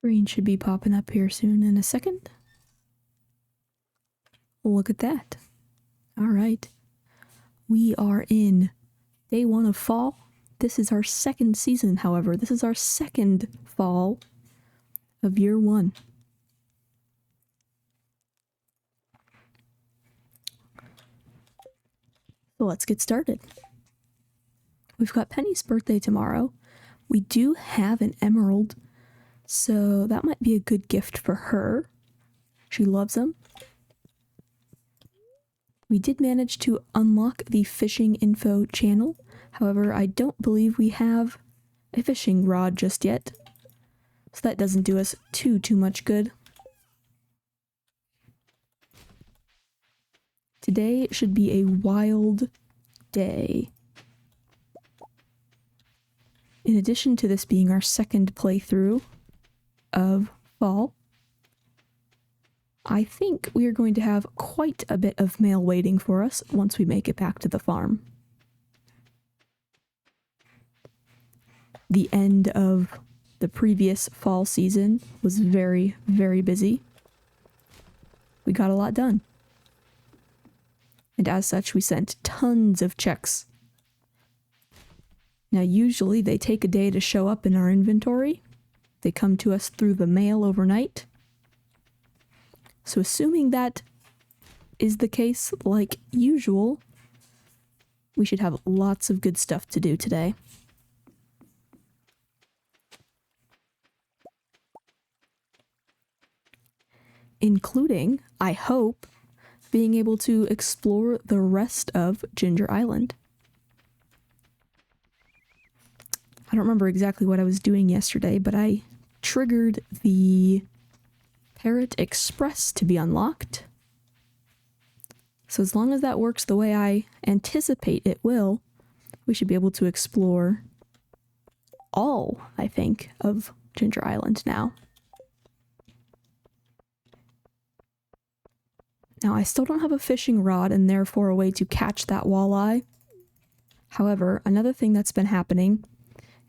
Green should be popping up here soon in a second. Look at that. All right. We are in day 1 of fall. This is our second season, however. This is our second fall of year 1. So let's get started. We've got Penny's birthday tomorrow. We do have an emerald, so that might be a good gift for her. She loves them. We did manage to unlock the fishing info channel. However, I don't believe we have a fishing rod just yet. So that doesn't do us too much good. Today should be a wild day. In addition to this being our second playthrough of fall, I think we are going to have quite a bit of mail waiting for us once we make it back to the farm. The end of the previous fall season was very, very busy. We got a lot done. And as such, we sent tons of checks. Now, usually they take a day to show up in our inventory. They come to us through the mail overnight. So assuming that is the case like usual, we should have lots of good stuff to do today. Including, I hope, being able to explore the rest of Ginger Island. I don't remember exactly what I was doing yesterday, but I triggered the Parrot Express to be unlocked. So as long as that works the way I anticipate it will, we should be able to explore all, I think, of Ginger Island now. Now, I still don't have a fishing rod and therefore a way to catch that walleye. However, another thing that's been happening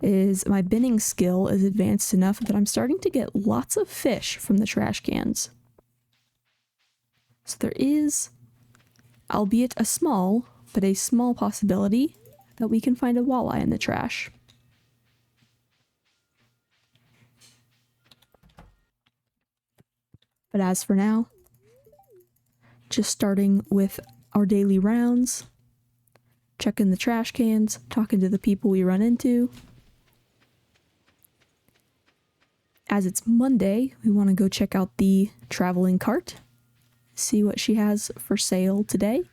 is my binning skill is advanced enough that I'm starting to get lots of fish from the trash cans. So there is, albeit a small, but a small possibility that we can find a walleye in the trash. But as for now, just starting with our daily rounds, checking the trash cans, talking to the people we run into. As it's Monday, we want to go check out the traveling cart, see what she has for sale today.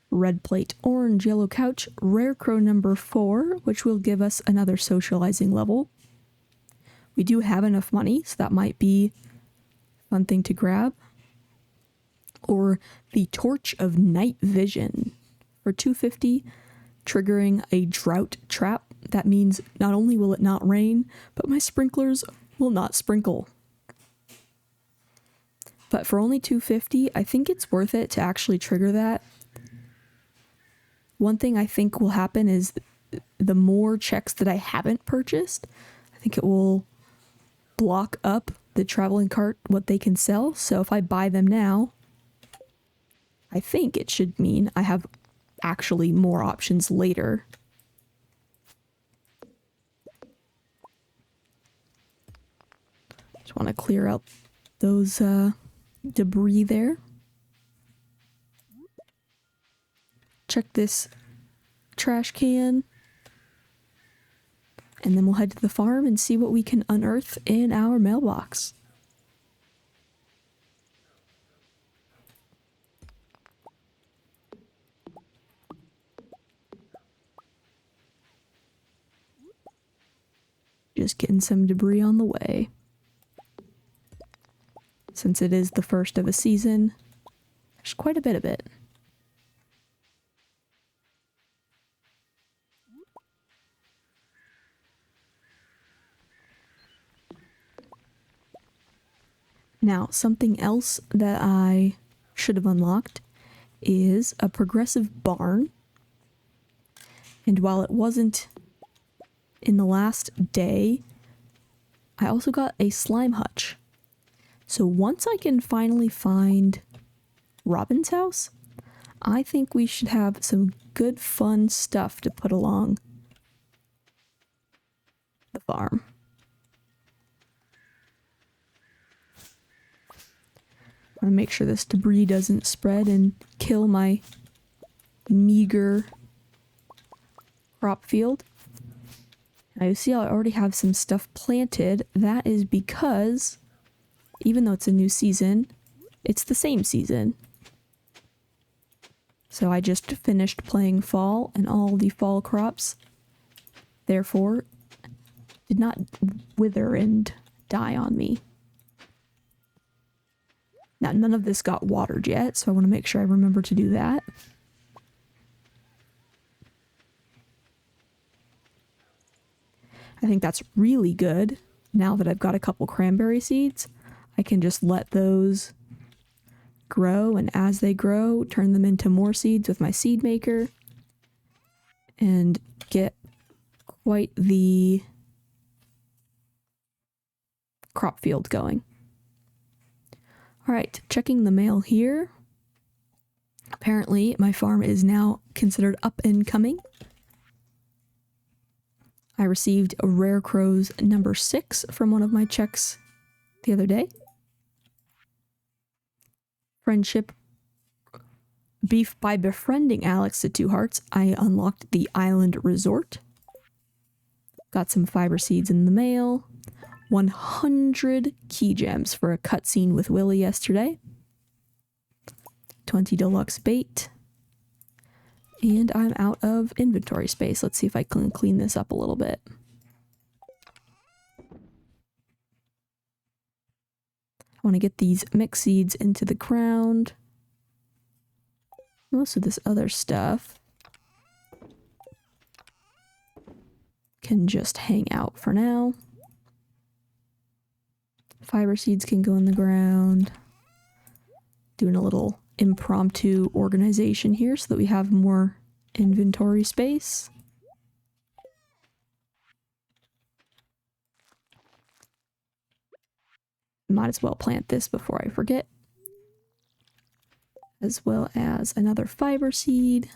Red plate, orange, yellow couch, rare crow number 4, which will give us another socializing level. We do have enough money, so that might be a fun thing to grab. Or the Torch of Night Vision for 250, triggering a drought trap. That means not only will it not rain, but my sprinklers will not sprinkle. But for only 250, I think it's worth it to actually trigger that. One thing I think will happen is the more checks that I haven't purchased, I think it will block up the traveling cart what they can sell. So if I buy them now, I think it should mean I have actually more options later. Just want to clear out those debris there. Check this trash can. And then we'll head to the farm and see what we can unearth in our mailbox. Just getting some debris on the way. Since it is the first of a season, there's quite a bit of it. Now, something else that I should have unlocked is a progressive barn. And while it wasn't in the last day, I also got a slime hutch. So once I can finally find Robin's house, I think we should have some good fun stuff to put along the farm. I want to make sure this debris doesn't spread and kill my meager crop field. Now you see how I already have some stuff planted. That is because, even though it's a new season, it's the same season. So I just finished playing fall, and all the fall crops, therefore, did not wither and die on me. Now, none of this got watered yet, so I want to make sure I remember to do that. I think that's really good. Now that I've got a couple cranberry seeds, I can just let those grow, and as they grow, turn them into more seeds with my seed maker and get quite the crop field going. All right, checking the mail here. Apparently, my farm is now considered up and coming. I received a Rare Crows number 6 from one of my checks the other day. Friendship. By befriending Alex to 2 hearts, I unlocked the Island Resort. Got some fiber seeds in the mail. 100 key gems for a cutscene with Willy yesterday. 20 deluxe bait. And I'm out of inventory space. Let's see if I can clean this up a little bit. I want to get these mix seeds into the ground. Most of this other stuff can just hang out for now. Fiber seeds can go in the ground. Doing a little impromptu organization here so that we have more inventory space. Might as well plant this before I forget. As well as another fiber seed.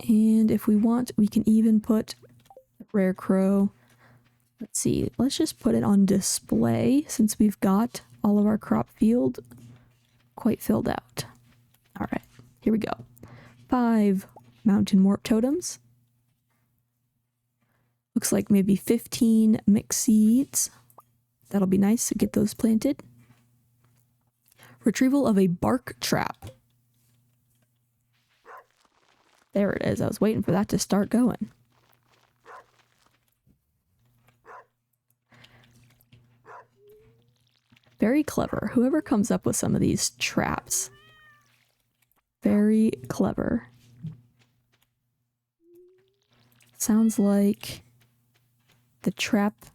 And if we want, we can even put Rare Crow. Let's see, let's just put it on display since we've got all of our crop field quite filled out. All right, here we go. 5 mountain warp totems. Looks like maybe 15 mixed seeds. That'll be nice to get those planted. Retrieval of a bark trap. There it is. I was waiting for that to start going. Very clever. Whoever comes up with some of these traps. Very clever. Sounds like the trap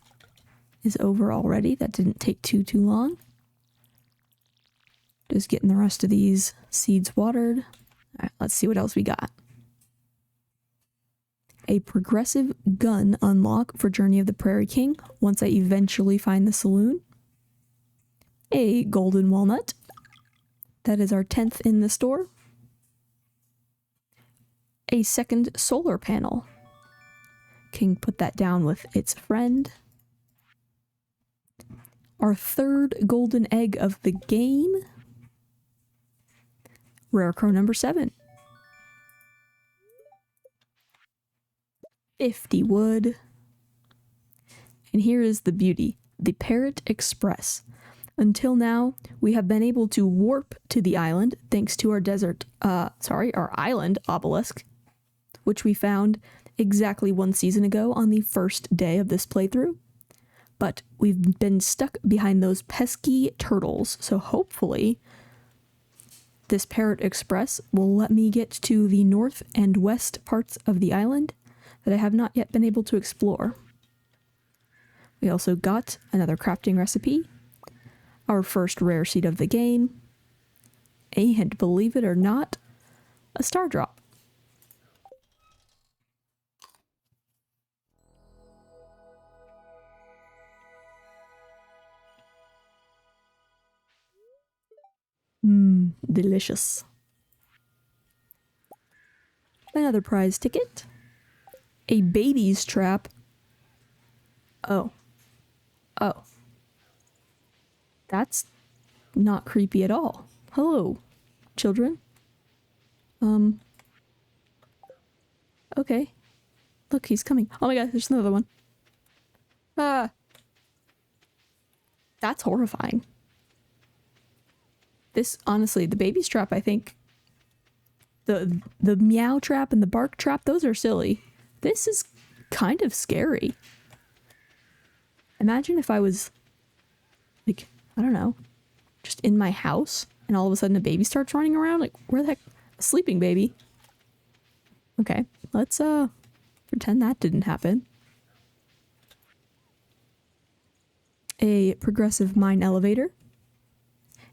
is over already. That didn't take too long. Just getting the rest of these seeds watered. All right, let's see what else we got. A progressive gun unlock for Journey of the Prairie King once I eventually find the saloon. A golden walnut. That is our 10th in the store. A second solar panel. Can put that down with its friend. Our 3rd golden egg of the game. Rare Crow number 7. 50 wood. And here is the beauty. The Parrot Express. Until now, we have been able to warp to the island thanks to our island obelisk, which we found exactly 1 season ago on the first day of this playthrough. But we've been stuck behind those pesky turtles, so hopefully this Parrot Express will let me get to the north and west parts of the island that I have not yet been able to explore. We also got another crafting recipe, our first rare seed of the game, and believe it or not, a star drop. Delicious. Another prize ticket. A baby's trap. Oh. Oh. That's not creepy at all. Hello, children. Okay. Look, he's coming. Oh my god, there's another one. Ah. That's horrifying. This, honestly, the baby's trap, I think, the meow trap and the bark trap, those are silly. This is kind of scary. Imagine if I was, like, I don't know, just in my house and all of a sudden a baby starts running around. Like, where the heck? A sleeping baby. Okay, let's pretend that didn't happen. A progressive mine elevator.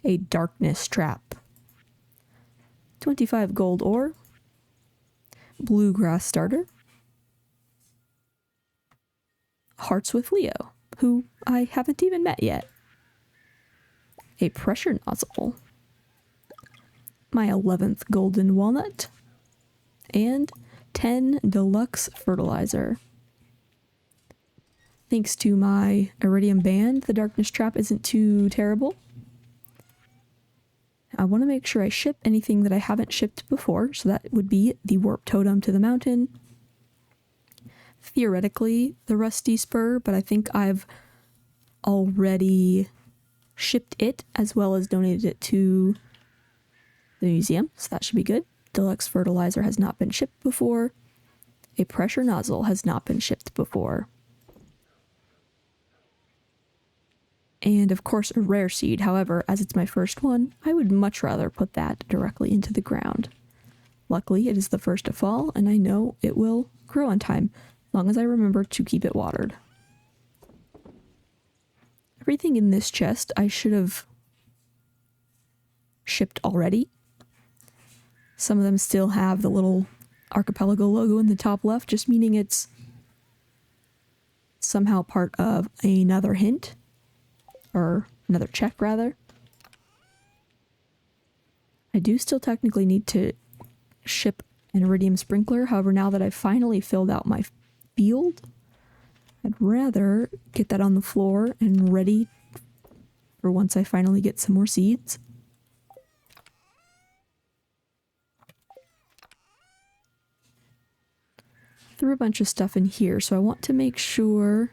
A darkness trap. 25 gold ore. Bluegrass starter. Hearts with Leo, who I haven't even met yet. A pressure nozzle. My 11th golden walnut. And 10 deluxe fertilizer. Thanks to my iridium band, the darkness trap isn't too terrible. I want to make sure I ship anything that I haven't shipped before, so that would be the warp totem to the mountain. Theoretically, the rusty spur, but I think I've already shipped it as well as donated it to the museum, so that should be good. Deluxe fertilizer has not been shipped before. A pressure nozzle has not been shipped before. And of course a rare seed, however, as it's my first one, I would much rather put that directly into the ground. Luckily, it is the first to fall, and I know it will grow in time, as long as I remember to keep it watered. Everything in this chest I should have shipped already. Some of them still have the little Archipelago logo in the top left, just meaning it's somehow part of another hint. Or another check, rather. I do still technically need to ship an iridium sprinkler. However, now that I've finally filled out my field, I'd rather get that on the floor and ready for once I finally get some more seeds. Threw a bunch of stuff in here, so I want to make sure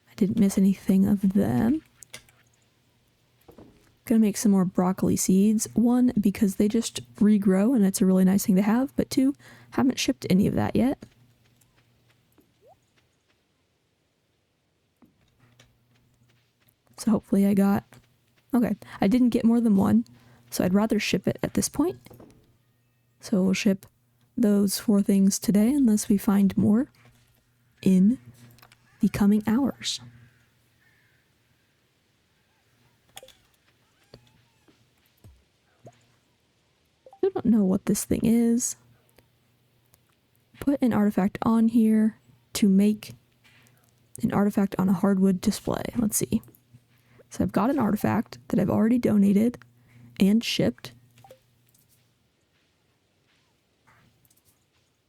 I didn't miss anything of them. Gonna make some more broccoli seeds. One, because they just regrow and it's a really nice thing to have, but two, haven't shipped any of that yet. So hopefully I got... Okay, I didn't get more than one, so I'd rather ship it at this point. So we'll ship those 4 things today unless we find more in the coming hours. I don't know what this thing is. Put an artifact on here to make an artifact on a hardwood display. Let's see. So I've got an artifact that I've already donated and shipped.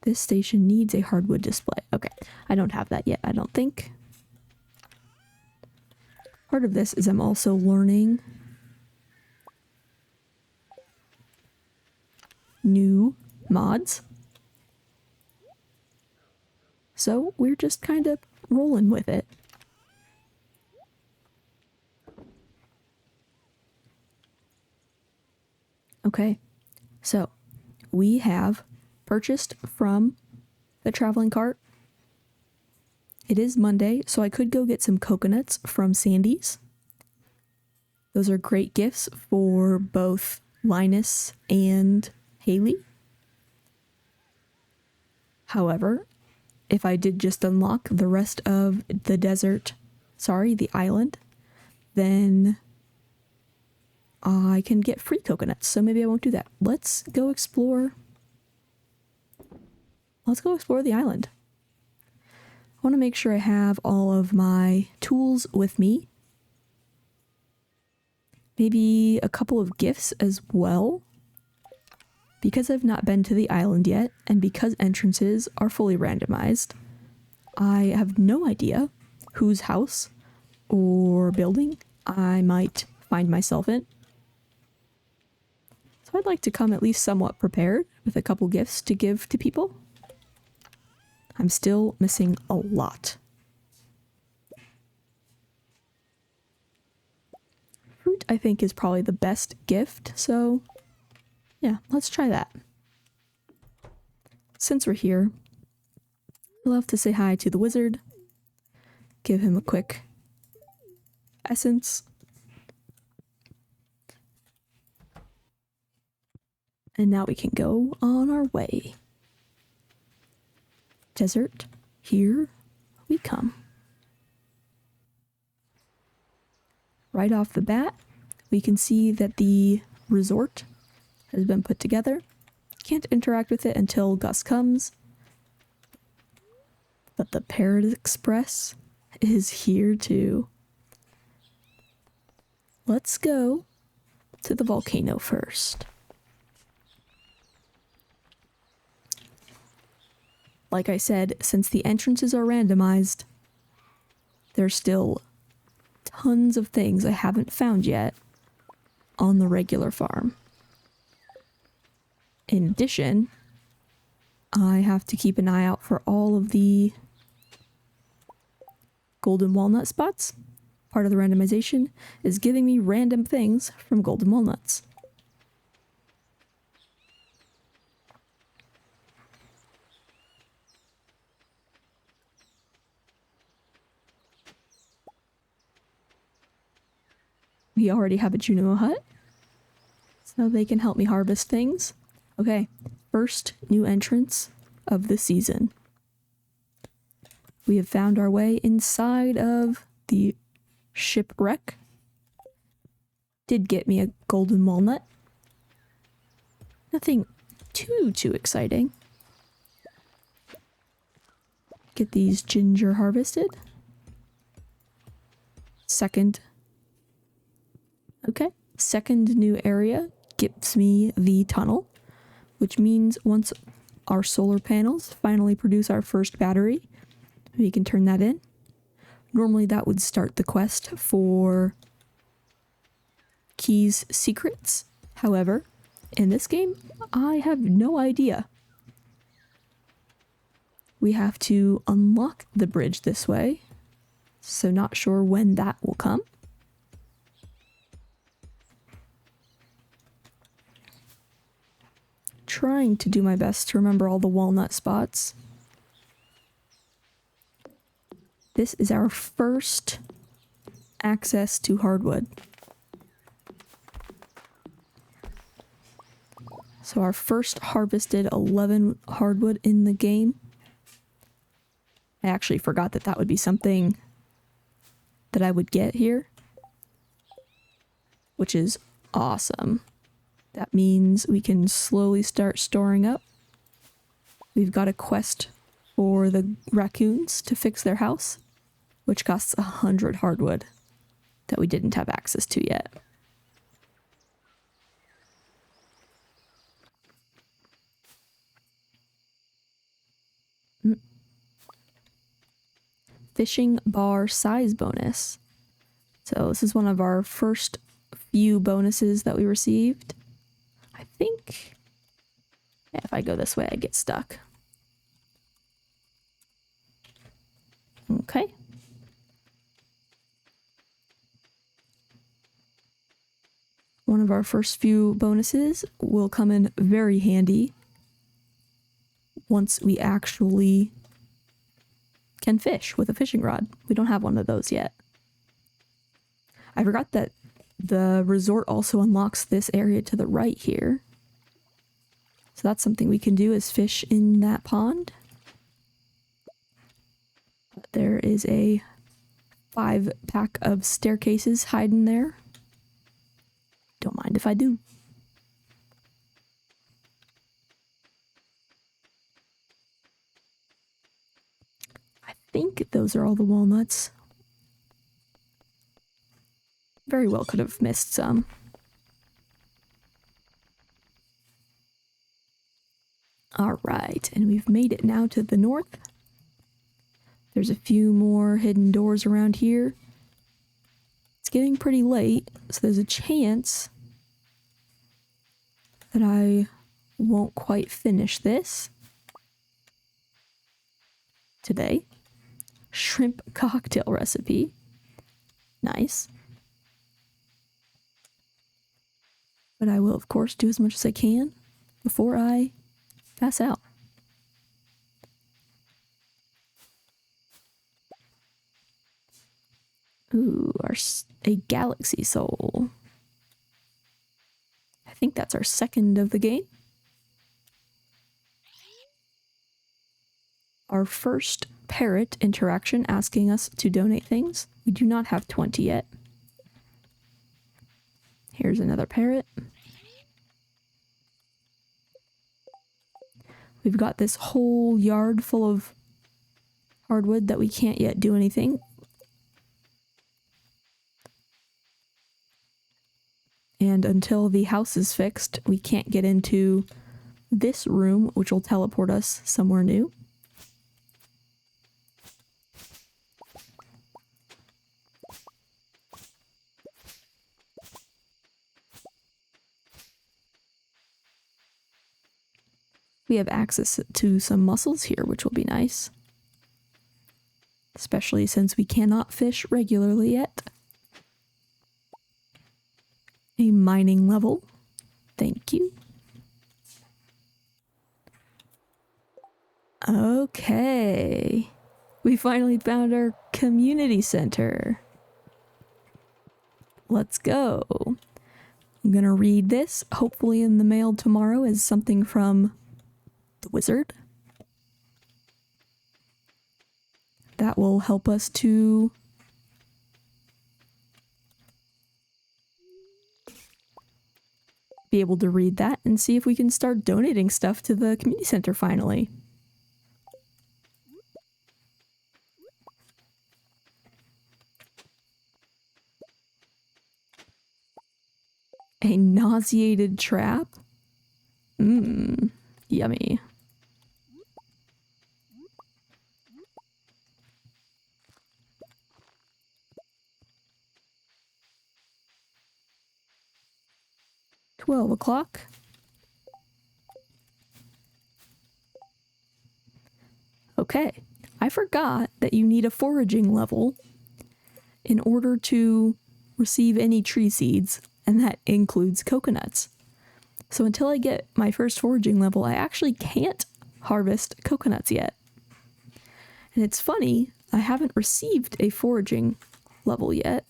This station needs a hardwood display. Okay, I don't have that yet, I don't think. Part of this is I'm also learning new mods. So we're just kind of rolling with it. Okay, so we have purchased from the traveling cart. It is Monday, so I could go get some coconuts from Sandy's. Those are great gifts for both Linus and Haley. However, if I did just unlock the rest of the the island, then I can get free coconuts, so maybe I won't do that. Let's go explore the island. I want to make sure I have all of my tools with me. Maybe a couple of gifts as well. Because I've not been to the island yet, and because entrances are fully randomized, I have no idea whose house or building I might find myself in. So I'd like to come at least somewhat prepared with a couple gifts to give to people. I'm still missing a lot. Fruit, I think, is probably the best gift, so yeah, let's try that. Since we're here, I'd love to say hi to the wizard, give him a quick essence, and now we can go on our way. Desert, here we come. Right off the bat, we can see that the resort has been put together. Can't interact with it until Gus comes. But the Parrot Express is here too. Let's go to the volcano first. Like I said, since the entrances are randomized, there's still tons of things I haven't found yet on the regular farm. In addition, I have to keep an eye out for all of the golden walnut spots. Part of the randomization is giving me random things from golden walnuts. We already have a Juno hut, so they can help me harvest things. Okay, first new entrance of the season. We have found our way inside of the shipwreck. Did get me a golden walnut. Nothing too exciting. Get these ginger harvested. Second new area gives me the tunnel, which means once our solar panels finally produce our first battery, we can turn that in. Normally that would start the quest for Key's secrets. However, in this game, I have no idea. We have to unlock the bridge this way, so not sure when that will come. Trying to do my best to remember all the walnut spots. This is our first access to hardwood. So our first harvested 11 hardwood in the game. I actually forgot that that would be something that I would get here, which is awesome. That means we can slowly start storing up. We've got a quest for the raccoons to fix their house, which costs 100 hardwood that we didn't have access to yet. Fishing bar size bonus. So this is one of our first few bonuses that we received. I think if I go this way, I get stuck. Okay. One of our first few bonuses will come in very handy once we actually can fish with a fishing rod. We don't have one of those yet. I forgot that the resort also unlocks this area to the right here. So that's something we can do, is fish in that pond. There is a 5-pack of staircases hiding there. Don't mind if I do. I think those are all the walnuts. very well could have missed some. Alright, and we've made it now to the north. There's a few more hidden doors around here. It's getting pretty late, so there's a chance that I won't quite finish this today. Shrimp cocktail recipe. Nice. But I will, of course, do as much as I can before I pass out. Ooh, a galaxy soul. I think that's our second of the game. Our first parrot interaction asking us to donate things. We do not have 20 yet. Here's another parrot. We've got this whole yard full of hardwood that we can't yet do anything. And until the house is fixed, we can't get into this room, which will teleport us somewhere new. We have access to some mussels here, which will be nice. Especially since we cannot fish regularly yet. A mining level. Thank you. Okay. We finally found our community center. Let's go. I'm gonna read this, hopefully in the mail tomorrow, as something from the wizard. That will help us to be able to read that and see if we can start donating stuff to the community center finally. A nauseated trap? Mmm, yummy. $12. Okay, I forgot that you need a foraging level in order to receive any tree seeds, and that includes coconuts. So until I get my first foraging level, I actually can't harvest coconuts yet. And it's funny, I haven't received a foraging level yet,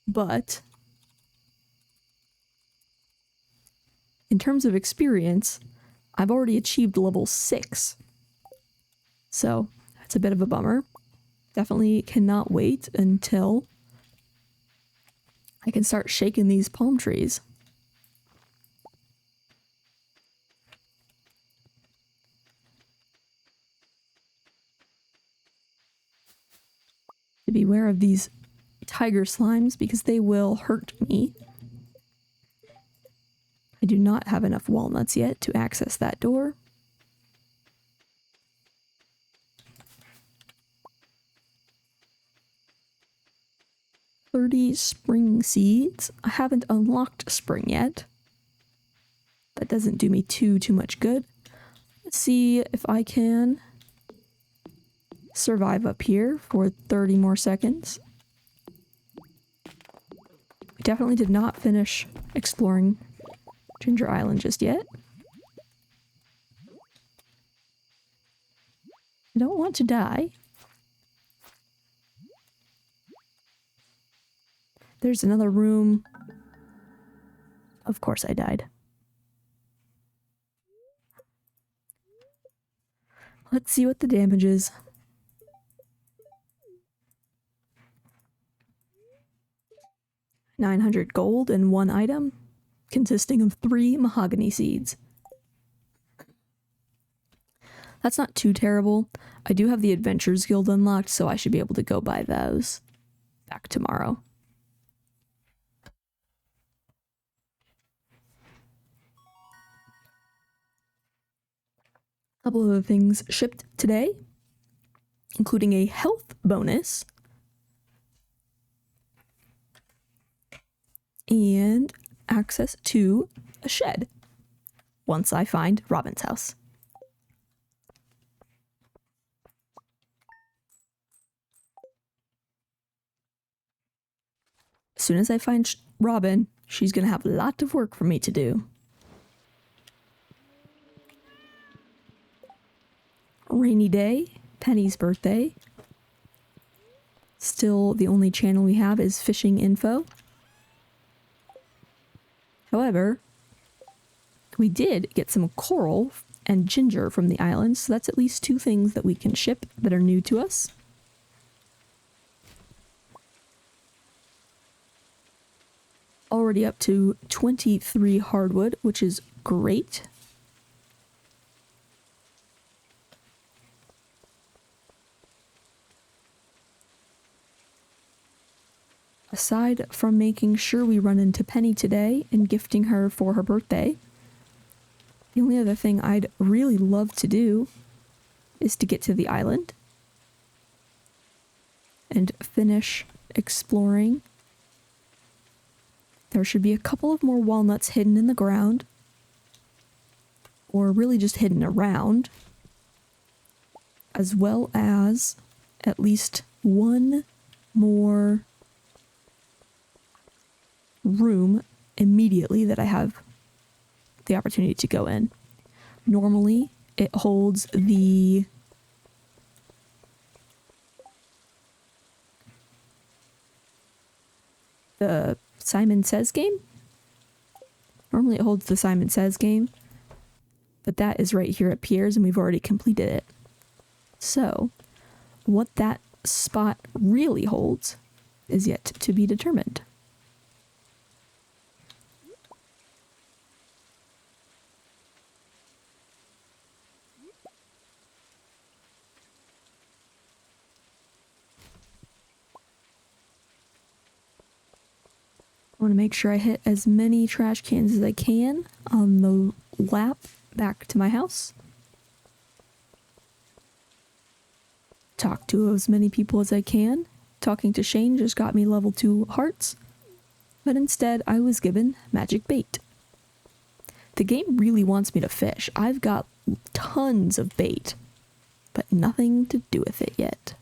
but in terms of experience, I've already achieved level 6. So that's a bit of a bummer. Definitely cannot wait until I can start shaking these palm trees. To beware of these tiger slimes because they will hurt me. I do not have enough walnuts yet to access that door. $30 spring seeds. I haven't unlocked spring yet. That doesn't do me too much good. Let's see if I can survive up here for 30 more seconds. I definitely did not finish exploring Ginger Island just yet. I don't want to die. There's another room. Of course I died. Let's see what the damage is. $900 gold and 1 item, consisting of 3 mahogany seeds. That's not too terrible. I do have the Adventures Guild unlocked, so I should be able to go buy those back tomorrow. couple of other things shipped today, including a health bonus and access to a shed once I find Robin's house. As soon as I find Robin, she's gonna have a lot of work for me to do. Rainy day, Penny's birthday. Still, the only channel we have is fishing info. However, we did get some coral and ginger from the island, so that's at least 2 things that we can ship that are new to us. Already up to 23 hardwood, which is great. Aside from making sure we run into Penny today and gifting her for her birthday, the only other thing I'd really love to do is to get to the island and finish exploring. There should be a couple of more walnuts hidden in the ground, or really just hidden around, as well as at least 1 more room immediately that I have the opportunity to go in. Normally, it holds the Simon Says game. Normally it holds the Simon Says game, but that is right here at Pierre's and we've already completed it. So, what that spot really holds is yet to be determined. I want to make sure I hit as many trash cans as I can on the lap back to my house. Talk to as many people as I can. Talking to Shane just got me level 2 hearts, but instead I was given magic bait. The game really wants me to fish. I've got tons of bait, but nothing to do with it yet.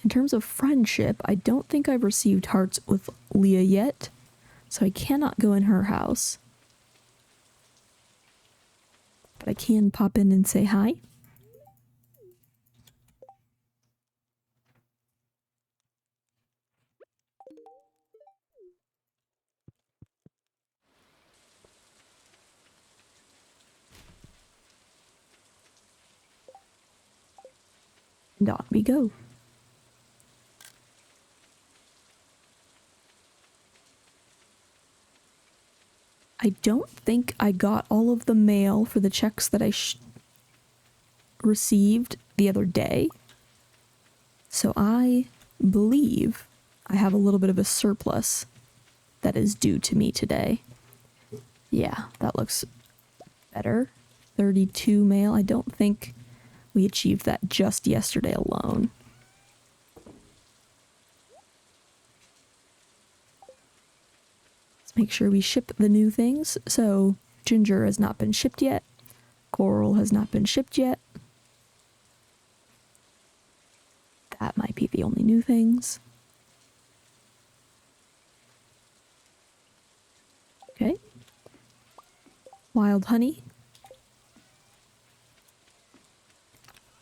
In terms of friendship, I don't think I've received hearts with Leah yet, so I cannot go in her house. But I can pop in and say hi. And on we go. I don't think I got all of the mail for the checks that I received the other day. So I believe I have a little bit of a surplus that is due to me today. Yeah, that looks better. 32 mail. I don't think we achieved that just yesterday alone. Make sure we ship the new things. So ginger has not been shipped yet. Coral has not been shipped yet. That might be the only new things. Okay. Wild honey.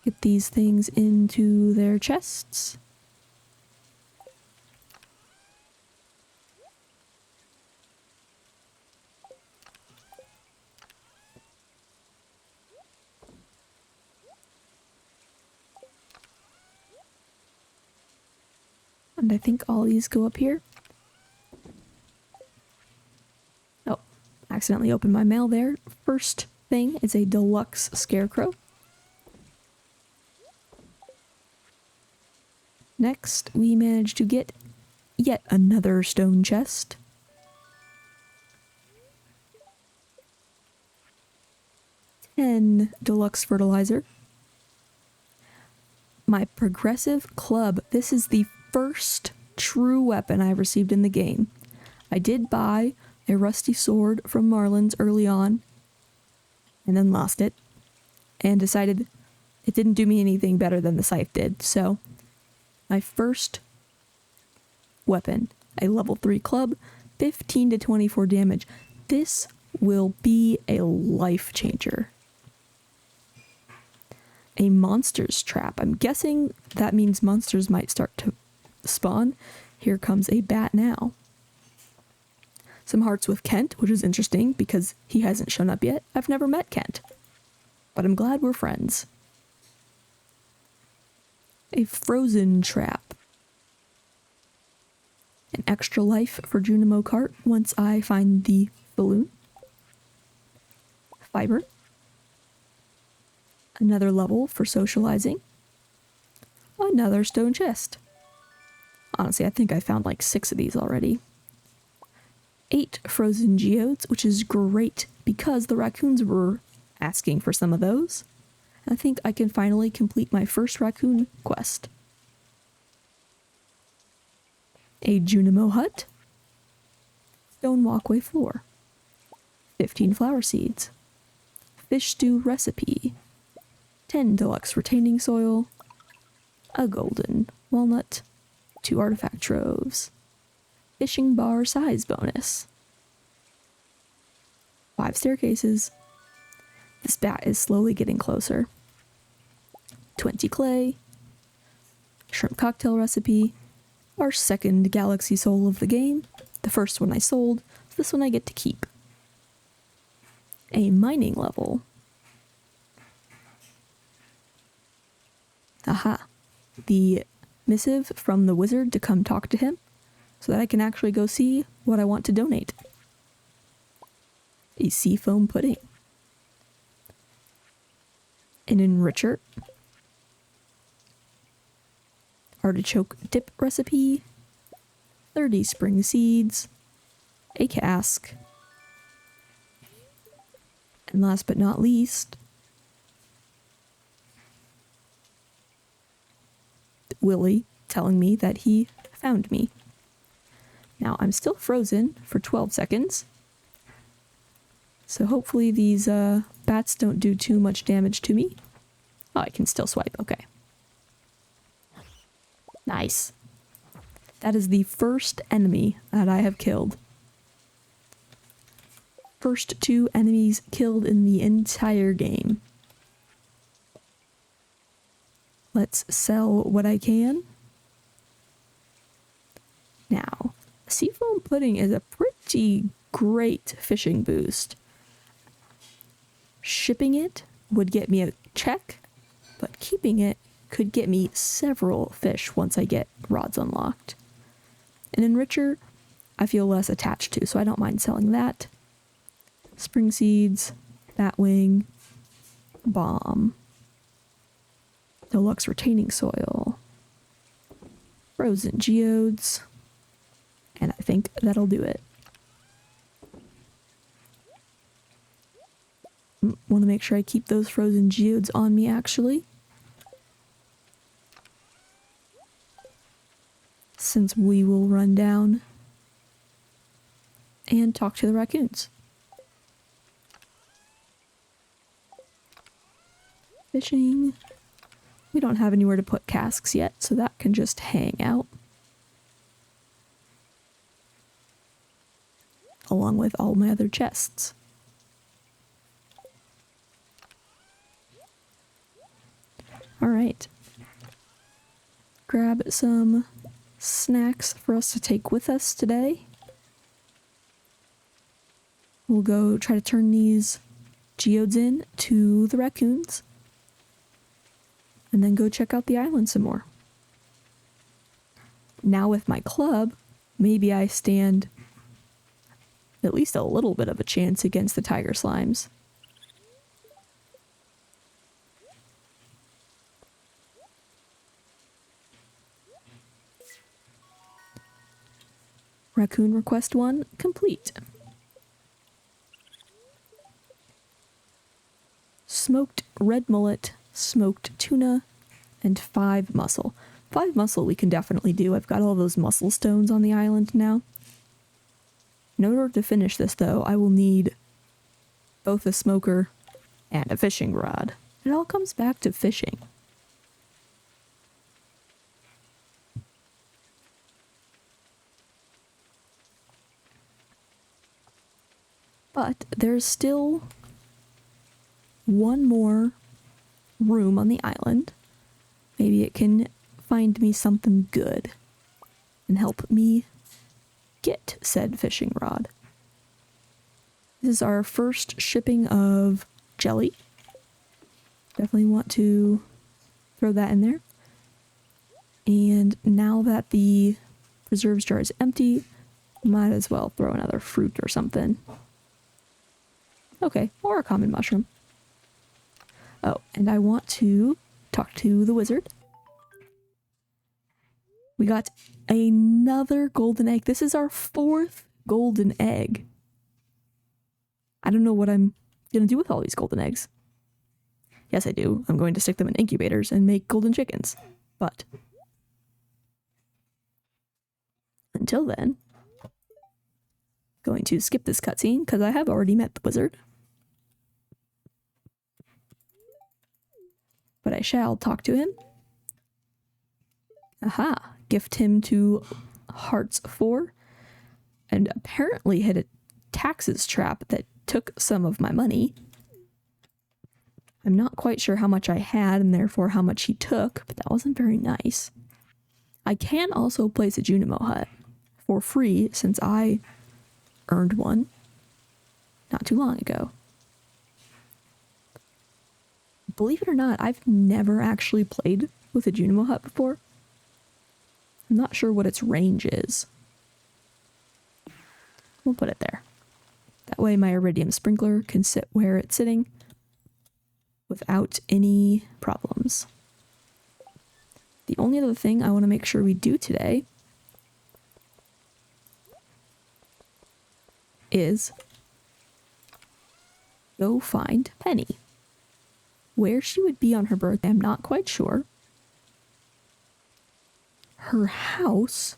Get these things into their chests. And I think all these go up here. Oh, accidentally opened my mail there. First thing is a deluxe scarecrow. Next, we managed to get yet another stone chest. 10 deluxe fertilizer. My progressive club. This is the first true weapon I've received in the game. I did buy a rusty sword from Marlin's early on, and then lost it, and decided it didn't do me anything better than the scythe did. So, my first weapon, a level 3 club, 15 to 24 damage. This will be a life changer. A monster's trap. I'm guessing that means monsters might start to spawn. Here comes a bat now. Some hearts with Kent, which is interesting because he hasn't shown up yet. I've never met Kent, but I'm glad we're friends. A frozen trap. An extra life for Junimo cart once I find the balloon. Fiber. Another level for socializing. Another stone chest. Honestly, I think I found like 6 of these already. 8 frozen geodes, which is great because the raccoons were asking for some of those. I think I can finally complete my first raccoon quest. A Junimo hut. Stone walkway floor. 15 flower seeds. Fish stew recipe. 10 deluxe retaining soil. A golden walnut. 2 artifact troves. Fishing bar size bonus. 5 staircases. This bat is slowly getting closer. 20 clay. Shrimp cocktail recipe. Our second galaxy soul of the game. The first one I sold. This one I get to keep. A mining level. Aha. The missive from the wizard to come talk to him so that I can actually go see what I want to donate. A seafoam pudding. An enricher. Artichoke dip recipe. 30 spring seeds. A cask. And last but not least, Willie telling me that he found me. Now I'm still frozen for 12 seconds. So hopefully these bats don't do too much damage to me. Oh, I can still swipe. Okay. Nice. That is the first enemy that I have killed. First 2 enemies killed in the entire game. Let's sell what I can. Now, seafoam pudding is a pretty great fishing boost. Shipping it would get me a check, but keeping it could get me several fish once I get rods unlocked. An enricher, I feel less attached to, so I don't mind selling that. Spring seeds, batwing, bomb, deluxe retaining soil, frozen geodes, and I think that'll do it. Want to make sure I keep those frozen geodes on me, actually. Since we will run down and talk to the raccoons. Fishing. We don't have anywhere to put casks yet, so that can just hang out. Along with all my other chests. Alright. Grab some snacks for us to take with us today. We'll go try to turn these geodes in to the raccoons. And then go check out the island some more. Now with my club, maybe I stand at least a little bit of a chance against the tiger slimes. Raccoon request 1 complete. smoked red mullet, smoked tuna, and 5 mussel. 5 mussel we can definitely do. I've got all those mussel stones on the island now. In order to finish this, though, I will need both a smoker and a fishing rod. It all comes back to fishing. But there's still one more room on the island. Maybe it can find me something good and help me get said fishing rod. This is our first shipping of jelly. Definitely want to throw that in there. And now that the preserves jar is empty, might as well throw another fruit or something. Okay, or a common mushroom. Oh, and I want to talk to the wizard. We got another golden egg. This is our 4th golden egg. I don't know what I'm going to do with all these golden eggs. Yes, I do. I'm going to stick them in incubators and make golden chickens. But until then, going to skip this cutscene because I have already met the wizard. But I shall talk to him. Aha! Gift him to Hearts 4. And apparently hit a taxes trap that took some of my money. I'm not quite sure how much I had and therefore how much he took, but that wasn't very nice. I can also place a Junimo hut for free since I earned one not too long ago. Believe it or not, I've never actually played with a Junimo hut before. I'm not sure what its range is. We'll put it there. That way my iridium sprinkler can sit where it's sitting without any problems. The only other thing I want to make sure we do today is go find Penny. Where she would be on her birthday, I'm not quite sure. Her house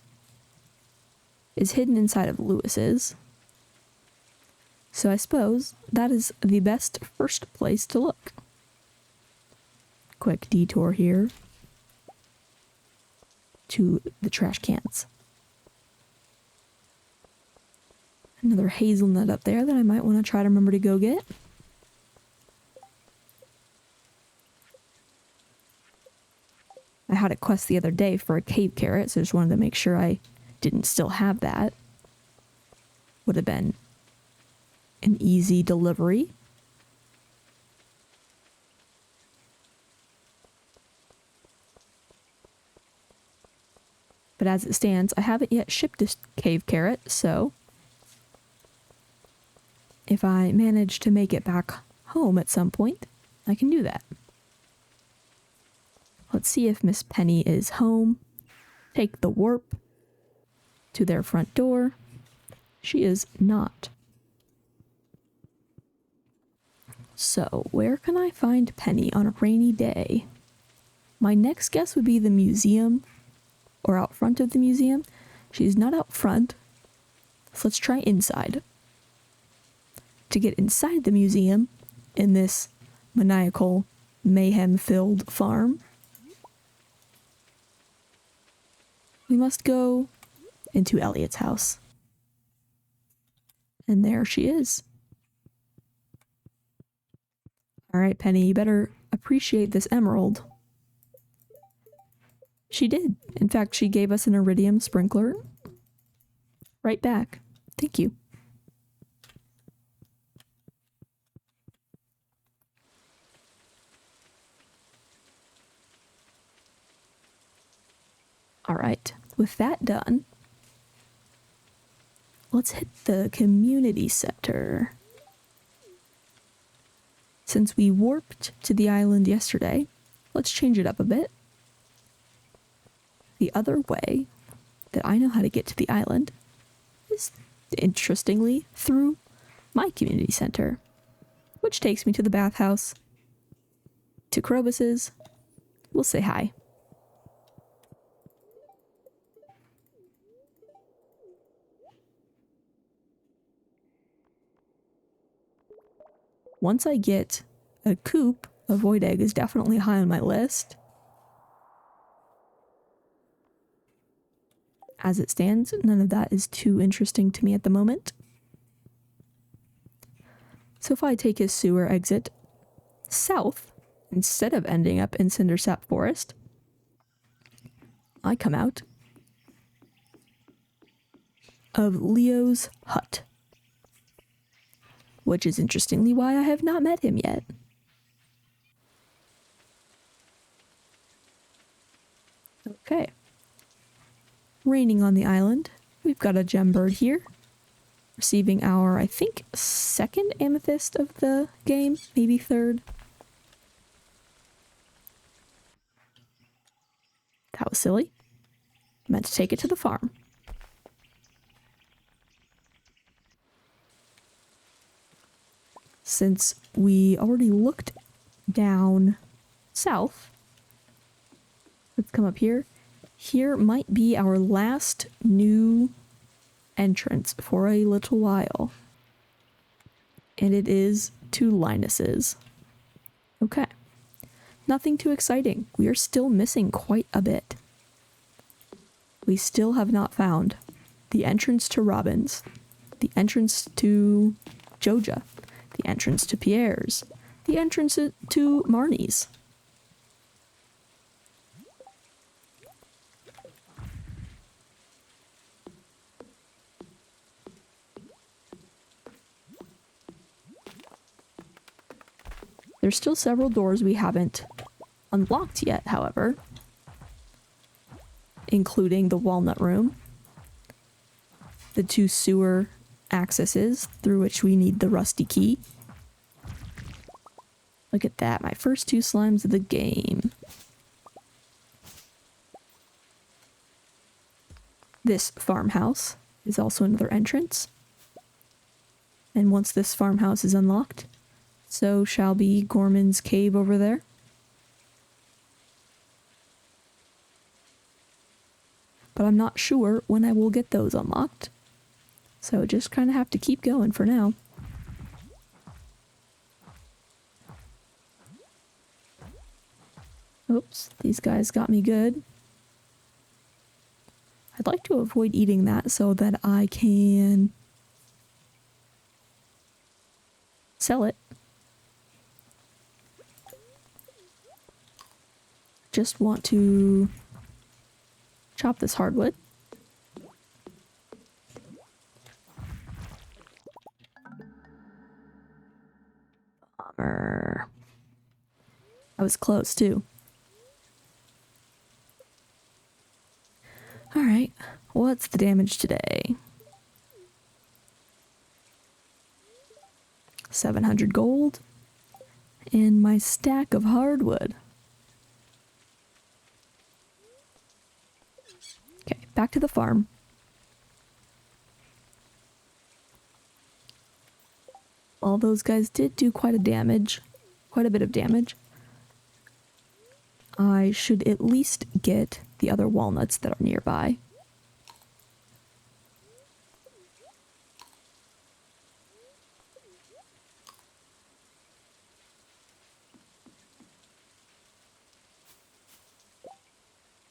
is hidden inside of Lewis's. So I suppose that is the best first place to look. Quick detour here to the trash cans. Another hazelnut up there that I might want to try to remember to go get. I had a quest the other day for a cave carrot, so I just wanted to make sure I didn't still have that. Would have been an easy delivery. But as it stands, I haven't yet shipped a cave carrot, so if I manage to make it back home at some point, I can do that. Let's see if Miss Penny is home. Take the warp to their front door. She is not. So, where can I find Penny on a rainy day? My next guess would be the museum, or out front of the museum. She's not out front, so let's try inside. To get inside the museum, in this maniacal, mayhem-filled farm, we must go into Elliot's house. And there she is. Alright, Penny, you better appreciate this emerald. She did. In fact, she gave us an iridium sprinkler. Right back. Thank you. Alright, with that done, let's hit the community center. Since we warped to the island yesterday, let's change it up a bit. The other way that I know how to get to the island is, interestingly, through my community center, which takes me to the bathhouse to Crobuses. We'll say hi. Once I get a coop, a void egg is definitely high on my list. As it stands, none of that is too interesting to me at the moment. So if I take a sewer exit south, instead of ending up in Cindersap Forest, I come out of Leo's hut. Which is interestingly why I have not met him yet. Okay. Raining on the island. We've got a gem bird here. Receiving our, I think, second amethyst of the game. Maybe third. That was silly. Meant to take it to the farm. Since we already looked down south, let's come up here. Here might be our last new entrance for a little while. And it is to Linus's. Okay. Nothing too exciting. We are still missing quite a bit. We still have not found the entrance to Robin's, the entrance to Joja, the entrance to Pierre's, the entrance to Marnie's. There's still several doors we haven't unlocked yet, however, including the Walnut Room, the 2 sewer accesses through which we need the rusty key. Look at that, my first 2 slimes of the game. This farmhouse is also another entrance. And once this farmhouse is unlocked, so shall be Gorman's cave over there. But I'm not sure when I will get those unlocked. So just kind of have to keep going for now. Oops, these guys got me good. I'd like to avoid eating that so that I can sell it. Just want to chop this hardwood. Bummer. I was close too. Alright, what's the damage today? 700 gold. And my stack of hardwood. Okay, back to the farm. All those guys did do quite a bit of damage. I should at least get the other walnuts that are nearby.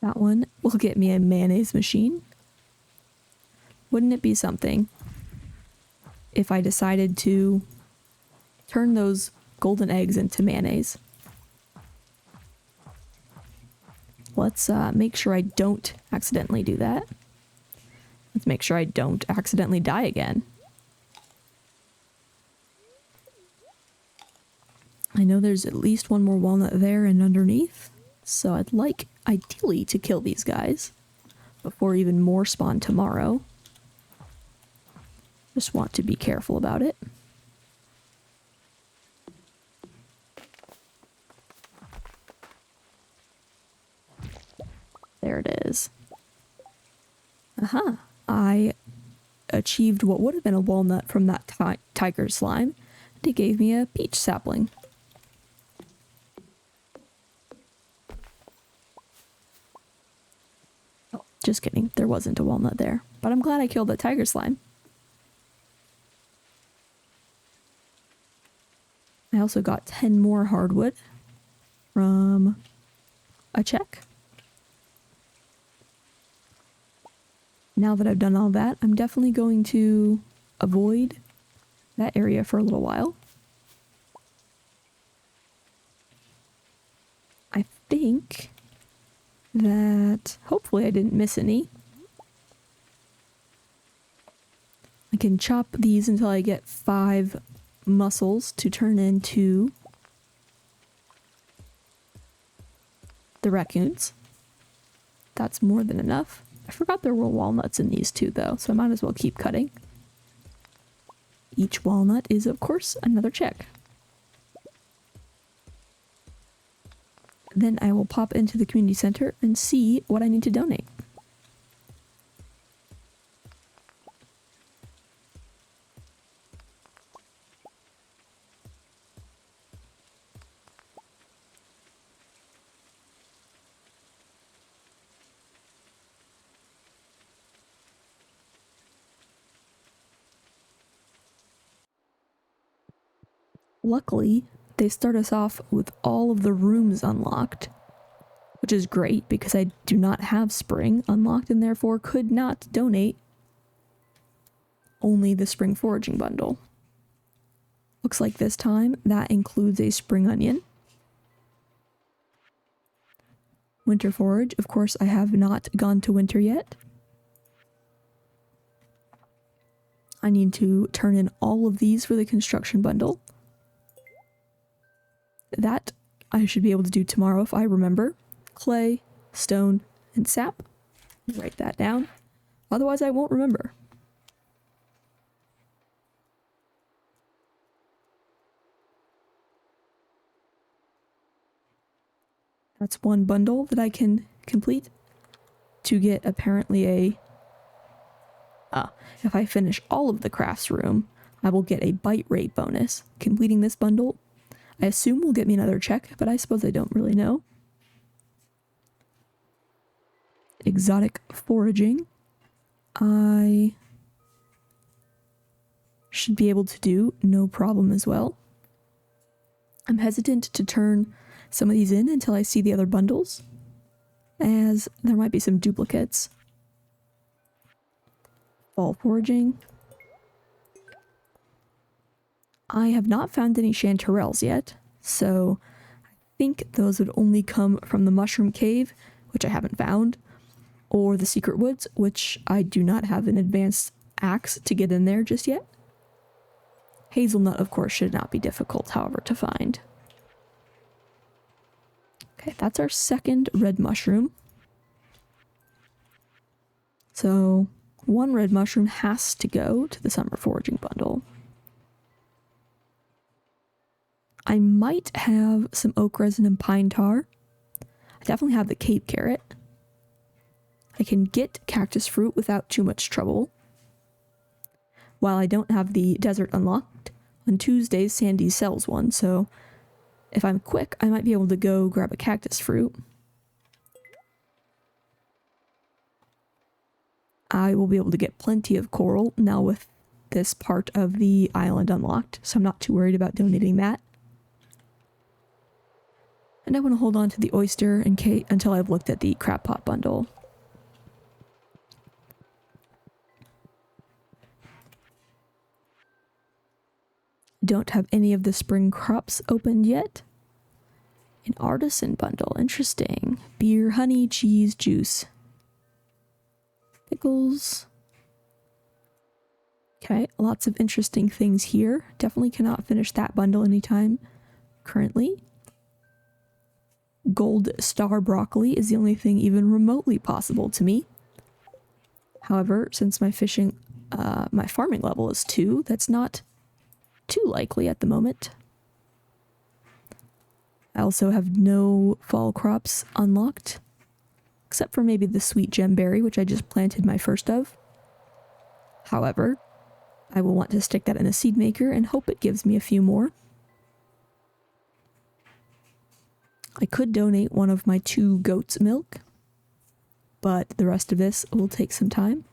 That one will get me a mayonnaise machine. Wouldn't it be something if I decided to turn those golden eggs into mayonnaise? Let's make sure I don't accidentally do that. Let's make sure I don't accidentally die again. I know there's at least one more walnut there and underneath, so I'd like, ideally, to kill these guys before even more spawn tomorrow. Just want to be careful about it. There it is. Aha! I achieved what would have been a walnut from that tiger slime, and it gave me a peach sapling. Just kidding, there wasn't a walnut there. But I'm glad I killed that tiger slime. I also got 10 more hardwood from a check. Now that I've done all that, I'm definitely going to avoid that area for a little while. I think that hopefully I didn't miss any. I can chop these until I get 5 mussels to turn into the raccoons. That's more than enough. I forgot there were walnuts in these too though, so I might as well keep cutting. Each walnut is of course another check. Then I will pop into the community center and see what I need to donate. Luckily, they start us off with all of the rooms unlocked, which is great because I do not have spring unlocked and therefore could not donate only the spring foraging bundle. Looks like this time that includes a spring onion. Winter forage, of course I have not gone to winter yet. I need to turn in all of these for the construction bundle. That I should be able to do tomorrow if I remember. Clay, stone, and sap. Write that down. Otherwise I won't remember. That's one bundle that I can complete to get apparently a... if I finish all of the crafts room, I will get a bite rate bonus. Completing this bundle, I assume will get me another check, but I suppose I don't really know. Exotic foraging. I should be able to do no problem as well. I'm hesitant to turn some of these in until I see the other bundles, as there might be some duplicates. Fall foraging. I have not found any chanterelles yet, so I think those would only come from the mushroom cave, which I haven't found, or the secret woods, which I do not have an advanced axe to get in there just yet. Hazelnut, of course, should not be difficult, however, to find. Okay, that's our second red mushroom. So, one red mushroom has to go to the summer foraging bundle. I might have some oak resin and pine tar. I definitely have the Cape carrot. I can get cactus fruit without too much trouble. While I don't have the desert unlocked, on Tuesdays Sandy sells one, so if I'm quick, I might be able to go grab a cactus fruit. I will be able to get plenty of coral now with this part of the island unlocked, so I'm not too worried about donating that. And I want to hold on to the oyster until I've looked at the crab pot bundle. Don't have any of the spring crops opened yet. An artisan bundle, interesting. Beer, honey, cheese, juice. Pickles. Okay, lots of interesting things here. Definitely cannot finish that bundle anytime currently. Gold star broccoli is the only thing even remotely possible to me. However, since my farming level is 2, that's not too likely at the moment. I also have no fall crops unlocked, except for maybe the sweet gemberry, which I just planted my first of. However, I will want to stick that in a seed maker and hope it gives me a few more. I could donate one of my 2 goats' milk. but the rest of this will take some time.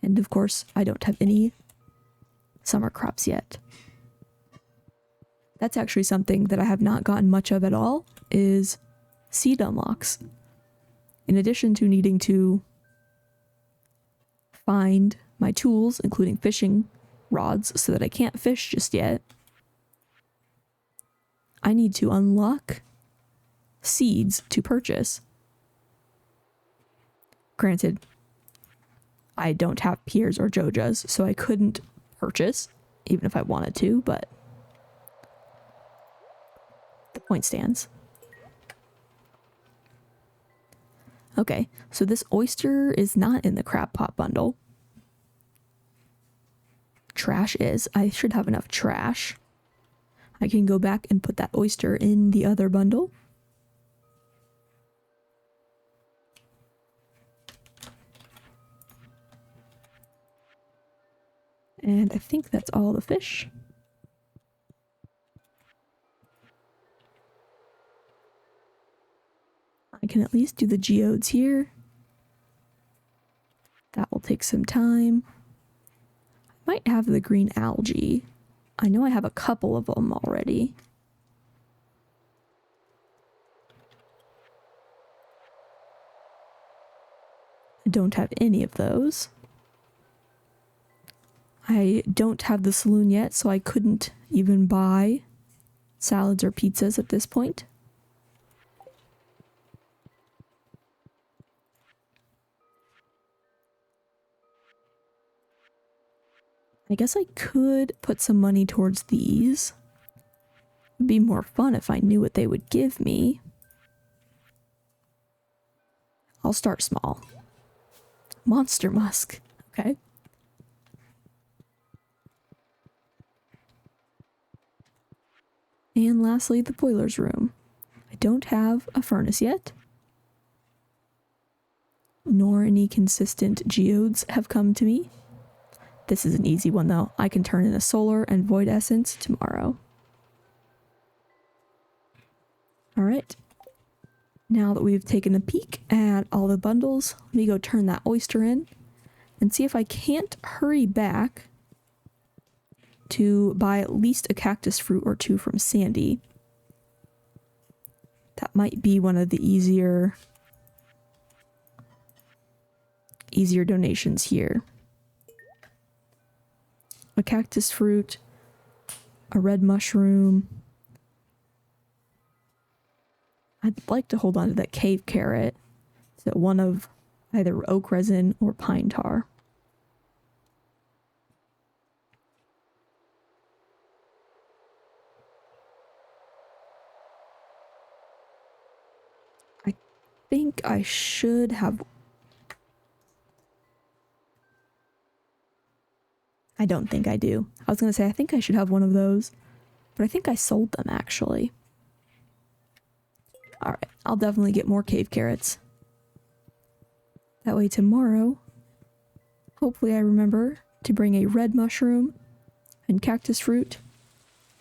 And of course, I don't have any summer crops yet. That's actually something that I have not gotten much of at all, is seed unlocks. In addition to needing to find my tools, including fishing rods, so that I can't fish just yet, I need to unlock seeds to purchase. Granted, I don't have Piers or Jojas, so I couldn't purchase, even if I wanted to, but the point stands. Okay, so this oyster is not in the crab pot bundle. Trash is. I should have enough trash. I can go back and put that oyster in the other bundle. And I think that's all the fish. I can at least do the geodes here. That will take some time. I might have the green algae. I know I have a couple of them already. I don't have any of those. I don't have the saloon yet, so I couldn't even buy salads or pizzas at this point. I guess I could put some money towards these. It'd be more fun if I knew what they would give me. I'll start small. Monster musk. Okay. And lastly, the boiler's room. I don't have a furnace yet, nor any consistent geodes have come to me. This is an easy one though. I can turn in a solar and void essence tomorrow. Alright. Now that we've taken a peek at all the bundles, let me go turn that oyster in and see if I can't hurry back to buy at least a cactus fruit or two from Sandy. That might be one of the easier donations here. A cactus fruit, a red mushroom. I'd like to hold on to that cave carrot. So one of either oak resin or pine tar. I think I should have... I don't think I do. I was going to say I think I should have one of those, but I think I sold them actually. Alright, I'll definitely get more cave carrots. That way tomorrow, hopefully I remember to bring a red mushroom and cactus fruit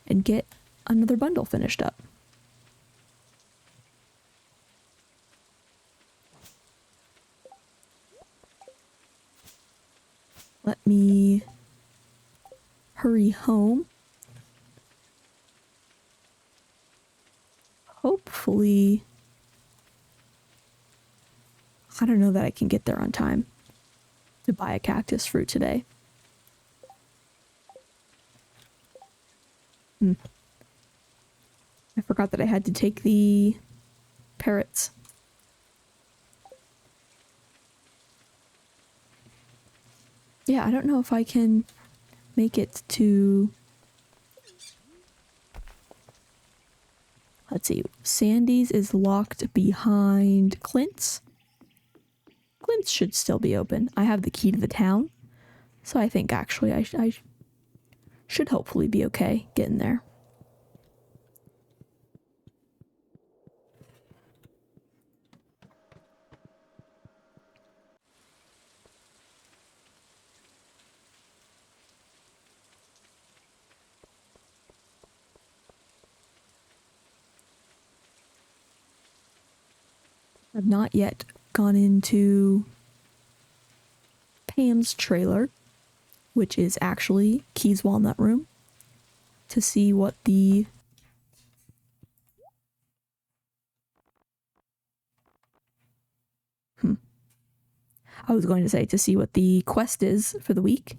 and get another bundle finished up. Let me hurry home. Hopefully, I don't know that I can get there on time to buy a cactus fruit today. I forgot that I had to take the parrots. Yeah, I don't know if I can make it to... Let's see. Sandy's is locked behind Clint's. Clint's should still be open. I have the key to the town. So I think actually I should hopefully be okay getting there. I've not yet gone into Pam's trailer, which is actually Key's Walnut Room, to see what the I was going to say to see what the quest is for the week.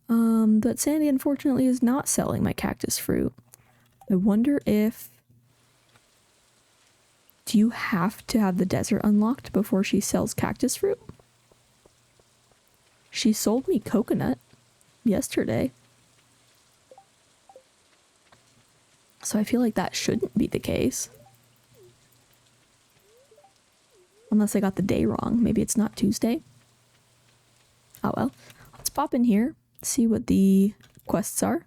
But Sandy unfortunately is not selling my cactus fruit. I wonder if... Do you have to have the desert unlocked before she sells cactus fruit? She sold me coconut yesterday. So I feel like that shouldn't be the case. Unless I got the day wrong. Maybe it's not Tuesday. Oh well. Let's pop in here, see what the quests are.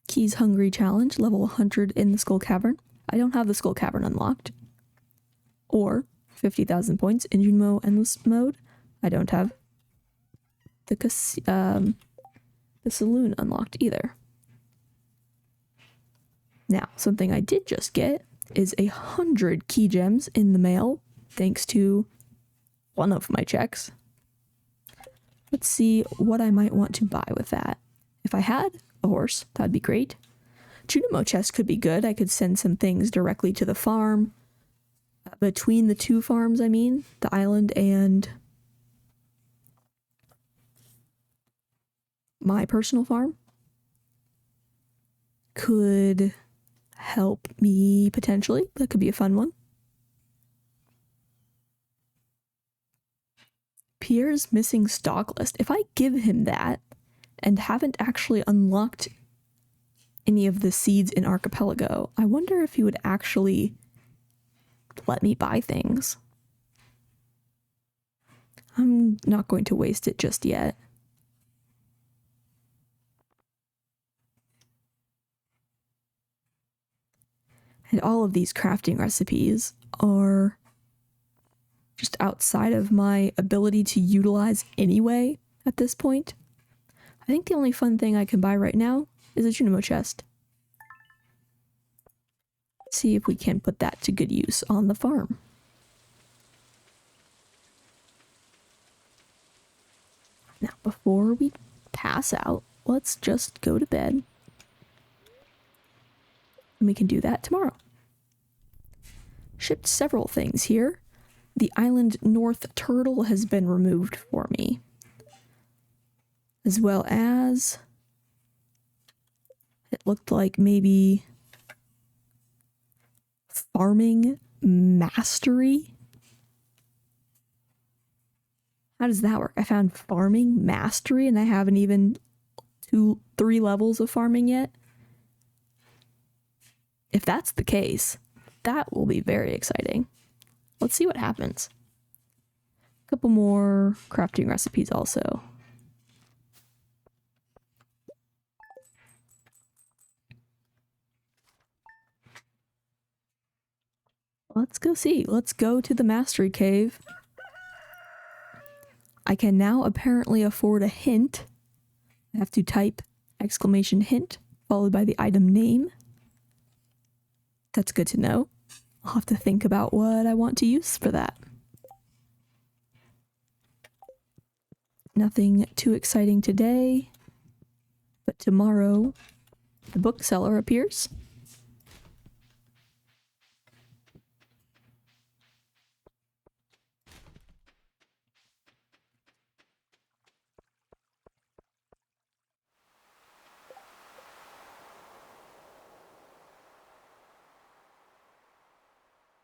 Key's Hungry Challenge, level 100 in the Skull Cavern. I don't have the Skull Cavern unlocked. Or 50,000 points, Injunmo Endless Mode. I don't have the saloon unlocked either. Now, something I did just get is 100 key gems in the mail, thanks to one of my checks. Let's see what I might want to buy with that. If I had a horse, that'd be great. Junimo chest could be good. I could send some things directly to the farm. Between the two farms, I mean, the island and my personal farm, could help me potentially. That could be a fun one. Pierre's missing stock list. If I give him that and haven't actually unlocked any of the seeds in Archipelago, I wonder if he would actually let me buy things. I'm not going to waste it just yet. And all of these crafting recipes are just outside of my ability to utilize anyway at this point. I think the only fun thing I can buy right now is a Junimo chest. See if we can put that to good use on the farm. Now, before we pass out, let's just go to bed. And we can do that tomorrow. Shipped several things here. The Island North turtle has been removed for me. As well as... it looked like maybe... farming mastery? How does that work? I found farming mastery and I haven't even 3 levels of farming yet. If that's the case, that will be very exciting. Let's see what happens. A couple more crafting recipes also. Let's go see. Let's go to the Mastery Cave. I can now apparently afford a hint. I have to type !hint followed by the item name. That's good to know. I'll have to think about what I want to use for that. Nothing too exciting today, but tomorrow the bookseller appears.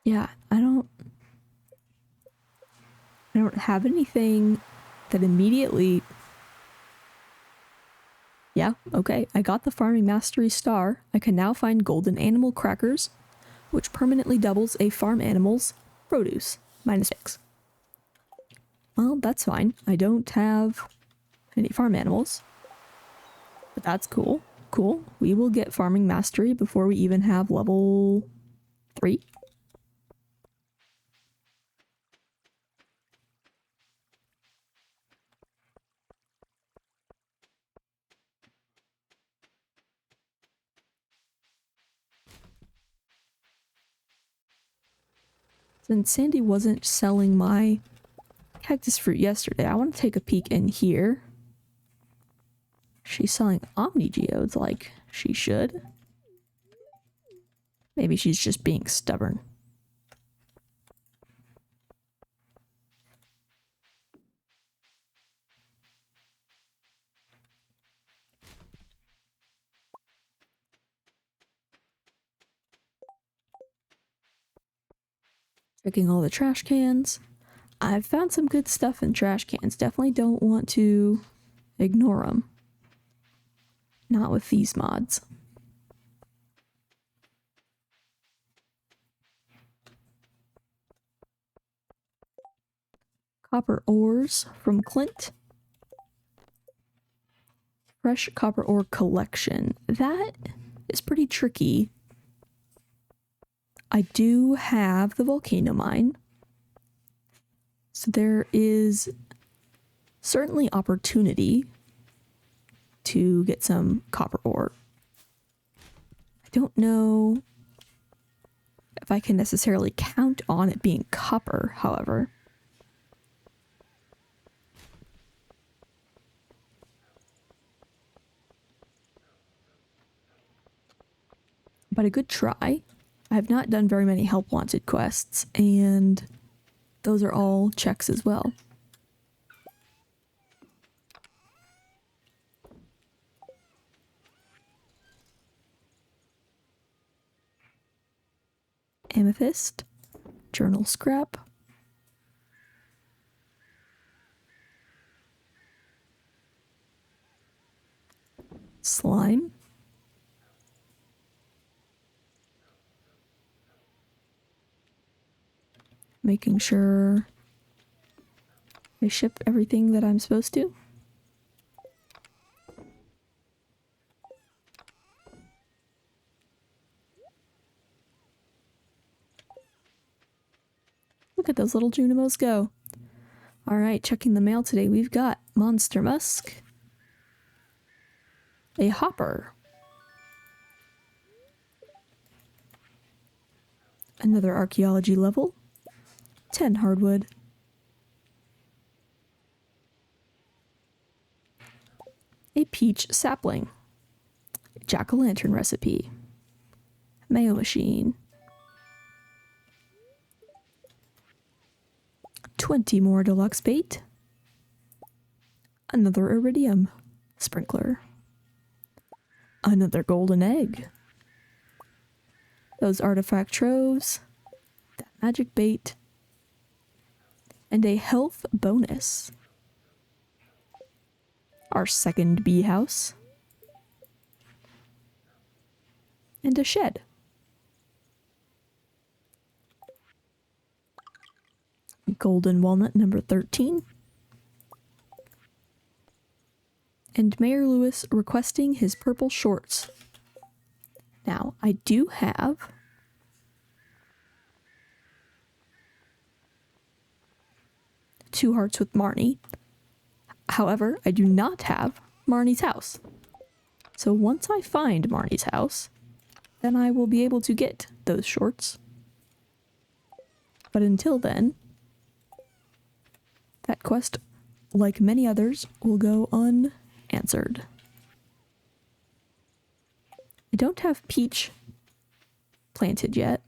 Yeah, I don't have anything that immediately... Yeah, okay, I got the Farming Mastery Star. I can now find golden animal crackers, which permanently doubles a farm animal's produce, -6. Well, that's fine. I don't have any farm animals, but that's cool. Cool. We will get Farming Mastery before we even have level 3. Since Sandy wasn't selling my cactus fruit yesterday, I want to take a peek in here. She's selling Omni Geodes like she should. Maybe she's just being stubborn. Checking all the trash cans. I've found some good stuff in trash cans. Definitely don't want to ignore them. Not with these mods. Copper ores from Clint. Fresh copper ore collection. That is pretty tricky. I do have the volcano mine. So there is certainly opportunity to get some copper ore. I don't know if I can necessarily count on it being copper, however. But a good try. I have not done very many help wanted quests, and those are all checks as well. Amethyst, journal scrap, slime, making sure I ship everything that I'm supposed to. Look at those little Junimos go. Alright, checking the mail today. We've got Monster Musk, a hopper, another archaeology level, 10 hardwood, a peach sapling, jack-o'-lantern recipe, mayo machine, 20 more deluxe bait, another iridium sprinkler, another golden egg, those artifact troves, that magic bait, and a health bonus. Our second bee house, and a shed. Golden walnut number 13. And Mayor Lewis requesting his purple shorts. Now, I do have two hearts with Marnie. However, I do not have Marnie's house. So once I find Marnie's house, then I will be able to get those shorts. But until then, that quest, like many others, will go unanswered. I don't have peach planted yet.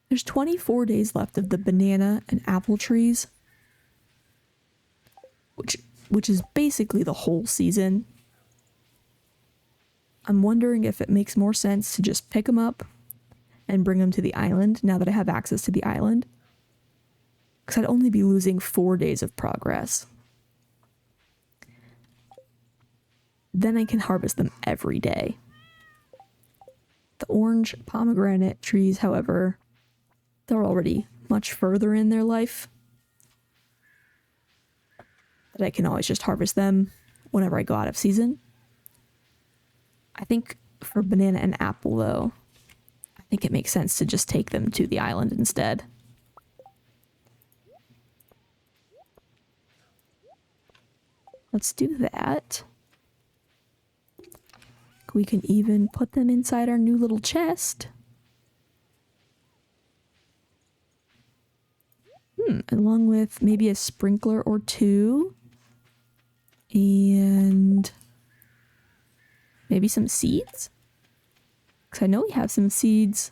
There's 24 days left of the banana and apple trees, which is basically the whole season. I'm wondering if it makes more sense to just pick them up and bring them to the island now that I have access to the island. Because I'd only be losing 4 days of progress. Then I can harvest them every day. The orange pomegranate trees, however, they're already much further in their life that I can always just harvest them whenever I go out of season. I think for banana and apple, though, I think it makes sense to just take them to the island instead. Let's do that. We can even put them inside our new little chest. along with maybe a sprinkler or two, and maybe some seeds, because I know we have some seeds.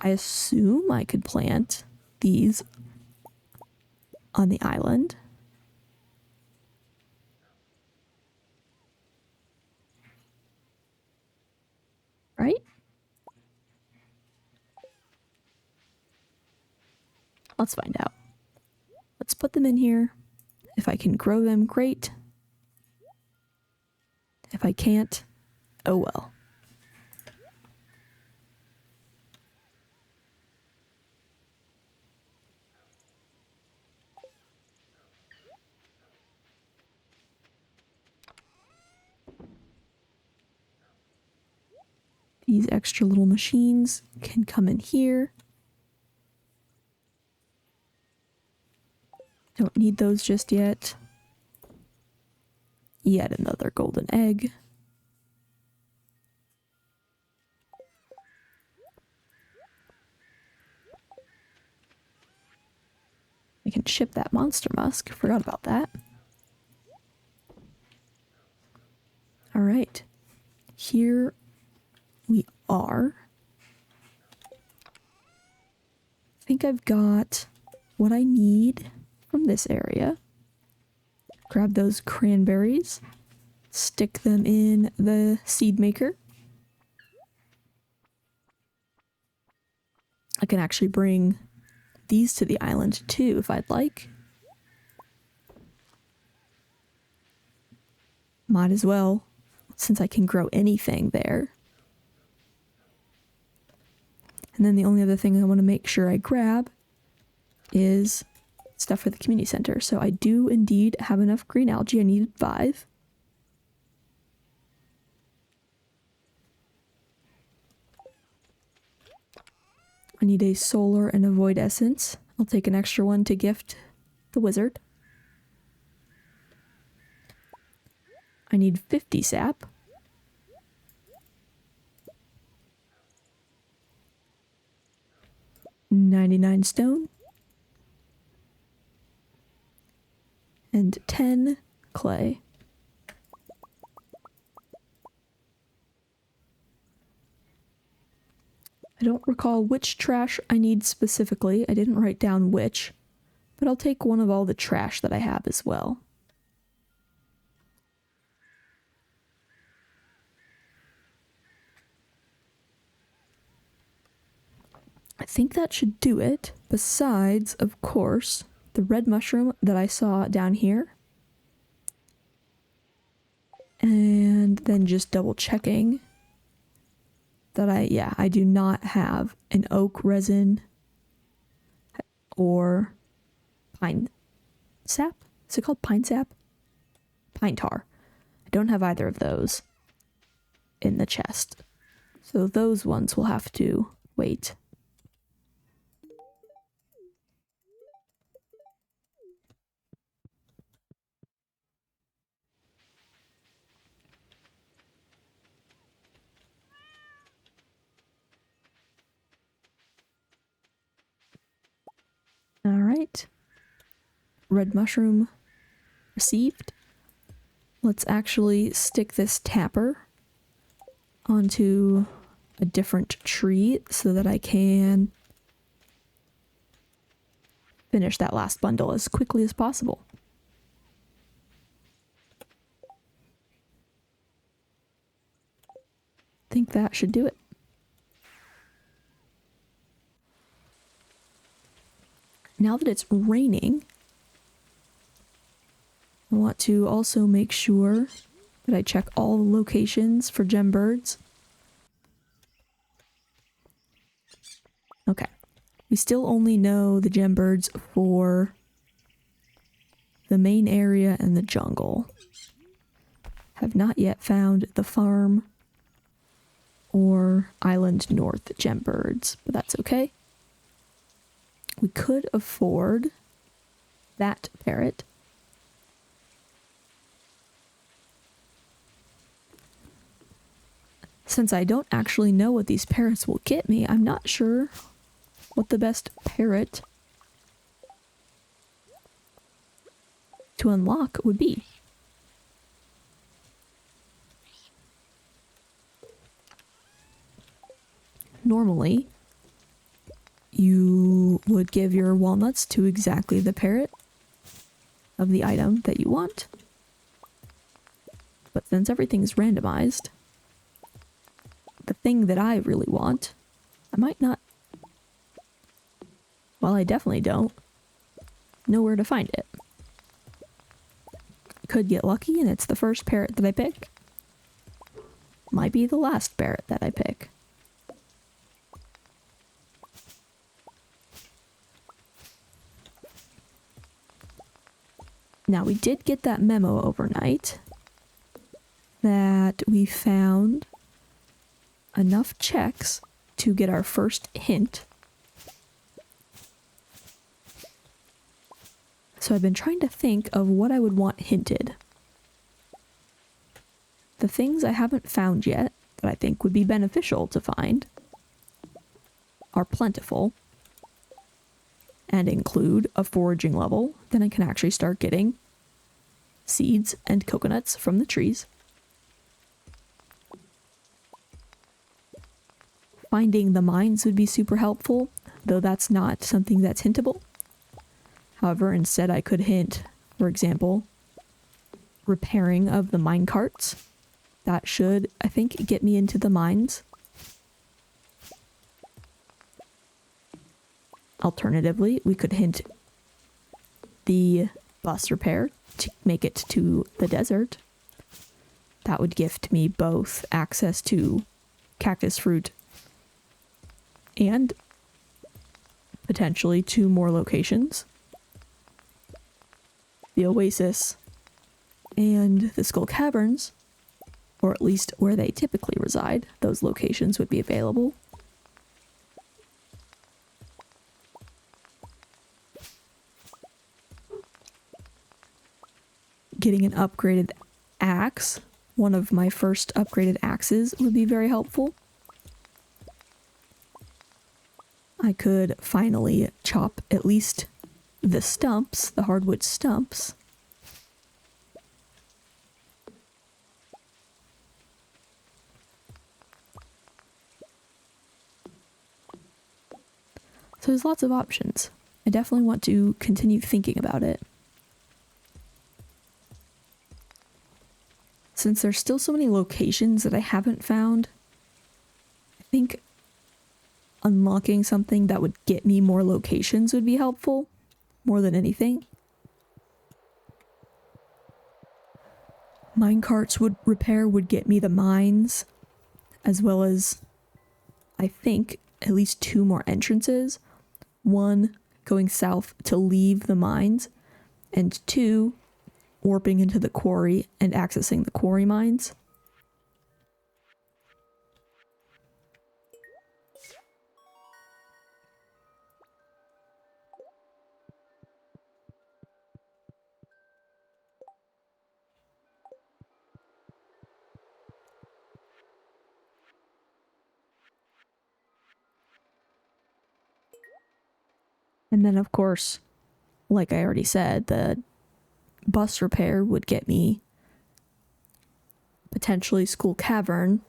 I assume I could plant these on the island. Right? Let's find out. Let's put them in here. If I can grow them, great. If I can't, oh well. These extra little machines can come in here. Don't need those just yet. Yet another golden egg. I can ship that monster musk. Forgot about that. All right. Here we are. I think I've got what I need from this area. Grab those cranberries, stick them in the seed maker. I can actually bring these to the island too if I'd like. Might as well, since I can grow anything there. And then the only other thing I want to make sure I grab is stuff for the community center. So I do indeed have enough green algae. I needed 5. I need a solar and a void essence. I'll take an extra one to gift the wizard. I need 50 sap. $99 stone. And 10 clay. I don't recall which trash I need specifically. I didn't write down which, but I'll take one of all the trash that I have as well. I think that should do it, besides, of course, the red mushroom that I saw down here. And then just double checking that I do not have an oak resin or pine sap. Is it called pine sap? Pine tar. I don't have either of those in the chest. So those ones will have to wait. All right. Red mushroom received. Let's actually stick this tapper onto a different tree so that I can finish that last bundle as quickly as possible. I think that should do it. Now that it's raining, I want to also make sure that I check all the locations for gem birds. Okay. We still only know the gem birds for the main area and the jungle. Have not yet found the farm or island north gem birds, but that's okay. We could afford that parrot. Since I don't actually know what these parrots will get me, I'm not sure what the best parrot to unlock would be. Normally, you would give your walnuts to exactly the parrot of the item that you want. But since everything's randomized, the thing that I really want, I might not, well, I definitely don't know where to find it. Could get lucky and it's the first parrot that I pick. Might be the last parrot that I pick. Now, we did get that memo overnight that we found enough checks to get our first hint. So I've been trying to think of what I would want hinted. The things I haven't found yet that I think would be beneficial to find are plentiful and include a foraging level. Then I can actually start getting seeds and coconuts from the trees. Finding the mines would be super helpful, though that's not something that's hintable. However, instead I could hint, for example, repairing of the mine carts. That should, I think, get me into the mines. Alternatively, we could hint the bus repair to make it to the desert. That would gift me both access to cactus fruit and potentially 2 more locations. The Oasis and the Skull Caverns, or at least where they typically reside, those locations would be available. Getting an upgraded axe, one of my first upgraded axes, would be very helpful. I could finally chop at least the stumps, the hardwood stumps. So there's lots of options. I definitely want to continue thinking about it. Since there's still so many locations that I haven't found, I think unlocking something that would get me more locations would be helpful, more than anything. Minecarts would get me the mines, as well as, I think, at least 2 more entrances. 1, going south to leave the mines, and 2, warping into the quarry and accessing the quarry mines. And then, of course, like I already said, the bus repair would get me potentially Skull Cavern,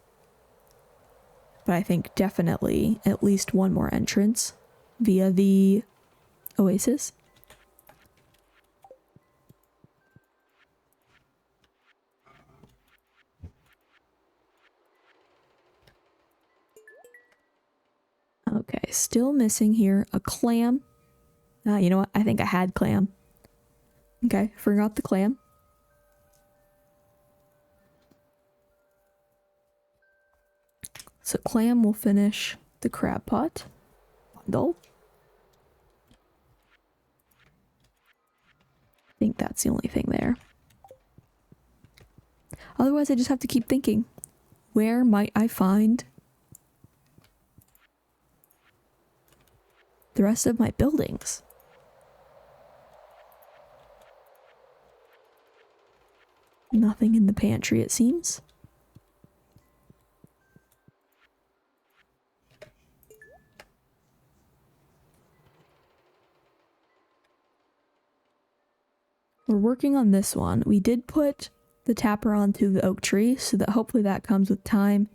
but I think definitely at least 1 more entrance via the Oasis. Okay, still missing here a clam. You know what? I think I had clam. Okay, forgot the clam. So clam will finish the crab pot bundle. I think that's the only thing there. Otherwise, I just have to keep thinking. Where might I find the rest of my buildings? Nothing in the pantry, it seems. we're working on this one. We did put the tapper onto the oak tree, so that hopefully that comes with time.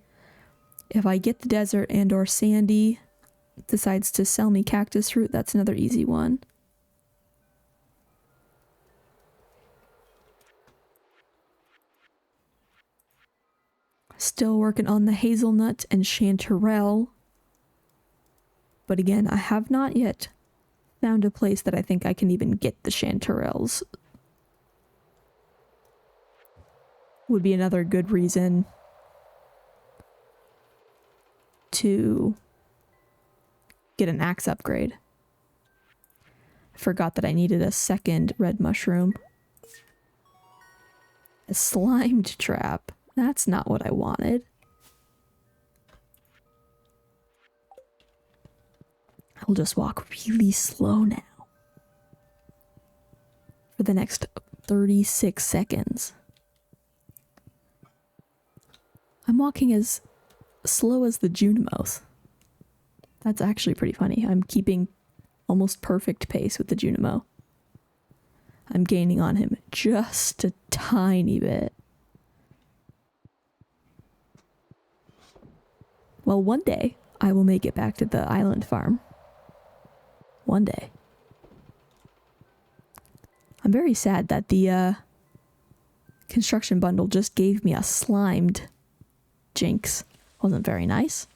If I get the desert and or Sandy decides to sell me cactus fruit, that's another easy one. Still working on the hazelnut and chanterelle. But again, I have not yet found a place that I think I can even get the chanterelles. Would be another good reason to get an axe upgrade. I forgot that I needed a second red mushroom. A slimed trap. That's not what I wanted. I'll just walk really slow now. For the next 36 seconds. I'm walking as slow as the Junimos. That's actually pretty funny. I'm keeping almost perfect pace with the Junimo. I'm gaining on him just a tiny bit. Well, one day I will make it back to the island farm. One day. I'm very sad that the construction bundle just gave me a slimed jinx. Wasn't very nice.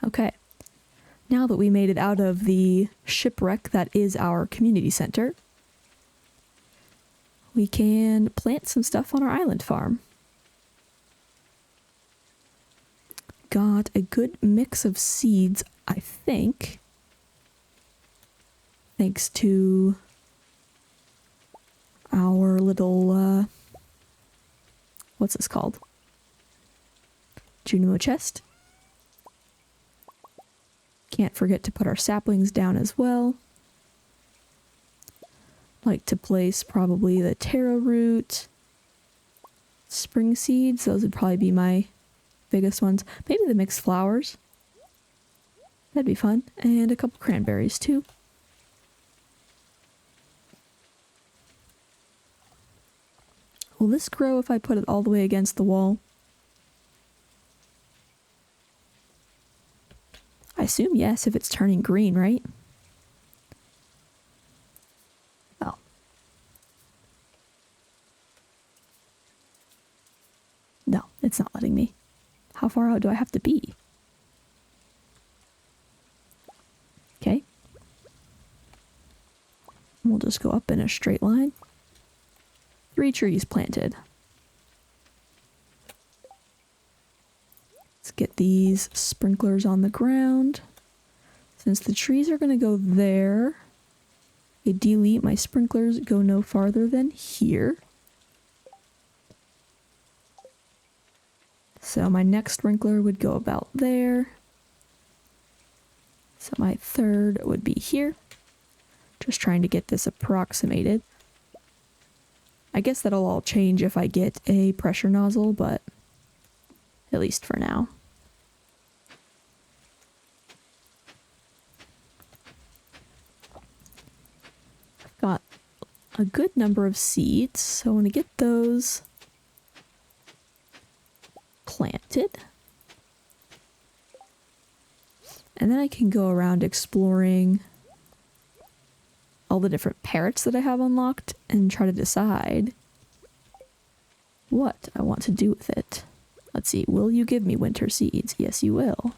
Okay. Now that we made it out of the shipwreck that is our community center, we can plant some stuff on our island farm. Got a good mix of seeds, I think. Thanks to our little, what's this called? Junimo chest. Can't forget to put our saplings down as well. Like to place probably the taro root, spring seeds. Those would probably be my biggest ones. Maybe the mixed flowers. That'd be fun. And a couple cranberries too. Will this grow if I put it all the way against the wall? I assume yes, if it's turning green, right? Oh. No, it's not letting me. How far out do I have to be? Okay. We'll just go up in a straight line. 3 trees planted. Let's get these sprinklers on the ground. Since the trees are going to go there, I delete my sprinklers, go no farther than here. So my next sprinkler would go about there. So my third would be here. Just trying to get this approximated. I guess that'll all change if I get a pressure nozzle, but at least for now. I've got a good number of seeds, so I want to get those planted. And then I can go around exploring all the different parrots that I have unlocked and try to decide what I want to do with it. Let's see, will you give me winter seeds? Yes, you will.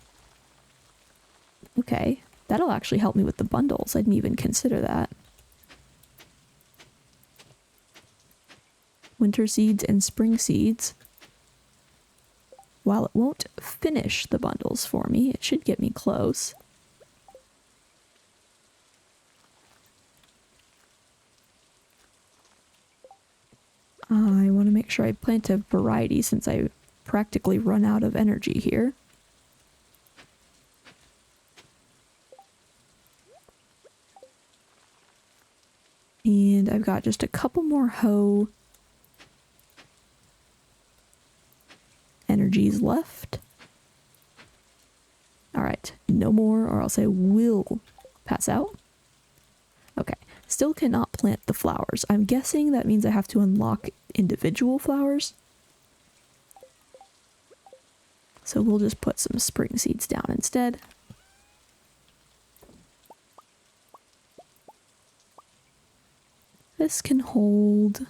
Okay, that'll actually help me with the bundles. I didn't even consider that. Winter seeds and spring seeds. While it won't finish the bundles for me, it should get me close. I want to make sure I plant a variety since I practically run out of energy here. And I've got just a couple more hoe energies left. Alright, no more or else I will pass out. Okay, Still cannot plant the flowers. I'm guessing that means I have to unlock individual flowers. So we'll just put some spring seeds down instead. This can hold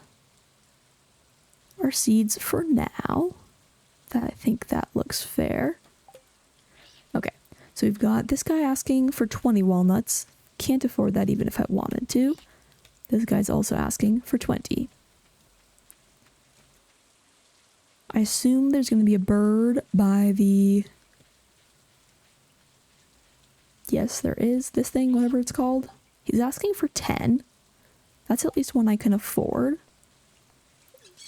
our seeds for now. I think that looks fair. Okay, so we've got this guy asking for 20 walnuts. Can't afford that even if I wanted to. This guy's also asking for 20. I assume there's going to be a bird by the... Yes, there is this thing, whatever it's called. He's asking for 10. That's at least one I can afford.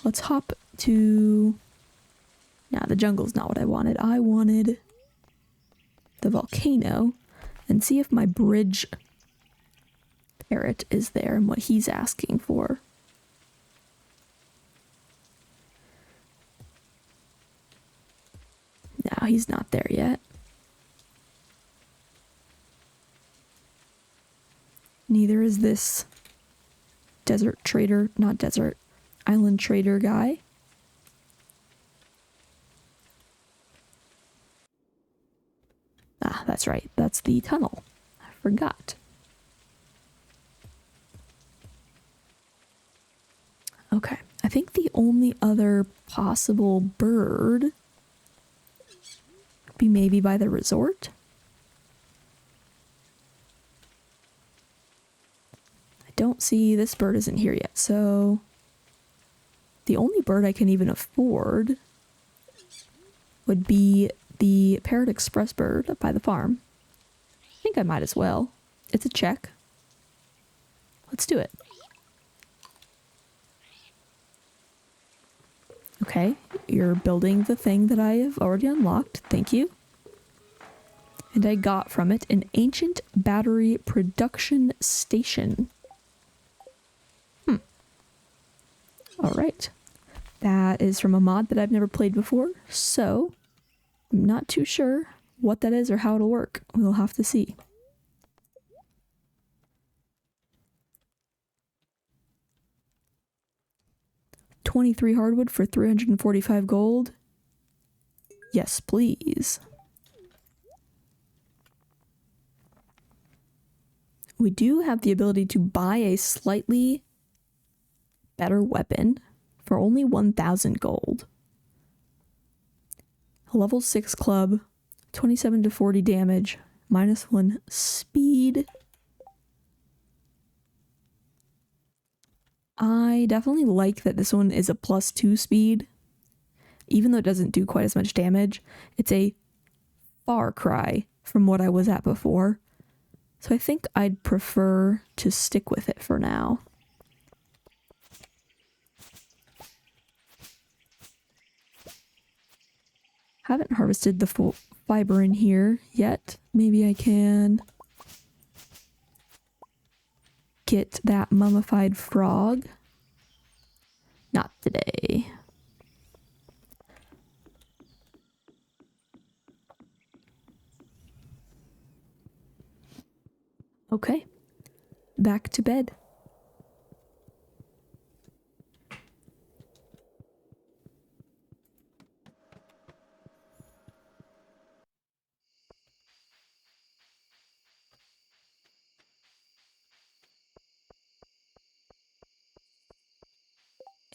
Let's hop to... Nah, the jungle's not what I wanted. I wanted the volcano and see if my bridge parrot is there and what he's asking for. No, he's not there yet. Neither is this desert trader, not desert, island trader guy. Ah, that's right. That's the tunnel. I forgot. Okay. I think the only other possible bird would be maybe by the resort. I don't see this bird isn't here yet, so the only bird I can even afford would be the Parrot Express bird up by the farm. I think I might as well. It's a check. Let's do it. Okay, you're building the thing that I have already unlocked. Thank you. And I got from it an ancient battery production station. Alright. That is from a mod that I've never played before, so I'm not too sure what that is or how it'll work. We'll have to see. $23 hardwood for 345 gold. Yes, please. We do have the ability to buy a slightly better weapon for only 1,000 gold. A level 6 club, 27 to 40 damage, -1 speed. I definitely like that this one is a +2 speed. Even though it doesn't do quite as much damage, it's a far cry from what I was at before. So I think I'd prefer to stick with it for now. Haven't harvested the full fiber in here yet. Maybe I can get that mummified frog. Not today. Okay, back to bed.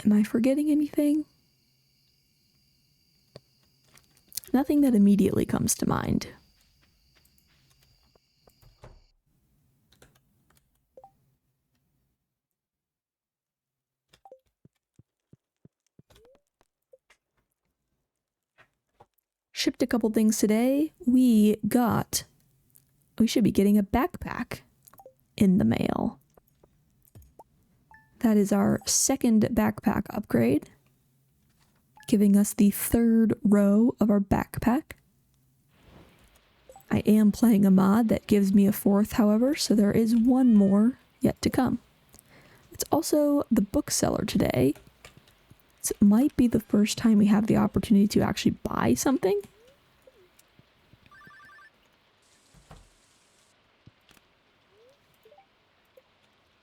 Am I forgetting anything? Nothing that immediately comes to mind. Shipped a couple things today. We should be getting a backpack in the mail. That is our second backpack upgrade, giving us the 3rd row of our backpack. I am playing a mod that gives me a 4th, however, so there is one more yet to come. It's also the bookseller today. It might be the first time we have the opportunity to actually buy something.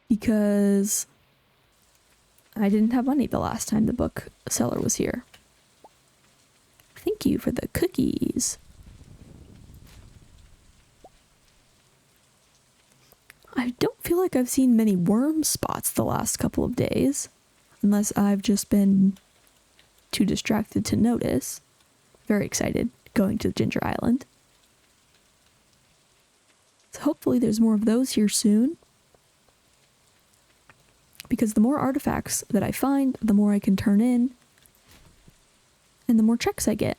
because I didn't have money the last time the bookseller was here. Thank you for the cookies. I don't feel like I've seen many worm spots the last couple of days, unless I've just been too distracted to notice. Very excited going to Ginger Island. So hopefully there's more of those here soon. Because the more artifacts that I find, the more I can turn in, and the more checks I get.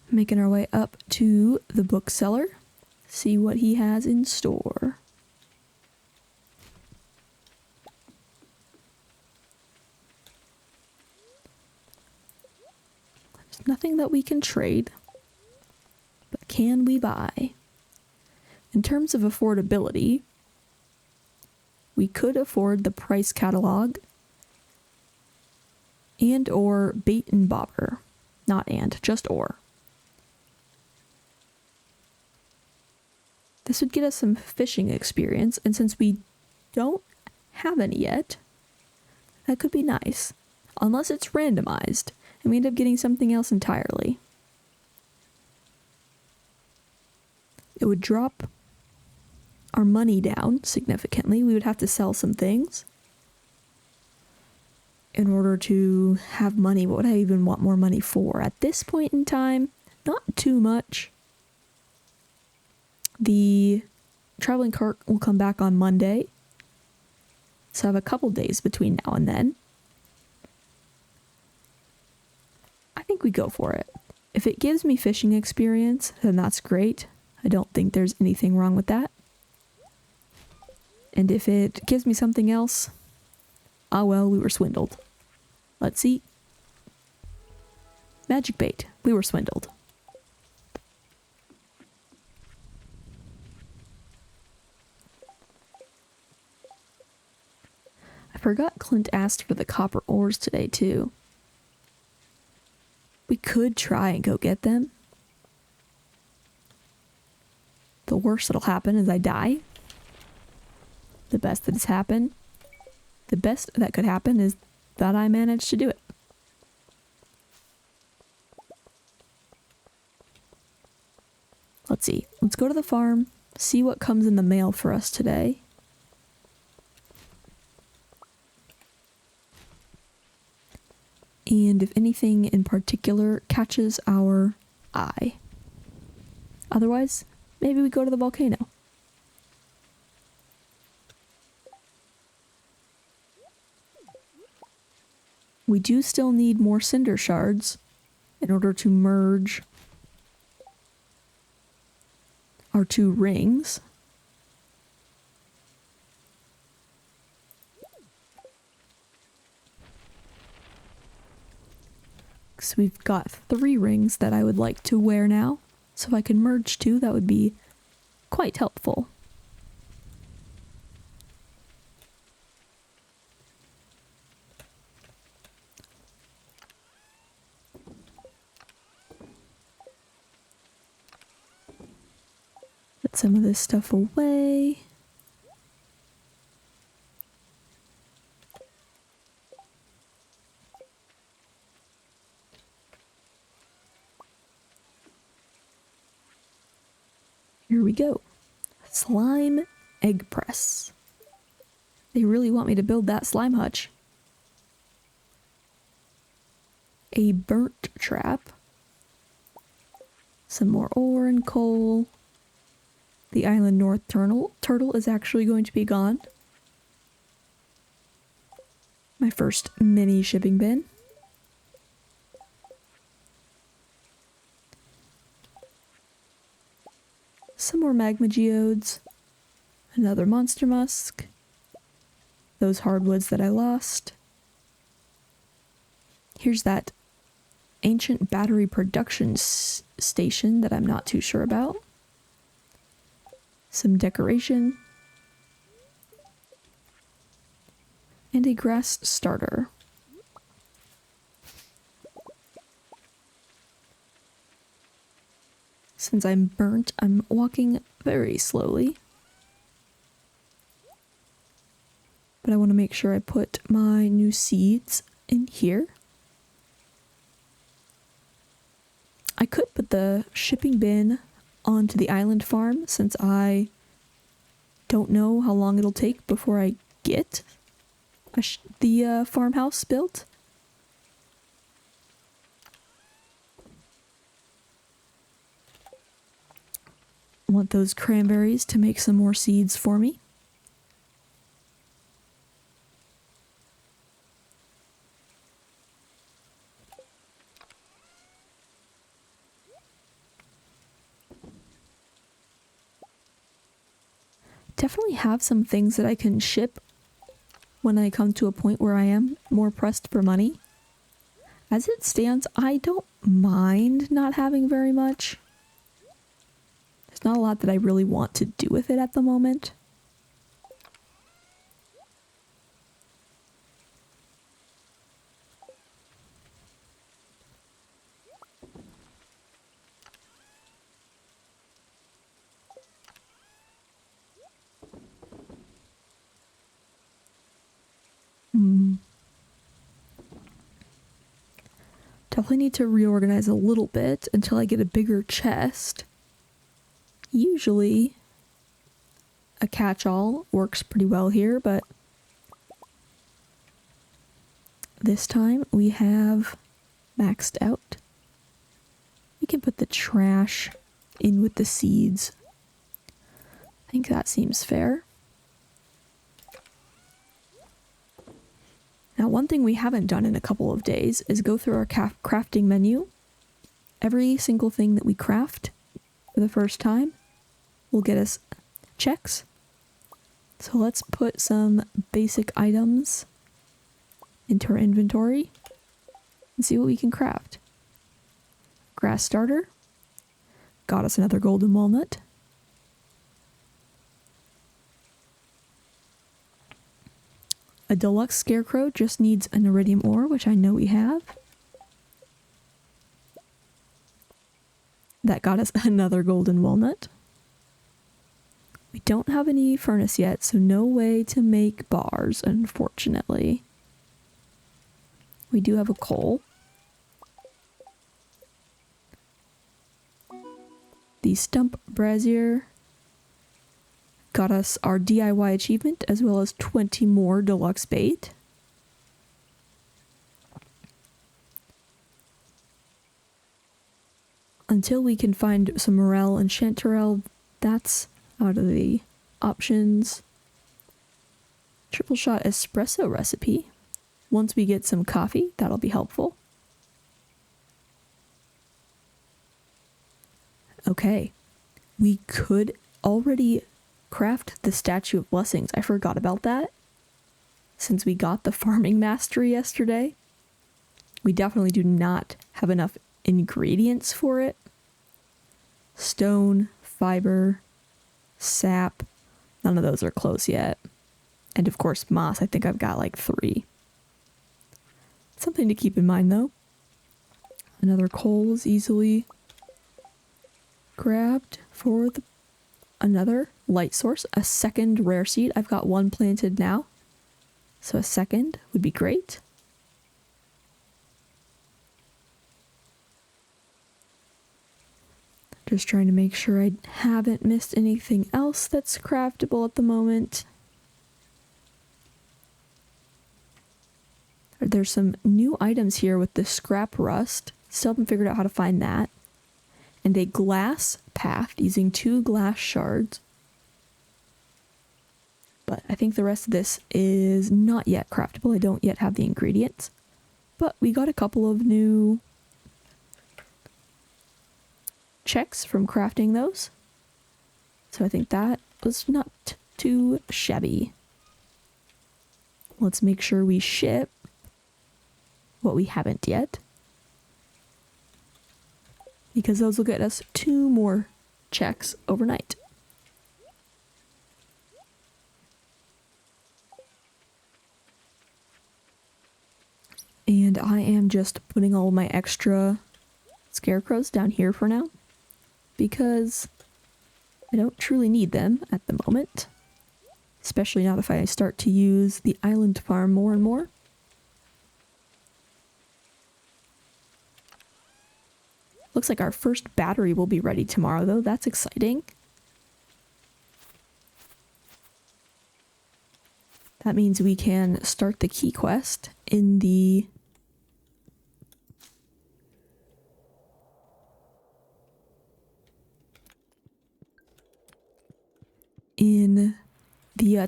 Making our way up to the bookseller, see what he has in store. There's nothing that we can trade, but can we buy? In terms of affordability, we could afford the price catalog and or bait and bobber. Not and, just or. This would get us some fishing experience, and since we don't have any yet, that could be nice. Unless it's randomized, and we end up getting something else entirely. It would drop our money down significantly. We would have to sell some things in order to have money. What would I even want more money for? At this point in time, not too much. The traveling cart will come back on Monday, so I have a couple days between now and then. I think we go for it. If it gives me fishing experience, then that's great. I don't think there's anything wrong with that. And if it gives me something else, ah well, we were swindled. Let's see. Magic bait. We were swindled. I forgot Clint asked for the copper ores today too. We could try and go get them. The worst that'll happen is I die. The best that has happened. The best that could happen is that I managed to do it. Let's see. Let's go to the farm, see what comes in the mail for us today. And if anything in particular catches our eye. Otherwise, maybe we go to the volcano. We do still need more cinder shards in order to merge our two rings. So we've got 3 rings that I would like to wear now. So if I can merge 2, that would be quite helpful. Put some of this stuff away. Here we go. Slime egg press. They really want me to build that slime hutch. A burnt trap. Some more ore and coal. The island north turtle is actually going to be gone. My first mini shipping bin. Some more magma geodes. Another monster musk. Those hardwoods that I lost. Here's that ancient battery production station that I'm not too sure about. Some decoration. And a grass starter. Since I'm burnt, I'm walking very slowly. But I want to make sure I put my new seeds in here. I could put the shipping bin onto the island farm since I don't know how long it'll take before I get the farmhouse built. I want those cranberries to make some more seeds for me. Definitely have some things that I can ship when I come to a point where I am more pressed for money. As it stands, I don't mind not having very much. There's not a lot that I really want to do with it at the moment. Definitely need to reorganize a little bit until I get a bigger chest. Usually a catch-all works pretty well here, but this time we have maxed out. We can put the trash in with the seeds. I think that seems fair. Now, one thing we haven't done in a couple of days is go through our crafting menu. Every single thing that we craft for the first time will get us checks. So let's put some basic items into our inventory and see what we can craft. Grass starter. Got us another golden walnut. A deluxe scarecrow just needs an iridium ore, which I know we have. That got us another golden walnut. We don't have any furnace yet, so no way to make bars, unfortunately. We do have a coal. The stump brazier got us our DIY achievement, as well as 20 more deluxe bait. Until we can find some morel and chanterelle, that's out of the options. Triple shot espresso recipe. Once we get some coffee, that'll be helpful. Okay, we could already craft the Statue of Blessings. I forgot about that. Since we got the farming mastery yesterday, we definitely do not have enough ingredients for it. Stone, fiber, sap, none of those are close yet. And of course moss, I think I've got like 3. Something to keep in mind though. Another coal is easily grabbed for another light source, a second rare seed. I've got 1 planted now, so a second would be great. Just trying to make sure I haven't missed anything else that's craftable at the moment. There's some new items here with the scrap rust. Still haven't figured out how to find that. And a glass path using 2 glass shards. But I think the rest of this is not yet craftable. I don't yet have the ingredients. But we got a couple of new checks from crafting those. So I think that was not too shabby. Let's make sure we ship what we haven't yet, because those will get us 2 more checks overnight. And I am just putting all my extra scarecrows down here for now. because I don't truly need them at the moment. Especially not if I start to use the island farm more and more. Looks like our first battery will be ready tomorrow, though. That's exciting. That means we can start the key quest in the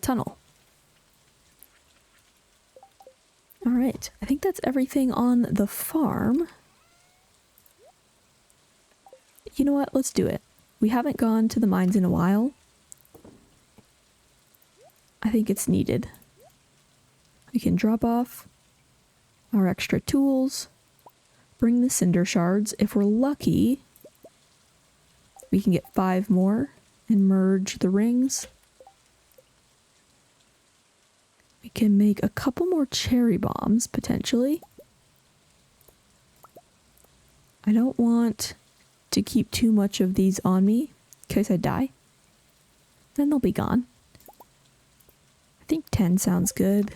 tunnel. All right, I think that's everything on the farm. You know what? Let's do it. We haven't gone to the mines in a while. I think it's needed. We can drop off our extra tools, bring the cinder shards. If we're lucky, we can get 5 more and merge the rings. We can make a couple more cherry bombs, potentially. I don't want to keep too much of these on me in case I die. Then they'll be gone. I think 10 sounds good.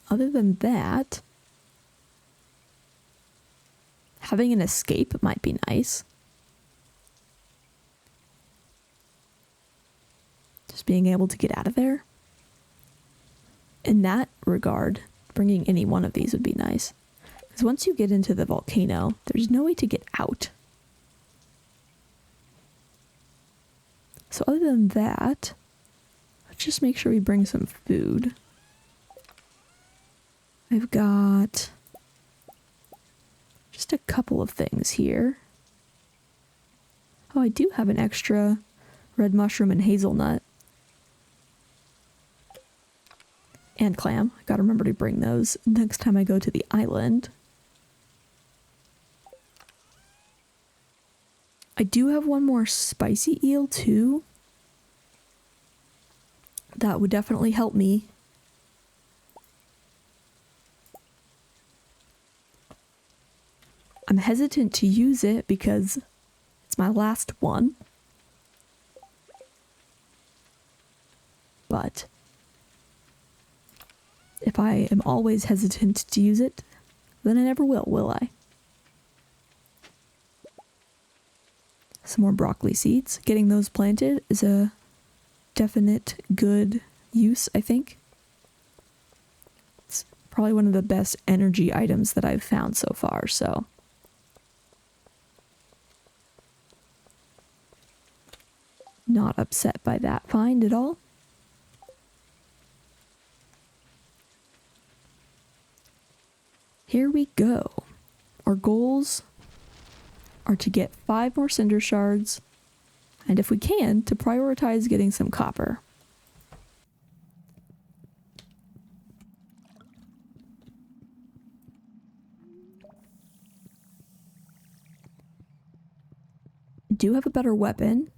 Other than that, having an escape might be nice. Just being able to get out of there. In that regard, bringing any one of these would be nice. Because once you get into the volcano, there's no way to get out. So other than that, let's just make sure we bring some food. I've got just a couple of things here. Oh, I do have an extra red mushroom and hazelnut. And clam. I gotta remember to bring those next time I go to the island. I do have one more spicy eel too. That would definitely help me. I'm hesitant to use it because it's my last one. But if I am always hesitant to use it, then I never will I? Some more broccoli seeds. Getting those planted is a definite good use, I think. It's probably one of the best energy items that I've found so far, so. Not upset by that find at all. Here we go. Our goals are to get 5 more cinder shards, and if we can, to prioritize getting some copper. Do have a better weapon,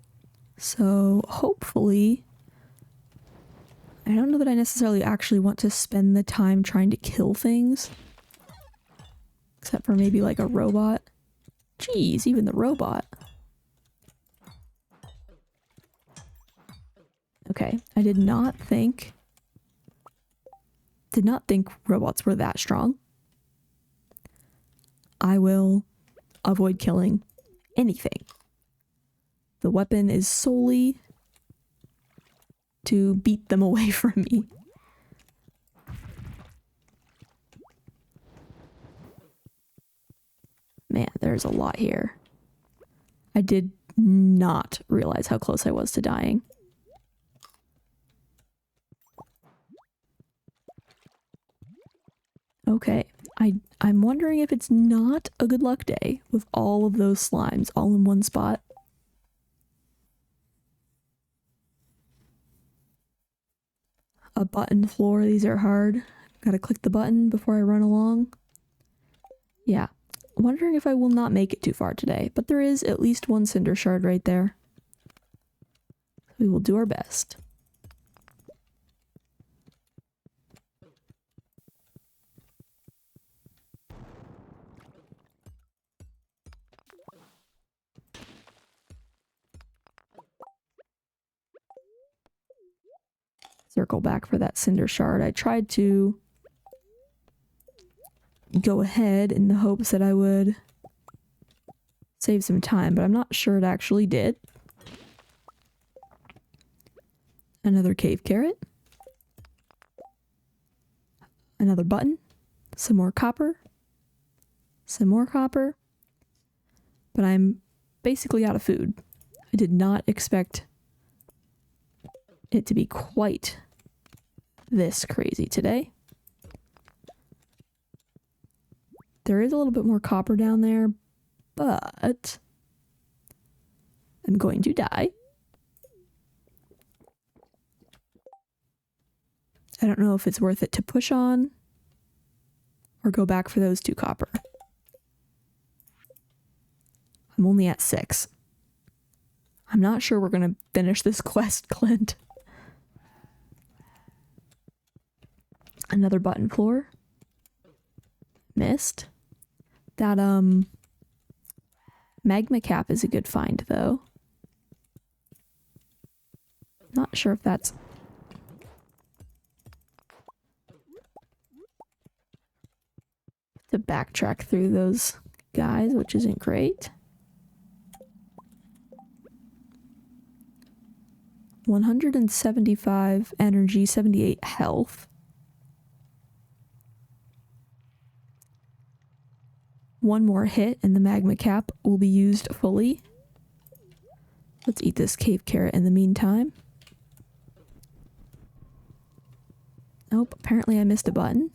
so hopefully, I don't know that I necessarily actually want to spend the time trying to kill things. Except for maybe like a robot. Jeez, even the robot. Okay, I did not think robots were that strong. I will avoid killing anything. The weapon is solely to beat them away from me. Man, there's a lot here. I did not realize how close I was to dying. Okay, I'm wondering if it's not a good luck day with all of those slimes all in one spot. A button floor, these are hard. Gotta click the button before I run along. Yeah. Wondering if I will not make it too far today, but there is at least one cinder shard right there. We will do our best. circle back for that cinder shard. I tried to go ahead in the hopes that I would save some time, but I'm not sure it actually did. Another cave carrot. Another button. Some more copper. Some more copper. But I'm basically out of food. I did not expect it to be quite this crazy today. There is a little bit more copper down there, but I'm going to die. I don't know if it's worth it to push on or go back for those 2 copper. I'm only at 6. I'm not sure we're going to finish this quest, Clint. Another button floor. Missed. That, magma cap is a good find, though. Not sure if that's... to backtrack through those guys, which isn't great. 175 energy, 78 health. One more hit and the magma cap will be used fully. Let's eat this cave carrot in the meantime. Nope, apparently I missed a button.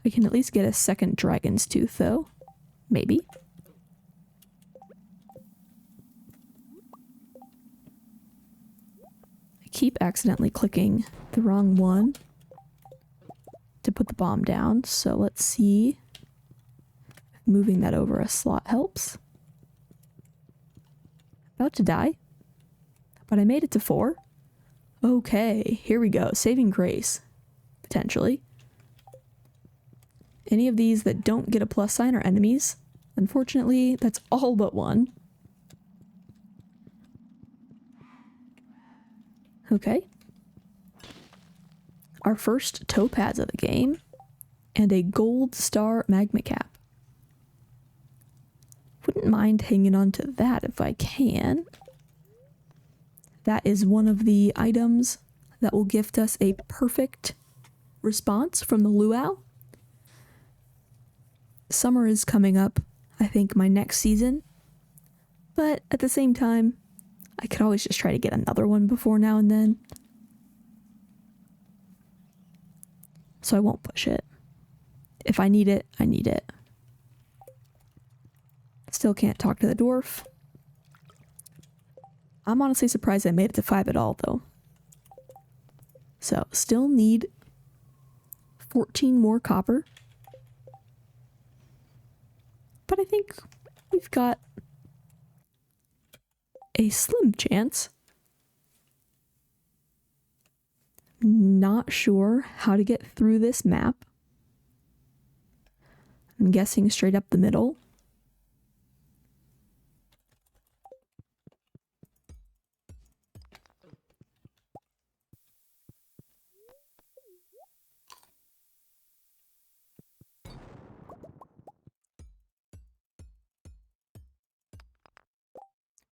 I can at least get a second dragon's tooth though. Maybe. I keep accidentally clicking the wrong one to put the bomb down, so let's see. Moving that over a slot helps. About to die. But I made it to 4. Okay, here we go. Saving grace. Potentially. Any of these that don't get a plus sign are enemies. Unfortunately, that's all but one. Okay. Our first topaz of the game. And a gold star magma cap. Wouldn't mind hanging on to that if I can. That is one of the items that will gift us a perfect response from the luau. Summer is coming up, I think my next season. But at the same time, I could always just try to get another one before now and then. So I won't push it. If I need it, I need it. Still can't talk to the dwarf. I'm honestly surprised I made it to 5 at all, though. So, still need 14 more copper. But I think we've got a slim chance. Not sure how to get through this map. I'm guessing straight up the middle.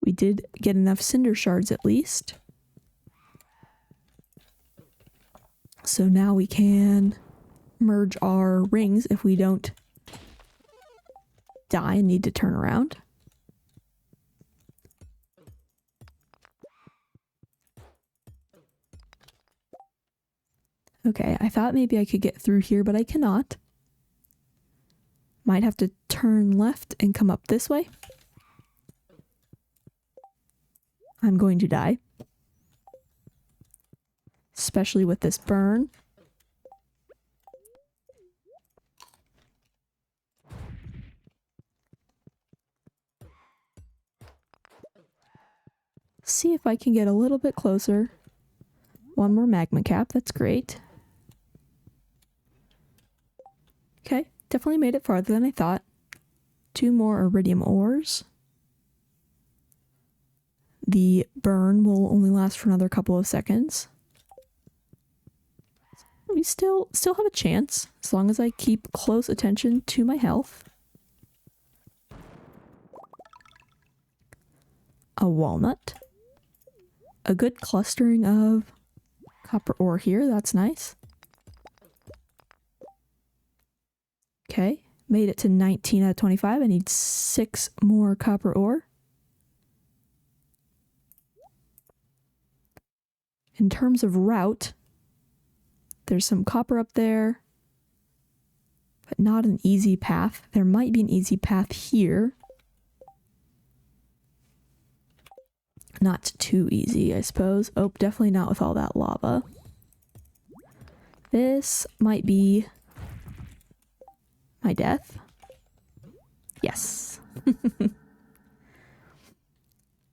We did get enough cinder shards at least. So now we can merge our rings if we don't die and need to turn around. Okay, I thought maybe I could get through here, but I cannot. Might have to turn left and come up this way. I'm going to die. Especially with this burn. See if I can get a little bit closer. One more magma cap, that's great. Okay, definitely made it farther than I thought. 2 more iridium ores. the burn will only last for another couple of seconds. We still have a chance as long as I keep close attention to my health. A walnut. A good clustering of copper ore here, that's nice. Okay, made it to 19 out of 25. I need 6 more copper ore. In terms of route, there's some copper up there, but not an easy path. There might be an easy path here. Not too easy, I suppose. Oh, definitely not with all that lava. This might be my death. Yes.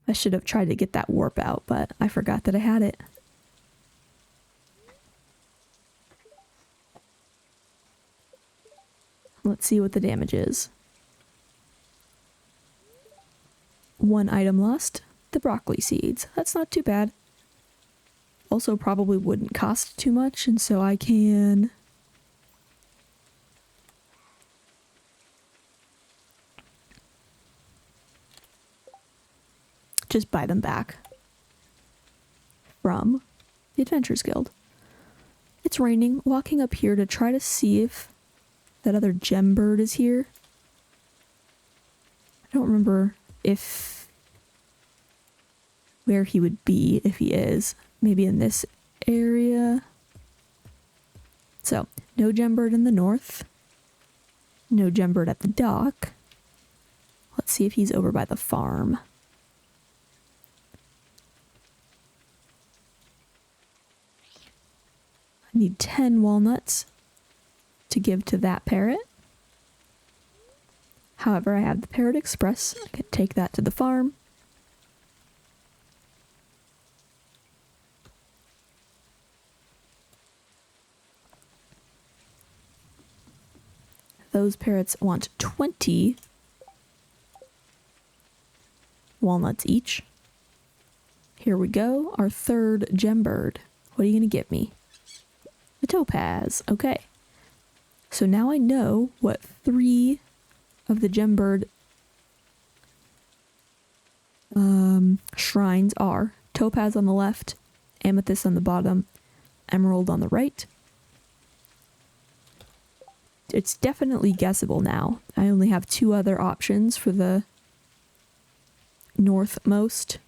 I should have tried to get that warp out, but I forgot that I had it. Let's see what the damage is. 1 item lost. The broccoli seeds. That's not too bad. Also probably wouldn't cost too much, and so I can just buy them back from the Adventurers Guild. It's raining. Walking up here to try to see if that other gem bird is here. I don't remember where he would be if he is. Maybe in this area. So, no gem bird in the north. No gem bird at the dock. Let's see if he's over by the farm. I need 10 walnuts to give to that parrot. However, I have the Parrot Express. I can take that to the farm. Those parrots want 20 walnuts each. Here we go, our 3rd gem bird. What are you going to give me? A topaz. Okay. So now I know what 3 of the gem bird shrines are. Topaz on the left, amethyst on the bottom, emerald on the right. It's definitely guessable now. I only have 2 other options for the northmost.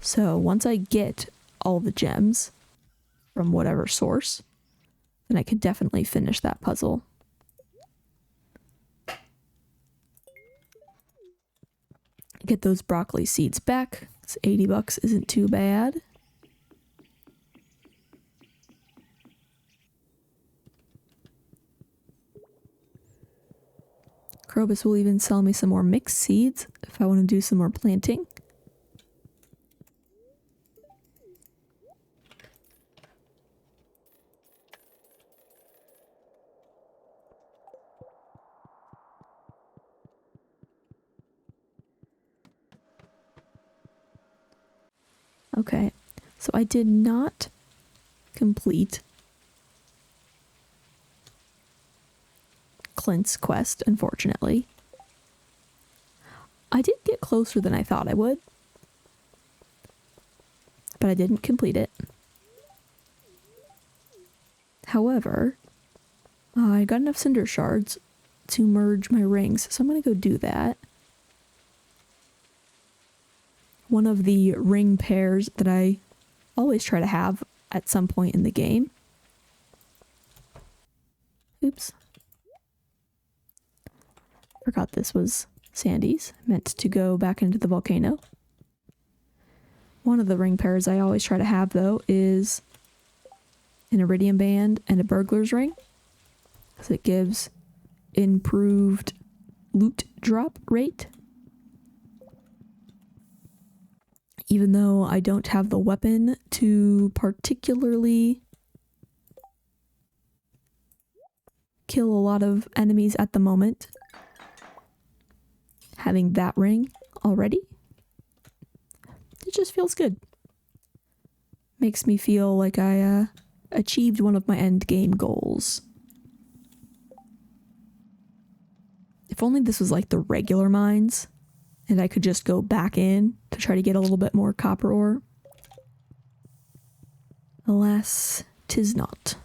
So once I get all the gems from whatever source, then I could definitely finish that puzzle. Get those broccoli seeds back. It's $80 isn't too bad. Krobus will even sell me some more mixed seeds if I want to do some more planting. Okay, so I did not complete Clint's quest, unfortunately. I did get closer than I thought I would, but I didn't complete it. However, I got enough cinder shards to merge my rings, so I'm going to go do that. One of the ring pairs that I always try to have at some point in the game. Oops. Forgot this was Sandy's. Meant to go back into the volcano. One of the ring pairs I always try to have, though, is an iridium band and a burglar's ring, because it gives improved loot drop rate. Even though I don't have the weapon to particularly kill a lot of enemies at the moment. having that ring already. It just feels good. Makes me feel like I achieved one of my end game goals. If only this was like the regular mines and I could just go back in to try to get a little bit more copper ore. Alas, 'tis not.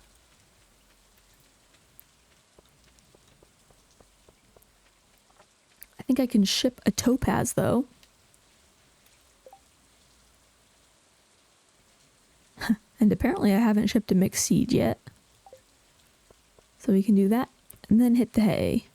I think I can ship a topaz though. And apparently I haven't shipped a mixed seed yet. So we can do that and then hit the hay.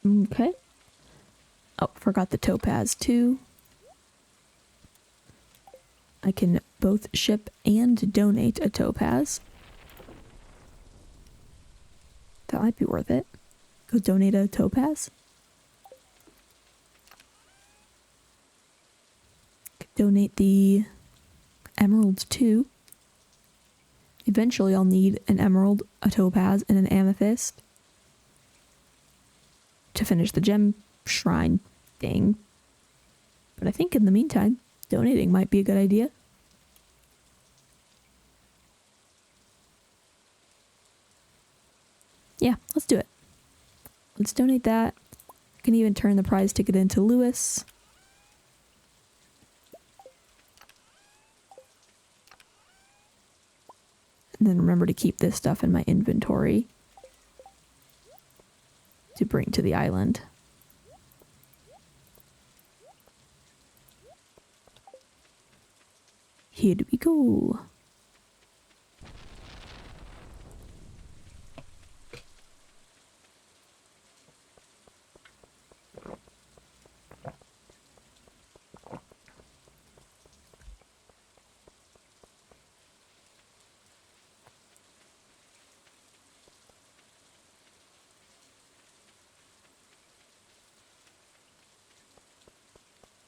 Okay. Oh, forgot the topaz too. I can both ship and donate a topaz. That might be worth it. Go donate a topaz. Could donate the emeralds too. Eventually I'll need an emerald, a topaz, and an amethyst to finish the gem shrine thing. But I think in the meantime, donating might be a good idea. Yeah, let's do it. Let's donate that. I can even turn the prize ticket into Lewis. And then remember to keep this stuff in my inventory to bring to the island. Here we go.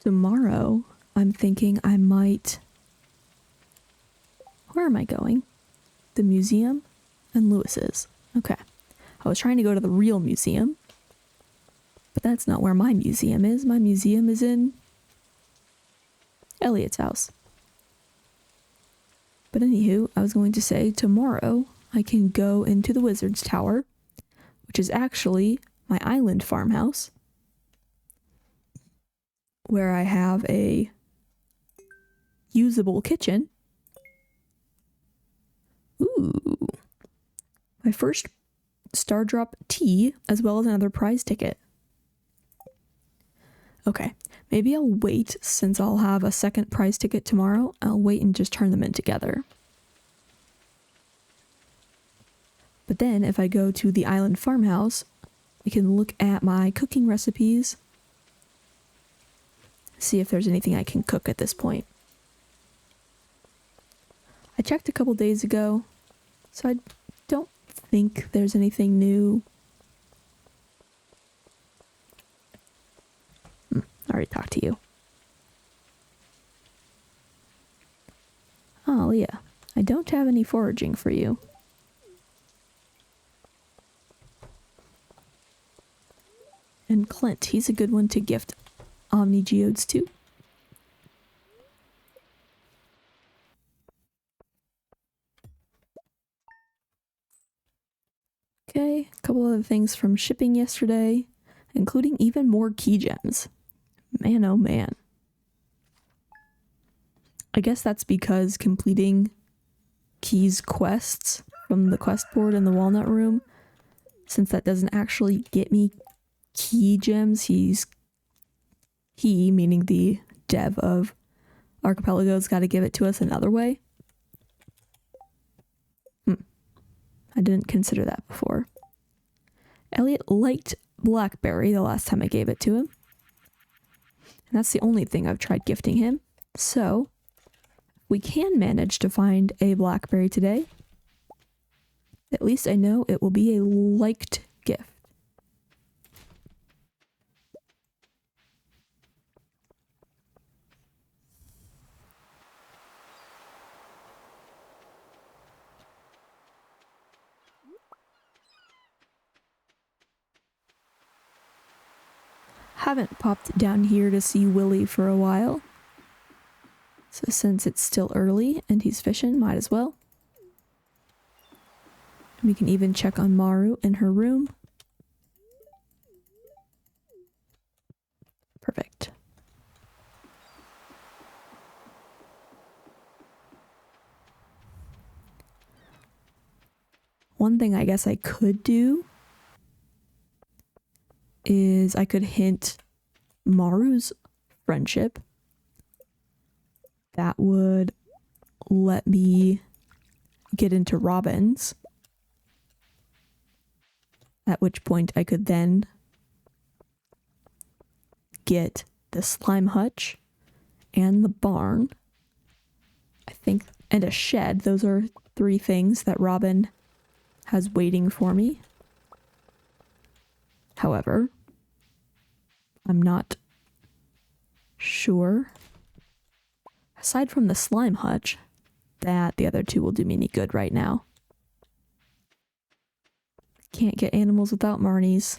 Tomorrow, I'm thinking I might... Where am I going? The museum and Lewis's. Okay. I was trying to go to the real museum, but that's not where my museum is. My museum is in Elliot's house. But anywho, I was going to say tomorrow I can go into the Wizard's Tower, which is actually my island farmhouse, where I have a usable kitchen. Ooh. My first Star Drop tea, as well as another prize ticket. Okay, maybe I'll wait, since I'll have a second prize ticket tomorrow. I'll wait and just turn them in together. But then, if I go to the island farmhouse, I can look at my cooking recipes, see if there's anything I can cook at this point. I checked a couple days ago, so I don't think there's anything new. I already talked to you. Oh, Leah, I don't have any foraging for you. And Clint, he's a good one to gift Omni Geodes to. Okay, a couple other things from shipping yesterday, including even more key gems. Man, oh man. I guess that's because completing Key's quests from the quest board in the Walnut Room, since that doesn't actually get me key gems, he, meaning the dev of Archipelago's, got to give it to us another way. I didn't consider that before. Elliot liked blackberry the last time I gave it to him. And that's the only thing I've tried gifting him. So, we can manage to find a blackberry today. At least I know it will be a liked gift. Haven't popped down here to see Willy for a while. So since it's still early and he's fishing, might as well. We can even check on Maru in her room. Perfect. One thing I guess I could do is I could hint Maru's friendship. That would let me get into Robin's. At which point I could then get the slime hutch and the barn, I think, and a shed. Those are 3 things that Robin has waiting for me. However, I'm not sure, aside from the slime hutch, that the other 2 will do me any good right now. Can't get animals without Marnies.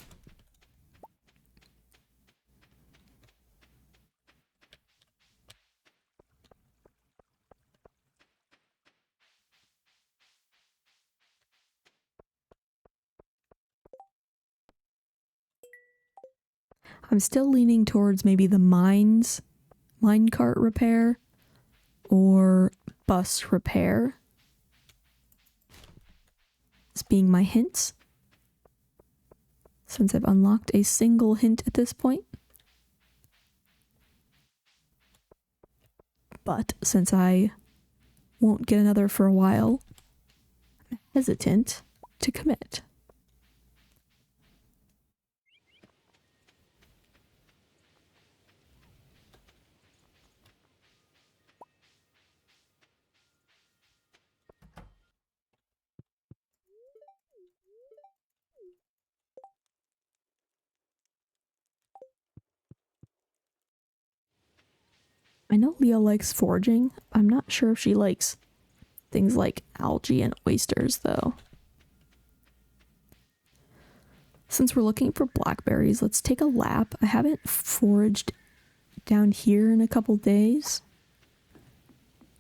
I'm still leaning towards maybe the minecart repair or bus repair as being my hints, since I've unlocked a single hint at this point. But since I won't get another for a while, I'm hesitant to commit. I know Leah likes foraging. I'm not sure if she likes things like algae and oysters, though. Since we're looking for blackberries, let's take a lap. I haven't foraged down here in a couple days.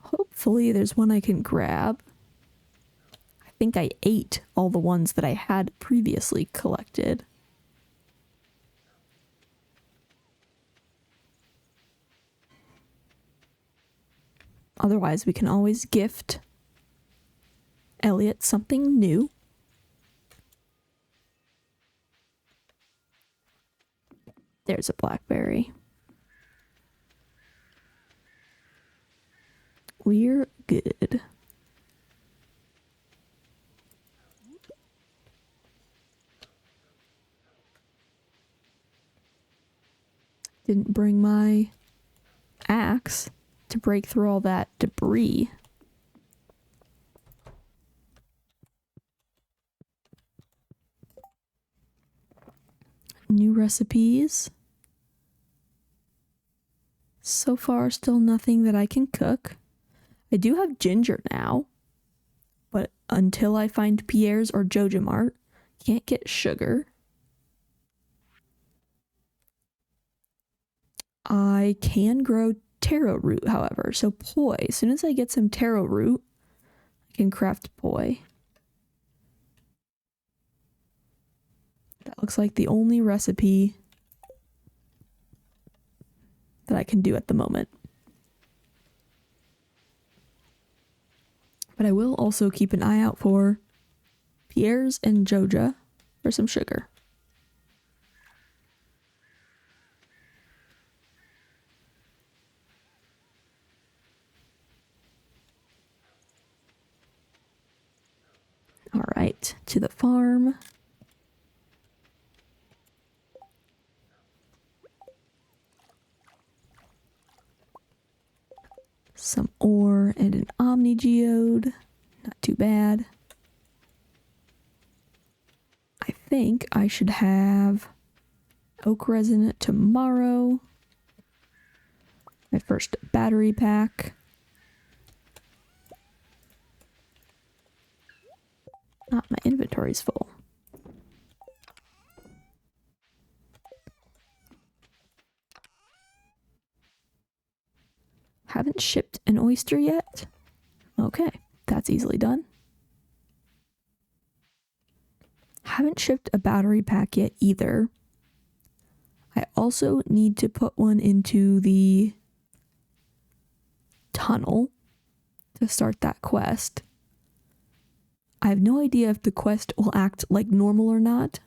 Hopefully there's one I can grab. I think I ate all the ones that I had previously collected. Otherwise, we can always gift Elliot something new. There's a blackberry. We're good. Didn't bring my axe to break through all that debris. New recipes. So far, still nothing that I can cook. I do have ginger now, but until I find Pierre's or Joja Mart, can't get sugar. I can grow taro root, however, so poi. As soon as I get some taro root, I can craft poi. That looks like the only recipe that I can do at the moment. But I will also keep an eye out for Pierre's and Joja for some sugar. All right, to the farm. Some ore and an omni geode. Not too bad. I think I should have oak resin tomorrow. My first battery pack. Ah, my inventory's full. Haven't shipped an oyster yet? Okay, that's easily done. Haven't shipped a battery pack yet either. I also need to put one into the tunnel to start that quest. I have no idea if the quest will act like normal or not.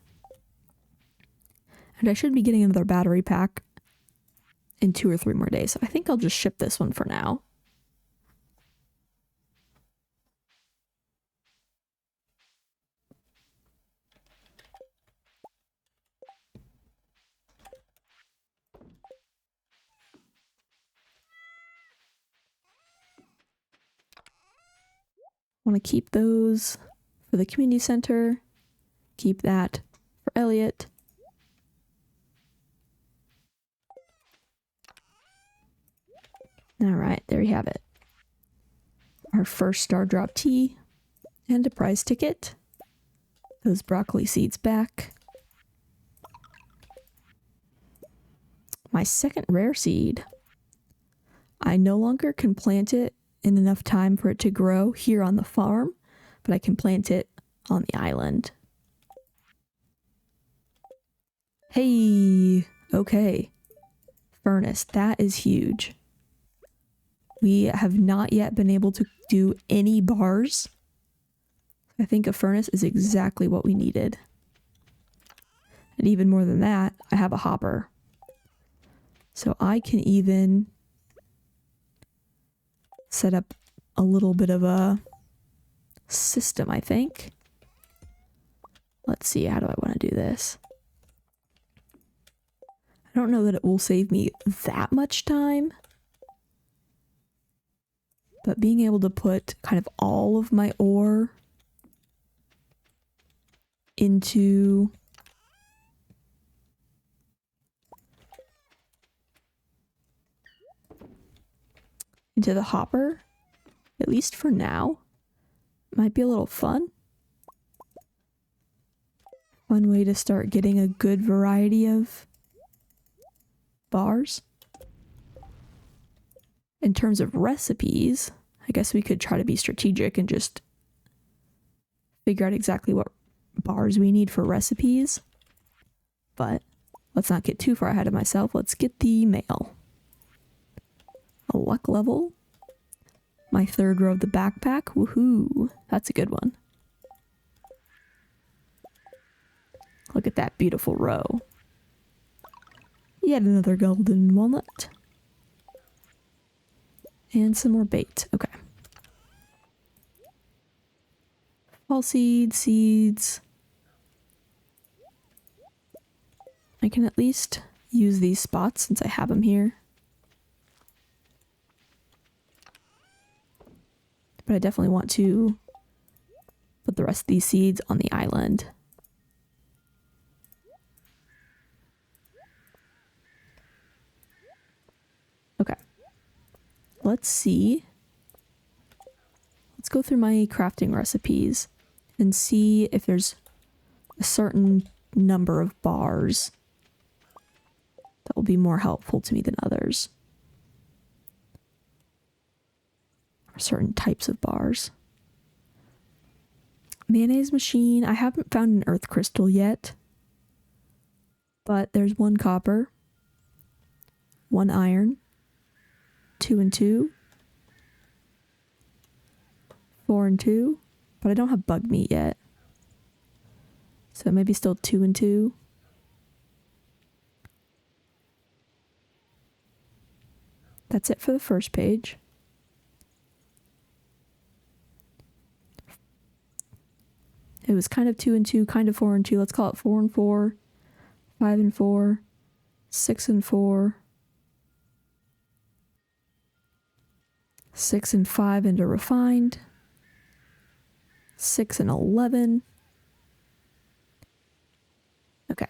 And I should be getting another battery pack in 2 or 3 more days. So I think I'll just ship this one for now. Want to keep those for the community center. Keep that for Elliot. All right, there you have it. Our first star drop tea and a prize ticket. Those broccoli seeds back. My second rare seed. I no longer can plant it in enough time for it to grow here on the farm, but I can plant it on the island. Hey, okay. Furnace, that is huge. We have not yet been able to do any bars. I think a furnace is exactly what we needed. And even more than that, I have a hopper. So I can even set up a little bit of a system, I think. Let's see, how do I want to do this? I don't know that it will save me that much time. But being able to put kind of all of my ore into the hopper, at least for now, might be a little fun. Fun way to start getting a good variety of bars. In terms of recipes, I guess we could try to be strategic and just figure out exactly what bars we need for recipes. But let's not get too far ahead of myself. Let's get the mail. A luck level. My third row of the backpack. Woohoo! That's a good one. Look at that beautiful row. Yet another golden walnut. And some more bait. Okay. Fall seeds. I can at least use these spots since I have them here. But I definitely want to put the rest of these seeds on the island. Okay. Let's see. Let's go through my crafting recipes and see if there's a certain number of bars that will be more helpful to me than others. Or certain types of bars. Mayonnaise machine. I haven't found an earth crystal yet. But there's 1 copper, 1 iron, 2 and 2, 4 and 2, but I don't have bug meat yet. So maybe still 2 and 2. That's it for the first page. It was kind of 2 and 2, kind of 4 and 2. Let's call it 4 and 4, 5 and 4, 6 and 4. 6 and 5 into refined. 6 and 11. Okay.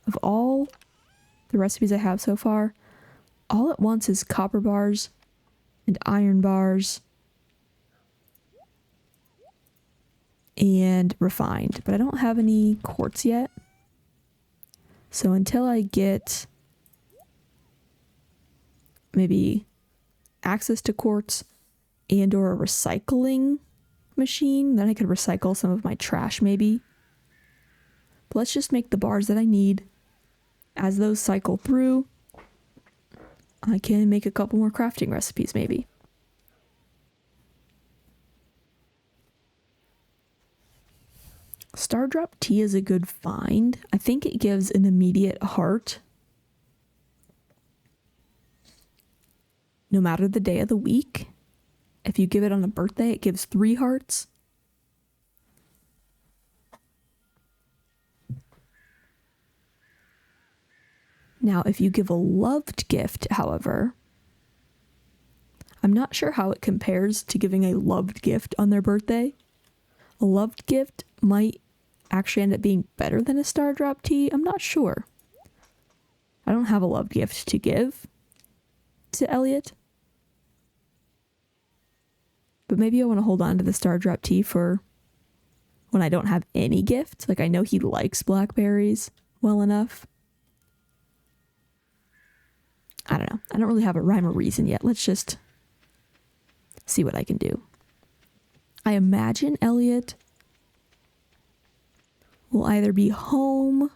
Of all the recipes I have so far, all it wants is copper bars and iron bars and refined, but I don't have any quartz yet. So until I get maybe access to quartz and or a recycling machine, then I could recycle some of my trash maybe. But let's just make the bars that I need. As those cycle through, I can make a couple more crafting recipes maybe. Stardrop tea is a good find. I think it gives an immediate heart. No matter the day of the week. If you give it on a birthday, it gives 3 hearts. Now, if you give a loved gift, however, I'm not sure how it compares to giving a loved gift on their birthday. A loved gift might actually end up being better than a Stardrop tea. I'm not sure. I don't have a loved gift to give to Elliot. But maybe I want to hold on to the Stardrop tea for when I don't have any gift. Like, I know he likes blackberries well enough. I don't know. I don't really have a rhyme or reason yet. Let's just see what I can do. I imagine Elliot will either be home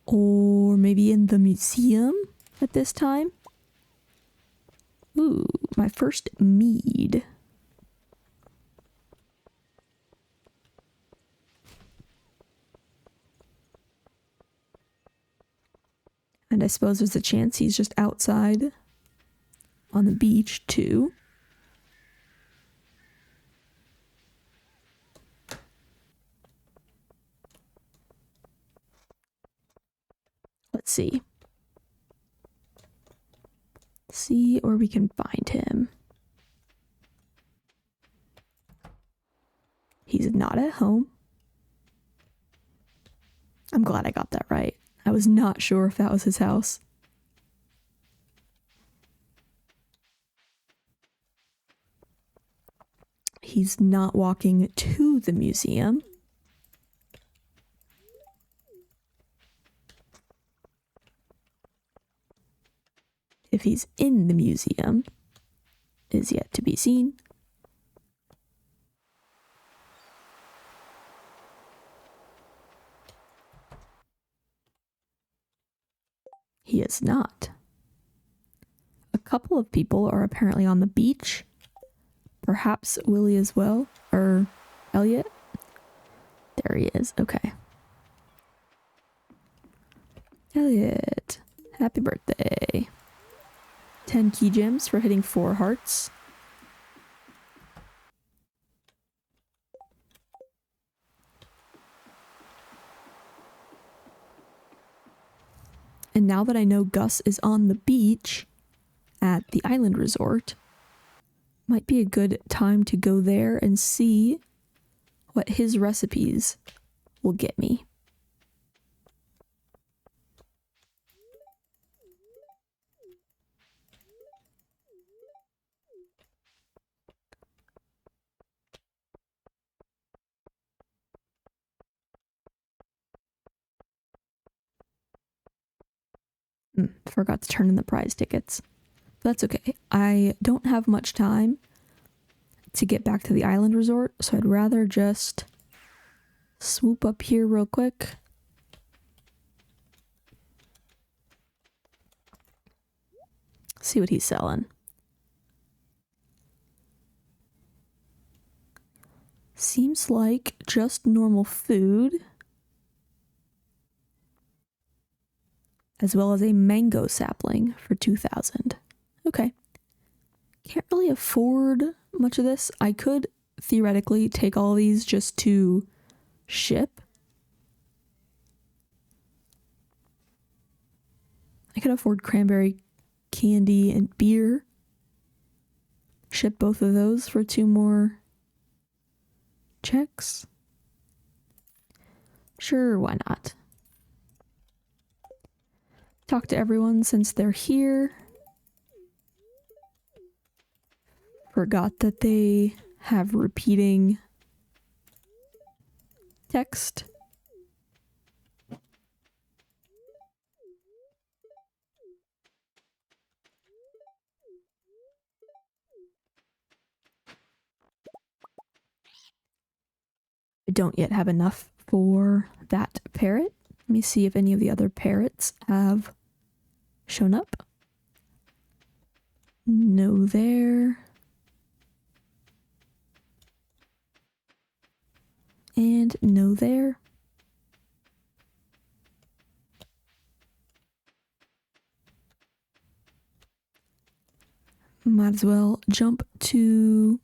or maybe in the museum at this time. Ooh, my first mead. And I suppose there's a chance he's just outside on the beach too. Let's see. See where we can find him. He's not at home. I'm glad I got that right. I was not sure if that was his house. He's not walking to the museum. If he's in the museum is yet to be seen. He is not. A couple of people are apparently on the beach. Perhaps Willie as well, or Elliot. There he is. Okay. Elliot, happy birthday. 10 key gems for hitting 4 hearts. And now that I know Gus is on the beach at the island resort, might be a good time to go there and see what his recipes will get me. Forgot to turn in the prize tickets. That's okay. I don't have much time to get back to the island resort, so I'd rather just swoop up here real quick. See what he's selling. Seems like just normal food, as well as a mango sapling for 2,000. Okay. Can't really afford much of this. I could theoretically take all these just to ship. I could afford cranberry candy and beer. ship both of those for 2 more checks. Sure, why not? Talk to everyone since they're here. Forgot that they have repeating text. I don't yet have enough for that parrot. Let me see if any of the other parrots have shown up. No there. And no there. Might as well jump to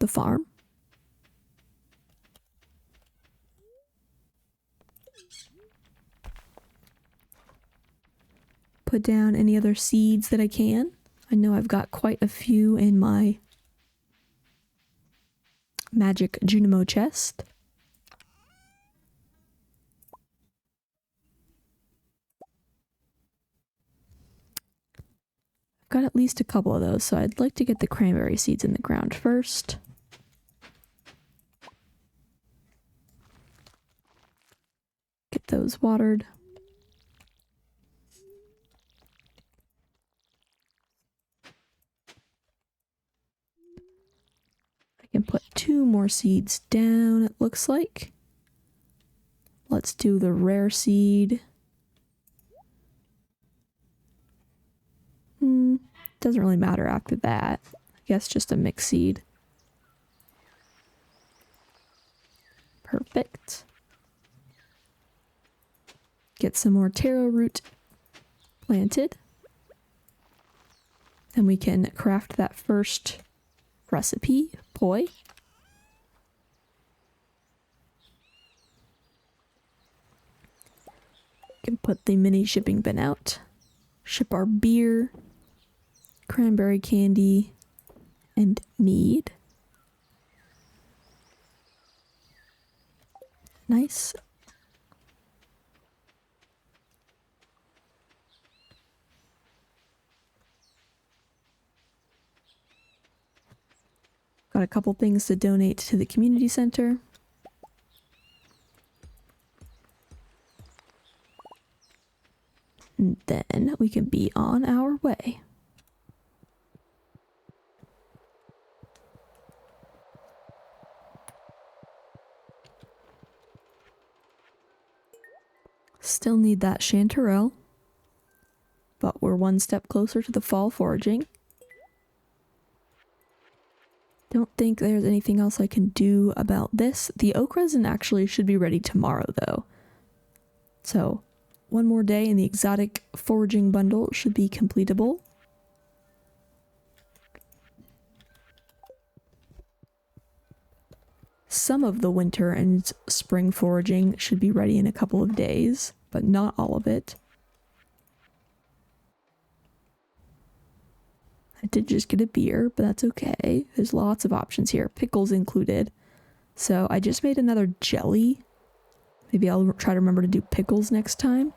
the farm. Put down any other seeds that I can. I know I've got quite a few in my magic Junimo chest. I've got at least a couple of those, so I'd like to get the cranberry seeds in the ground first. Get those watered. I can put 2 more seeds down, it looks like. Let's do the rare seed. Doesn't really matter after that. I guess just a mixed seed. Perfect. Get some more taro root planted. Then we can craft that first recipe, poi. Can put the mini shipping bin out. Ship our beer, cranberry candy, and mead. Nice. Got a couple things to donate to the community center. And then we can be on our way. Still need that chanterelle, but we're one step closer to the fall foraging. Don't think there's anything else I can do about this. The oak resin actually should be ready tomorrow though. So 1 more day and the exotic foraging bundle should be completable. Some of the winter and spring foraging should be ready in a couple of days, but not all of it. I did just get a beer, but that's okay. There's lots of options here, pickles included. So I just made another jelly. Maybe I'll try to remember to do pickles next time.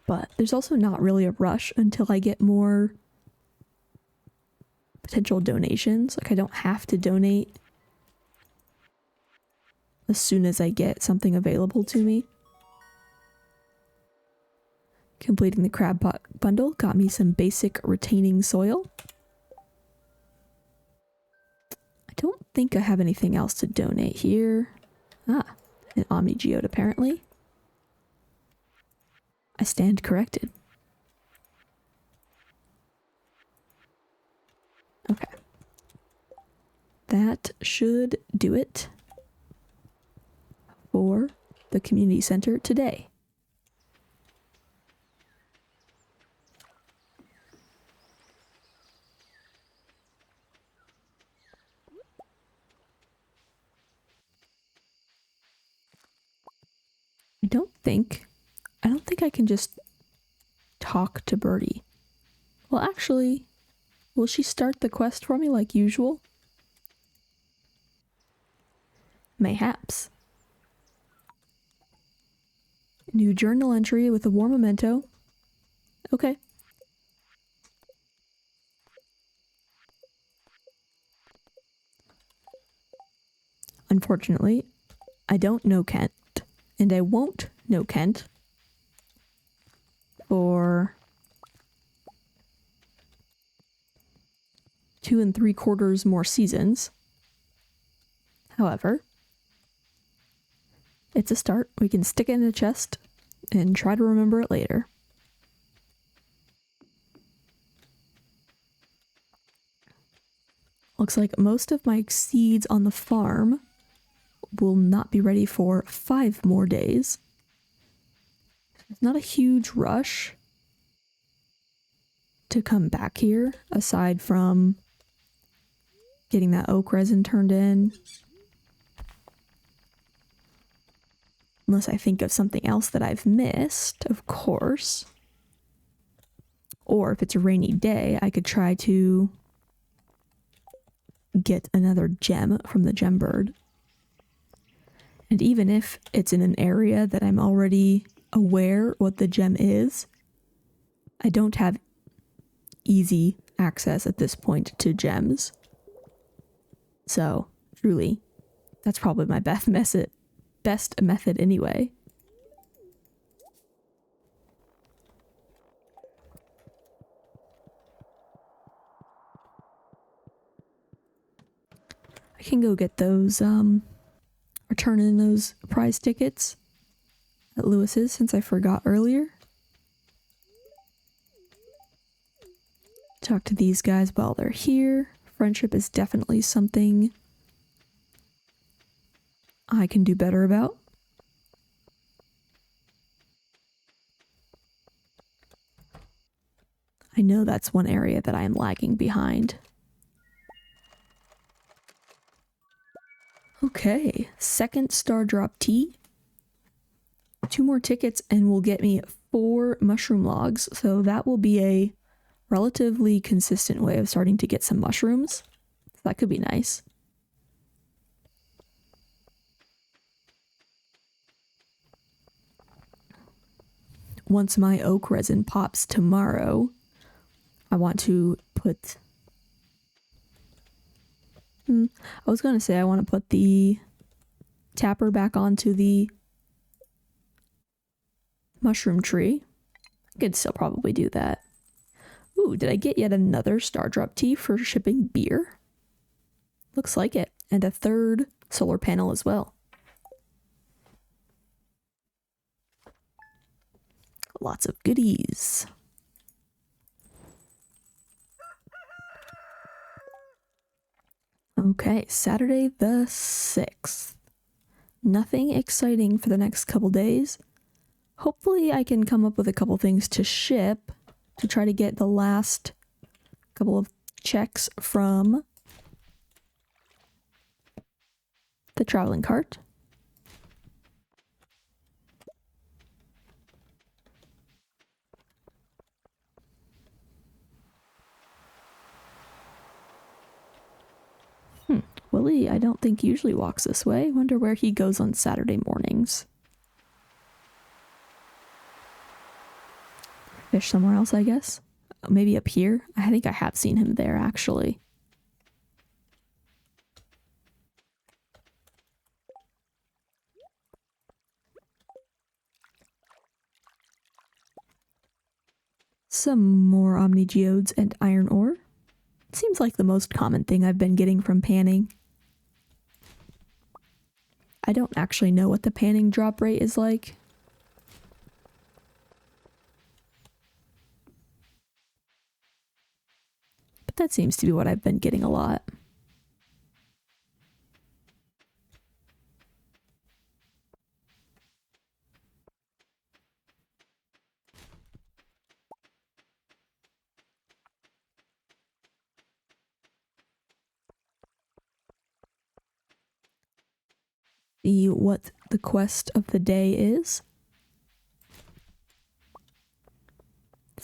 But there's also not really a rush until I get more potential donations. Like I don't have to donate as soon as I get something available to me. Completing the crab pot bundle got me some basic retaining soil. I don't think I have anything else to donate here. Ah, an Omni Geode apparently. I stand corrected. Okay. That should do it for the community center today. I I don't think I can just talk to Birdie. Well, actually, will she start the quest for me like usual? Mayhaps. New journal entry with a war memento. Okay. Unfortunately, I don't know Kent, and I won't know Kent for 2 3/4 more seasons. However, it's a start. We can stick it in a chest and try to remember it later. Looks like most of my seeds on the farm will not be ready for 5 more days. It's not a huge rush to come back here, aside from getting that oak resin turned in. Unless I think of something else that I've missed, of course. Or if it's a rainy day, I could try to get another gem from the gem bird. And even if it's in an area that I'm already aware what the gem is, I don't have easy access at this point to gems. So, truly, that's probably my best method anyway. I can go get those, return in those prize tickets at Lewis's since I forgot earlier. Talk to these guys while they're here. Friendship is definitely something I can do better about. I know that's one area that I am lagging behind. Okay, second star drop tea. 2 more tickets and will get me 4 mushroom logs. So that will be a relatively consistent way of starting to get some mushrooms. That could be nice. Once my oak resin pops tomorrow, I want to put... I was going to say I want to put the tapper back onto the mushroom tree. I could still probably do that. Ooh, did I get yet another star drop tea for shipping beer? Looks like it. And a 3rd solar panel as well. Lots of goodies. Okay, Saturday the 6th. Nothing exciting for the next couple days. Hopefully I can come up with a couple things to ship to try to get the last couple of checks from the traveling cart. Willie, I don't think usually walks this way. Wonder where he goes on Saturday mornings. Fish somewhere else, I guess. Maybe up here. I think I have seen him there, actually. Some more Omni Geodes and iron ore. Seems like the most common thing I've been getting from panning. I don't actually know what the panning drop rate is like. But that seems to be what I've been getting a lot. See what the quest of the day is.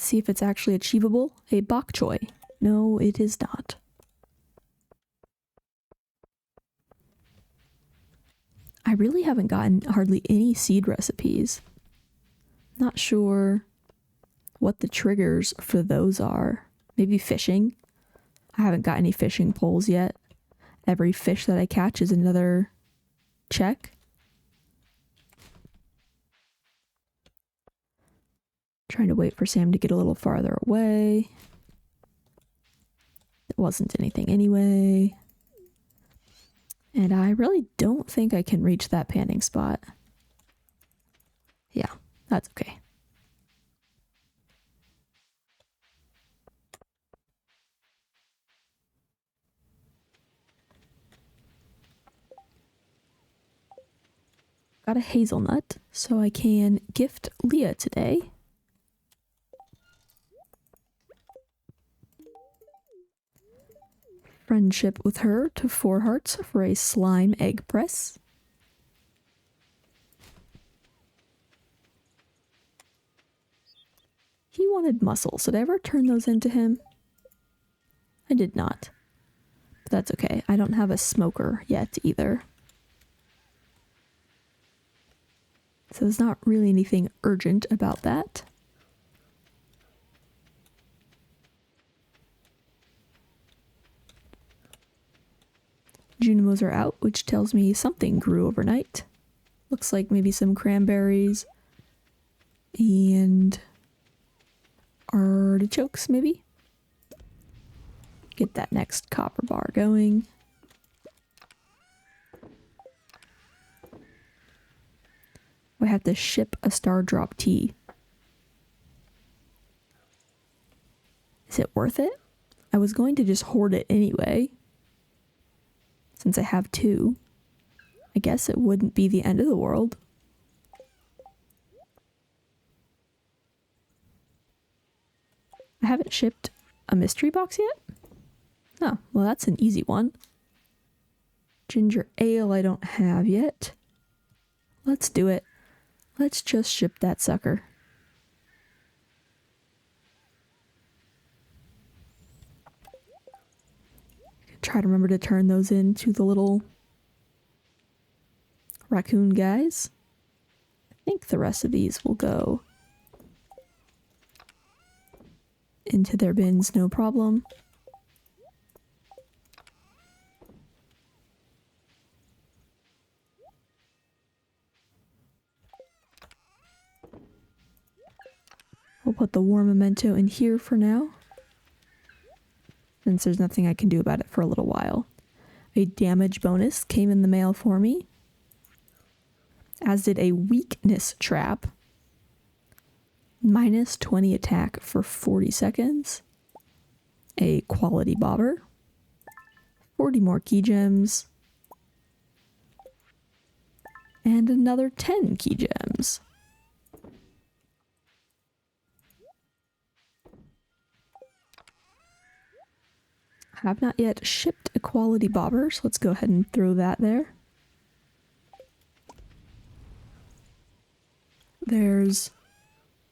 see if it's actually achievable. A bok choy. No, it is not. I really haven't gotten hardly any seed recipes. Not sure what the triggers for those are. Maybe fishing. I haven't got any fishing poles yet. Every fish that I catch is another check. Trying to wait for Sam to get a little farther away. It wasn't anything anyway. And I really don't think I can reach that panning spot. Yeah, that's okay. Got a hazelnut, so I can gift Leah today. Friendship with her to 4 hearts for a slime egg press. He wanted mussels. Did I ever turn those into him? I did not. But that's okay. I don't have a smoker yet either. So there's not really anything urgent about that. Junimos are out, which tells me something grew overnight. Looks like maybe some cranberries and artichokes, maybe? Get that next copper bar going. I have to ship a star drop tea. Is it worth it? I was going to just hoard it anyway. Since I have 2. I guess it wouldn't be the end of the world. I haven't shipped a mystery box yet? Oh, well that's an easy one. Ginger ale I don't have yet. Let's do it. Let's just ship that sucker. Try to remember to turn those into the little raccoon guys. I think the rest of these will go into their bins, no problem. We'll put the war memento in here for now, since there's nothing I can do about it for a little while. A damage bonus came in the mail for me, as did a weakness trap. Minus 20 attack for 40 seconds. A quality bobber. 40 more key gems. And another 10 key gems. Have not yet shipped a quality bobber, so let's go ahead and throw that there. There's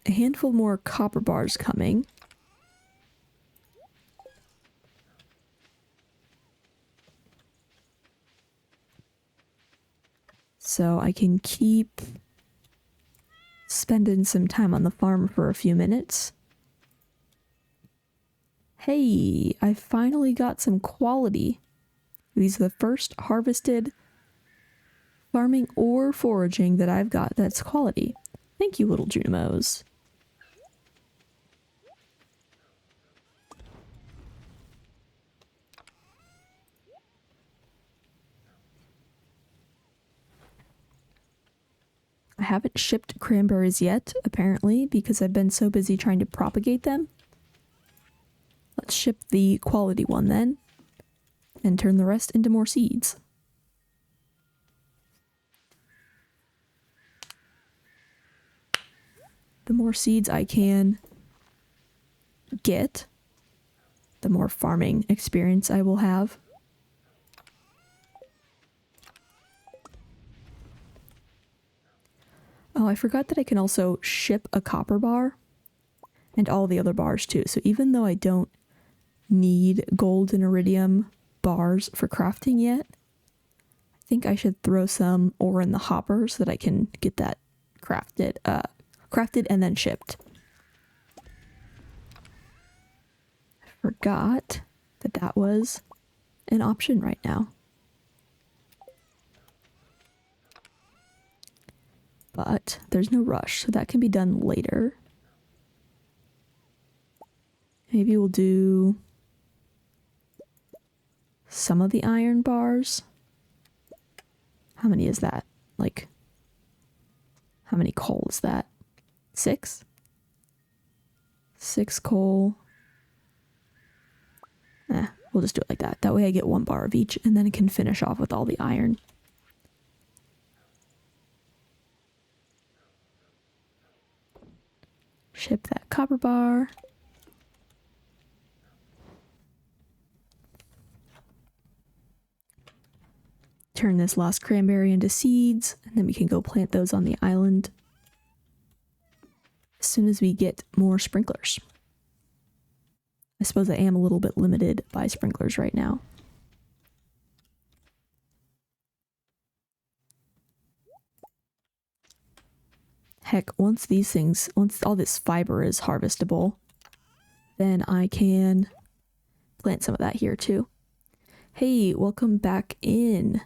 a handful more copper bars coming. So I can keep spending some time on the farm for a few minutes. Hey, I finally got some quality. These are the first harvested farming or foraging that I've got that's quality. Thank you, little Junimos. I haven't shipped cranberries yet, apparently, because I've been so busy trying to propagate them. Let's ship the quality one then, and turn the rest into more seeds. The more seeds I can get, the more farming experience I will have. Oh, I forgot that I can also ship a copper bar. And all the other bars too. So even though I don't need gold and iridium bars for crafting yet, I think I should throw some ore in the hopper so that I can get that crafted and then shipped. I forgot that that was an option right now. But there's no rush, so that can be done later. Maybe we'll do some of the iron bars. How many is that? Like, how many coal is that? 6? 6 coal. We'll just do it like that. That way I get 1 bar of each, and then I can finish off with all the iron. Ship that copper bar. Turn this lost cranberry into seeds, and then we can go plant those on the island as soon as we get more sprinklers. I suppose I am a little bit limited by sprinklers right now. Heck, once all this fiber is harvestable, then I can plant some of that here too. Hey, welcome back in.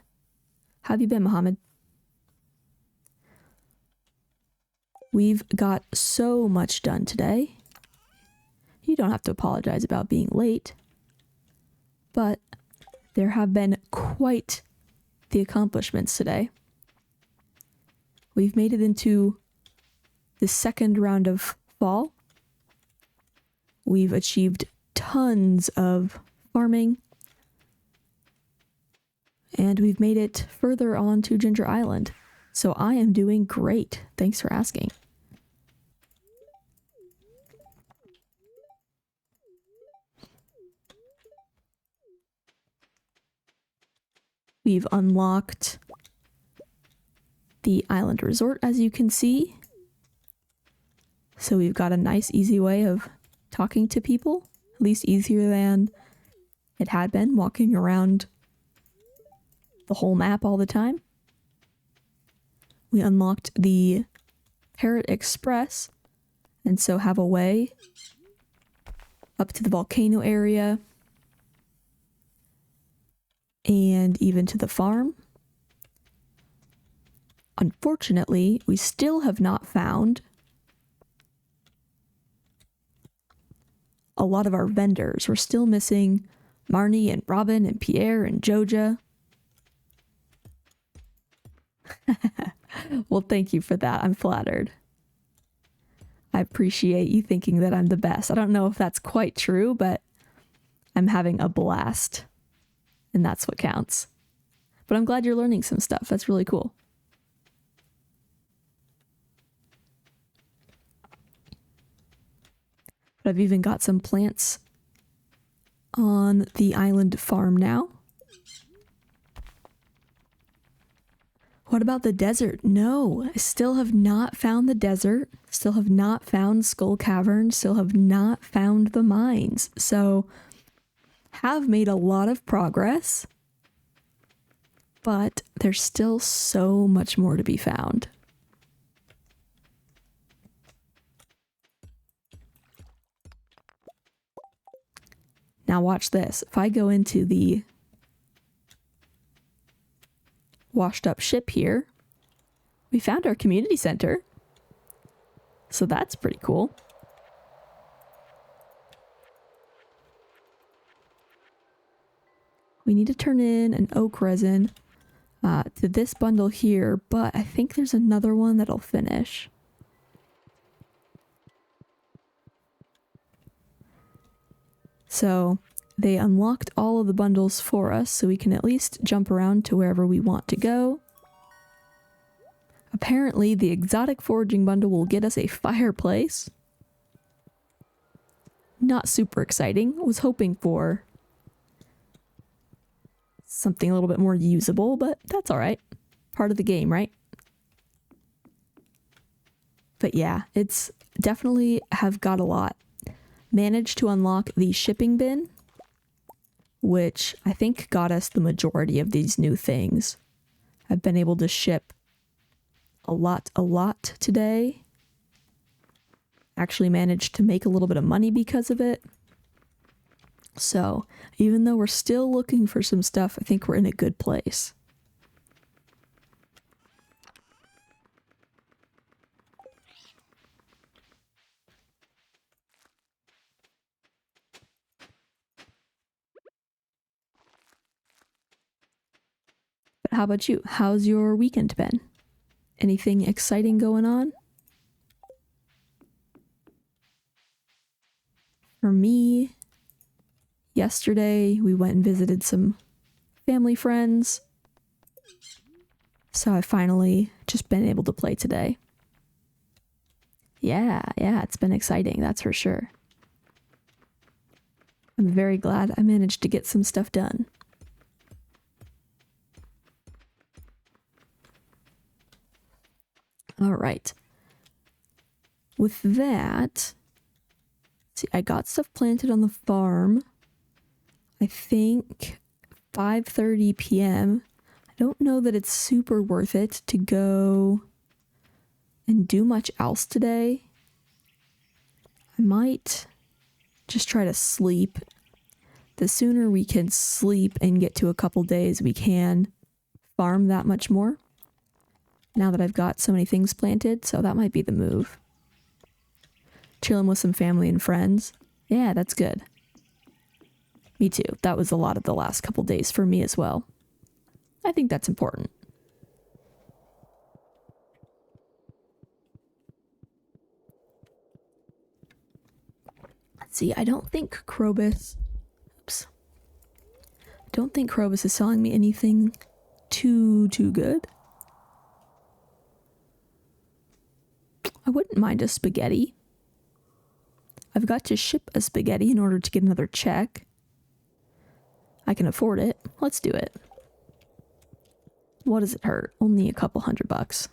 How have you been, Mohammed? We've got so much done today. You don't have to apologize about being late, but there have been quite the accomplishments today. We've made it into the second round of fall. We've achieved tons of farming. And we've made it further on to Ginger Island. So I am doing great. Thanks for asking. We've unlocked the island resort, as you can see. So we've got a nice, easy way of talking to people. At least easier than it had been walking around the whole map all the time. We unlocked the Parrot Express, and so have a way up to the volcano area and even to the farm. Unfortunately, we still have not found a lot of our vendors. We're still missing Marnie and Robin and Pierre and Joja. Well, thank you for that. I'm flattered. I appreciate you thinking that I'm the best. I don't know if that's quite true, but I'm having a blast, and that's what counts. But I'm glad you're learning some stuff. That's really cool. But I've even got some plants on the island farm now. What about the desert? No, I still have not found the desert. Still have not found Skull Cavern. Still have not found the mines. So, have made a lot of progress. But there's still so much more to be found. Now watch this. If I go into the washed up ship here, we found our community center. So that's pretty cool. We need to turn in an oak resin to this bundle here, but I think there's another one that'll finish. So they unlocked all of the bundles for us, so we can at least jump around to wherever we want to go. Apparently, the exotic foraging bundle will get us a fireplace. Not super exciting. I was hoping for something a little bit more usable, but that's all right. Part of the game, right? But yeah, it's definitely have got a lot. Managed to unlock the shipping bin, which I think got us the majority of these new things. I've been able to ship a lot today. Actually managed to make a little bit of money because of it. So, even though we're still looking for some stuff, I think we're in a good place. But how about you? How's your weekend been? Anything exciting going on? For me, yesterday we went and visited some family friends. So I finally just been able to play today. Yeah, it's been exciting, that's for sure. I'm very glad I managed to get some stuff done. All right. With that, see, I got stuff planted on the farm. I think 5:30 p.m. I don't know that it's super worth it to go and do much else today. I might just try to sleep. The sooner we can sleep and get to a couple days, we can farm that much more. Now that I've got so many things planted, so that might be the move. Chilling with some family and friends. Yeah, that's good. Me too. That was a lot of the last couple days for me as well. I think that's important. Let's see, I don't think Krobus is selling me anything too good. I wouldn't mind a spaghetti. I've got to ship a spaghetti in order to get another check. I can afford it. Let's do it. What does it hurt? Only a couple $100.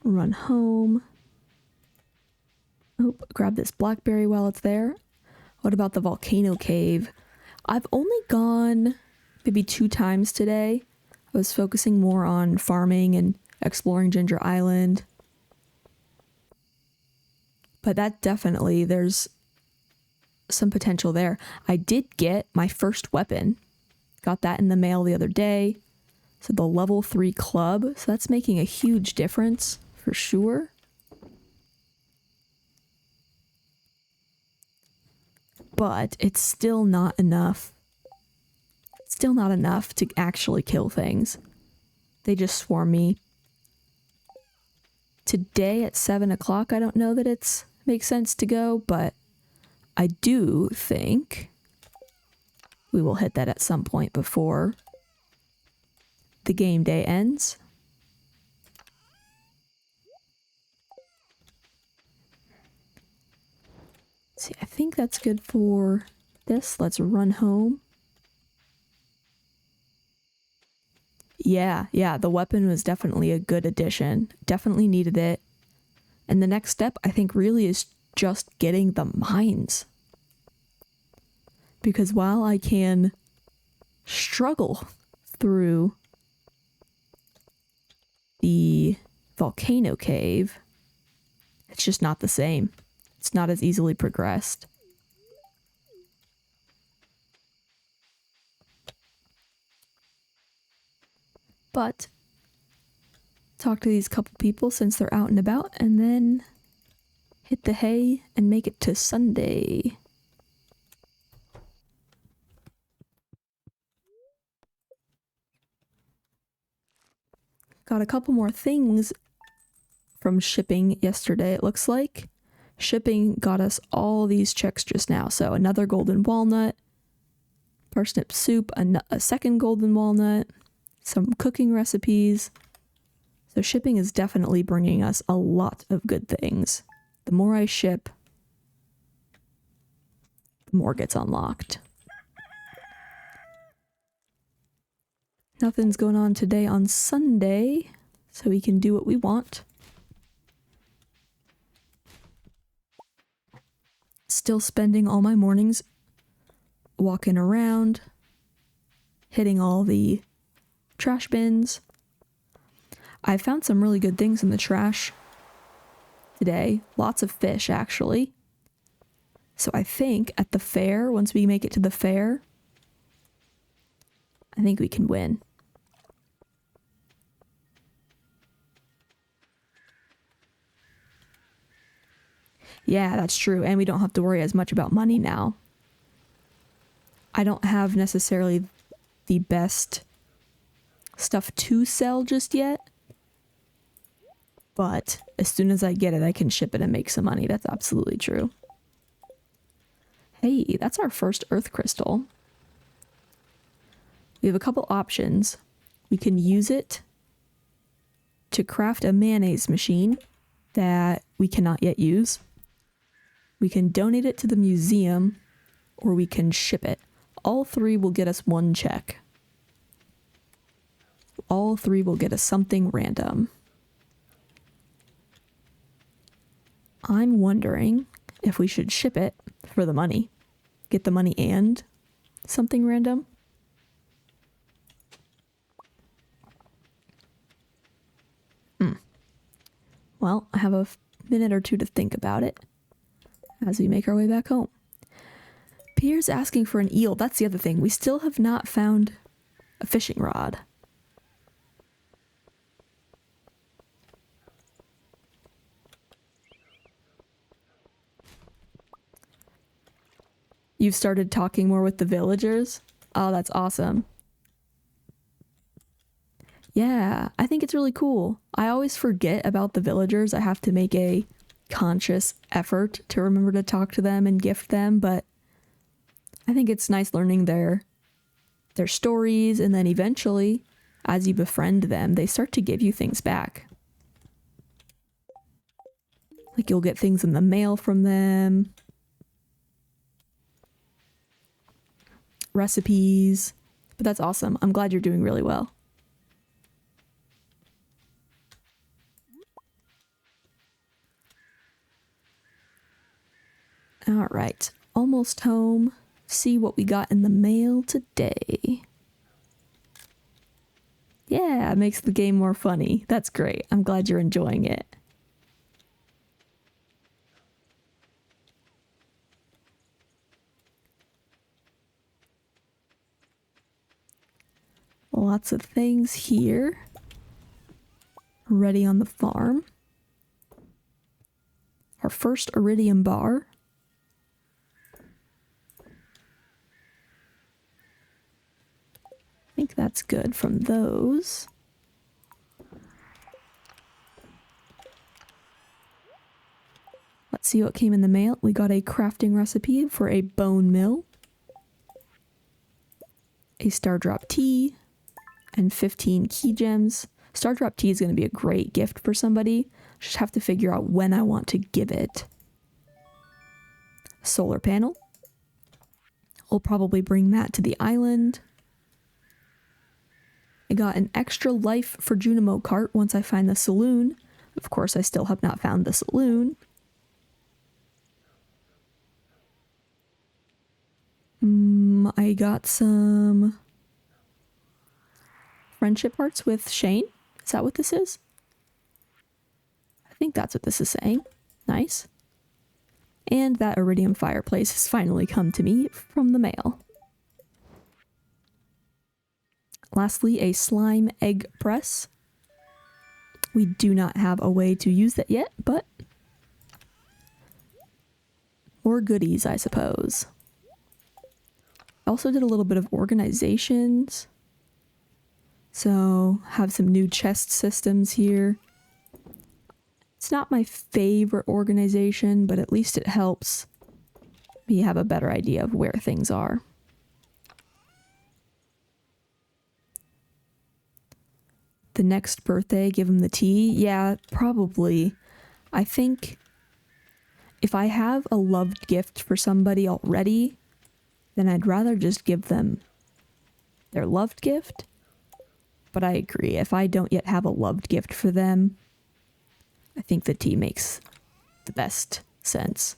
Run home. Oh, grab this blackberry while it's there. What about the volcano cave? I've only gone maybe 2 times today. I was focusing more on farming and exploring Ginger Island. But that definitely, there's some potential there. I did get my first weapon. Got that in the mail the other day. So the level 3 club. So that's making a huge difference for sure. But it's still not enough. Still not enough to actually kill things. They just swarm me. Today at 7 o'clock, I don't know that it's makes sense to go, but I do think we will hit that at some point before the game day ends. See, I think that's good for this. Let's run home. Yeah, the weapon was definitely a good addition. Definitely needed it. And the next step, I think, really is just getting the mines. Because while I can struggle through the volcano cave, it's just not the same. It's not as easily progressed. But talk to these couple people since they're out and about, and then hit the hay and make it to Sunday. Got a couple more things from shipping yesterday, it looks like. Shipping got us all these checks just now. So another golden walnut, parsnip soup, a second golden walnut, some cooking recipes. So shipping is definitely bringing us a lot of good things. The more I ship, the more gets unlocked. Nothing's going on today on Sunday, so we can do what we want. Still spending all my mornings walking around, hitting all the trash bins. I found some really good things in the trash today. Lots of fish, actually. So I think at the fair, once we make it to the fair, I think we can win. Yeah, that's true. And we don't have to worry as much about money now. I don't have necessarily the best stuff to sell just yet. But as soon as I get it, I can ship it and make some money. That's absolutely true. Hey, that's our first earth crystal. We have a couple options. We can use it to craft a mayonnaise machine that we cannot yet use. We can donate it to the museum, or we can ship it. All three will get us one check. All three will get us something random. I'm wondering if we should ship it for the money. Get the money and something random. Well, I have a minute or two to think about it as we make our way back home. Pierre's asking for an eel. That's the other thing. We still have not found a fishing rod. You've started talking more with the villagers? Oh, that's awesome. Yeah, I think it's really cool. I always forget about the villagers. I have to make a conscious effort to remember to talk to them and gift them, but I think it's nice learning their stories, and then eventually, as you befriend them, they start to give you things back. Like you'll get things in the mail from them. Recipes. But that's awesome. I'm glad you're doing really well. All right. Almost home. See what we got in the mail today. Yeah, it makes the game more funny. That's great. I'm glad you're enjoying it. Lots of things here. Ready on the farm. Our first iridium bar. I think that's good from those. Let's see what came in the mail. We got a crafting recipe for a bone mill, a star drop tea, and 15 key gems. Star drop tea is going to be a great gift for somebody. Just have to figure out when I want to give it. Solar panel. We'll probably bring that to the island. I got an extra life for Junimo cart once I find the saloon. Of course, I still have not found the saloon. I got some friendship hearts with Shane. Is that what this is? I think that's what this is saying. Nice. And that iridium fireplace has finally come to me from the mail. Lastly, a slime egg press. We do not have a way to use that yet, but more goodies, I suppose. I also did a little bit of organizations. So, have some new chest systems here. It's not my favorite organization, but at least it helps me have a better idea of where things are. The next birthday, give him the tea. Yeah, probably. I think if I have a loved gift for somebody already, then I'd rather just give them their loved gift. But I agree, if I don't yet have a loved gift for them, I think the tea makes the best sense.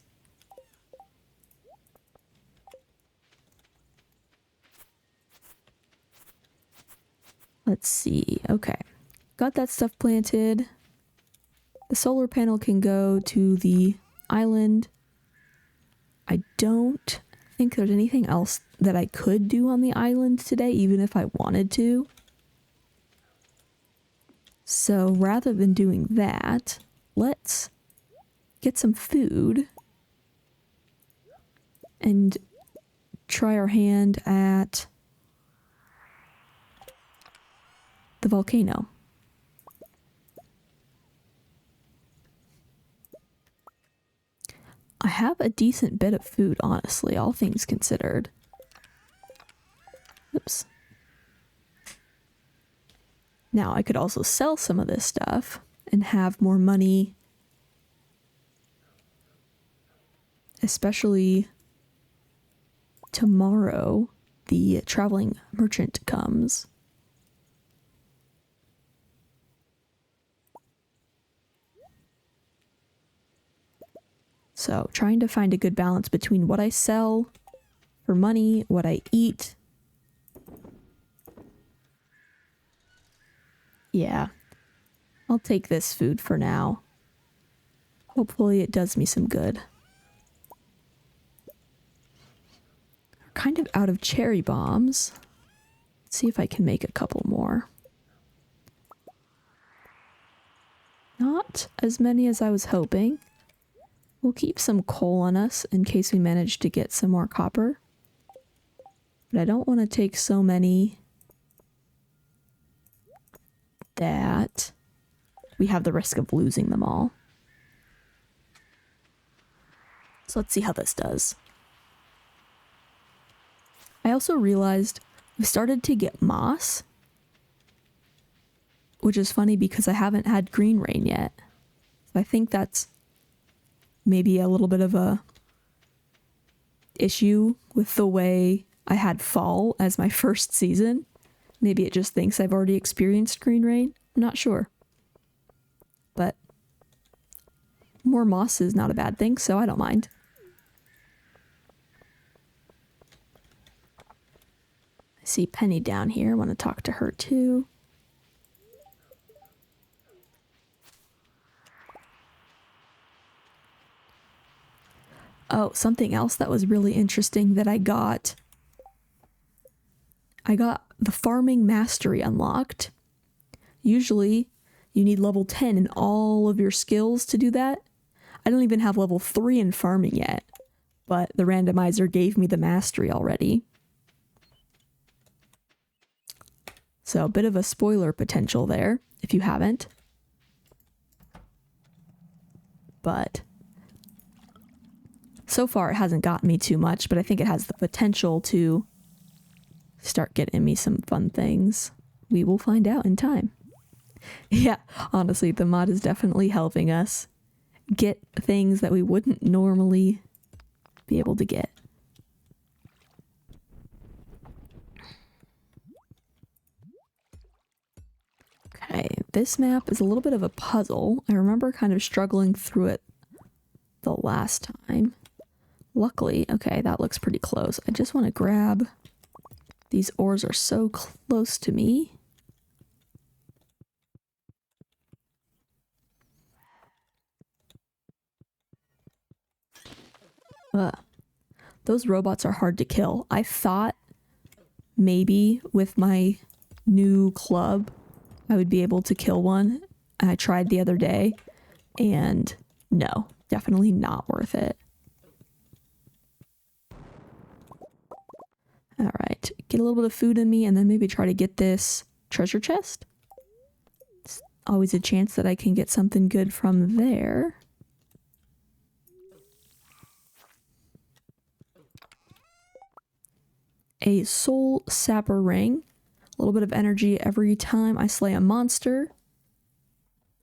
Let's see. Okay. Got that stuff planted. The solar panel can go to the island. I don't think there's anything else that I could do on the island today, even if I wanted to. So rather than doing that, let's get some food and try our hand at the volcano. I have a decent bit of food, honestly, all things considered. Oops. Now, I could also sell some of this stuff and have more money, especially tomorrow, the traveling merchant comes. So, trying to find a good balance between what I sell for money, what I eat. Yeah, I'll take this food for now. Hopefully it does me some good. We're kind of out of cherry bombs. Let's see if I can make a couple more. Not as many as I was hoping. We'll keep some coal on us in case we manage to get some more copper. But I don't want to take so many that we have the risk of losing them all. So let's see how this does. I also realized we started to get moss, which is funny because I haven't had green rain yet. So I think that's maybe a little bit of a issue with the way I had fall as my first season. Maybe it just thinks I've already experienced green rain. I'm not sure. But more moss is not a bad thing, so I don't mind. I see Penny down here. I want to talk to her too. Oh, something else that was really interesting that I got. I got the farming mastery unlocked. Usually, you need level 10 in all of your skills to do that. I don't even have level 3 in farming yet, but the randomizer gave me the mastery already. So a bit of a spoiler potential there, if you haven't. But so far it hasn't gotten me too much, but I think it has the potential to start getting me some fun things. We will find out in time. Yeah, honestly, the mod is definitely helping us get things that we wouldn't normally be able to get. Okay, this map is a little bit of a puzzle. I remember kind of struggling through it the last time. Luckily, okay, that looks pretty close. I just want to grab... These ores are so close to me. Those robots are hard to kill. I thought maybe with my new club I would be able to kill one. I tried the other day and no, definitely not worth it. All right, get a little bit of food in me and then maybe try to get this treasure chest. It's always a chance that I can get something good from there. A soul sapper ring. A little bit of energy every time I slay a monster.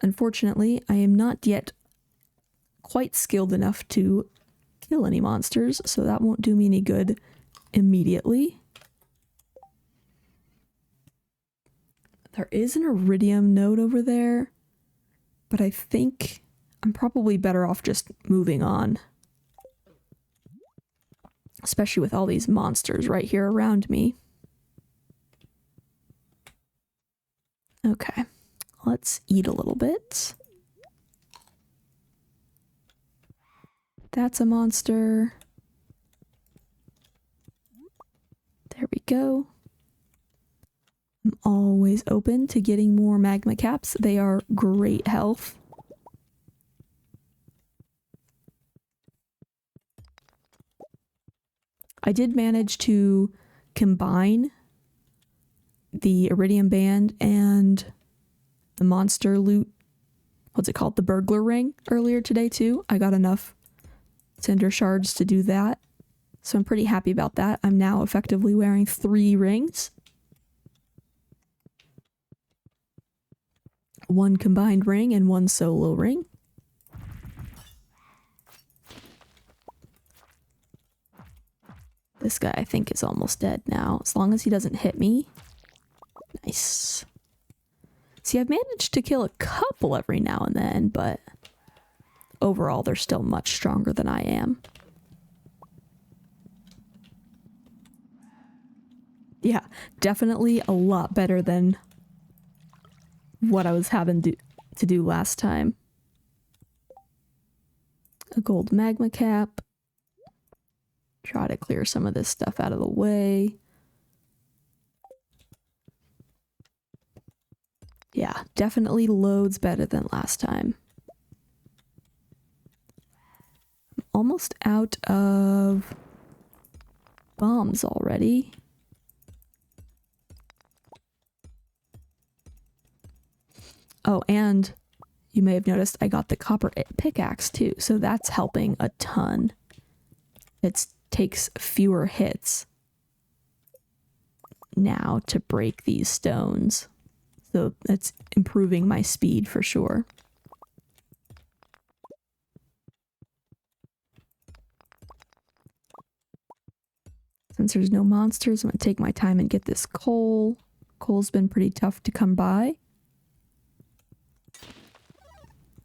Unfortunately, I am not yet quite skilled enough to kill any monsters, so that won't do me any good immediately. There is an iridium node over there, but I think I'm probably better off just moving on. Especially with all these monsters right here around me. Okay, let's eat a little bit. That's a monster. There we go. I'm always open to getting more magma caps. They are great health. I did manage to combine the iridium band and the monster loot, what's it called, the burglar ring, earlier today too. I got enough cinder shards to do that, so I'm pretty happy about that. I'm now effectively wearing 3 rings. 1 combined ring and 1 solo ring. This guy I think is almost dead now, as long as he doesn't hit me. Nice. See, I've managed to kill a couple every now and then, but overall they're still much stronger than I am. Yeah, definitely a lot better than what I was having to do last time. A gold magma cap. Try to clear some of this stuff out of the way. Yeah, definitely loads better than last time. I'm almost out of bombs already. Oh, and you may have noticed I got the copper pickaxe too, so that's helping a ton. It takes fewer hits now to break these stones. So that's improving my speed for sure. Since there's no monsters, I'm going to take my time and get this coal. Coal's been pretty tough to come by.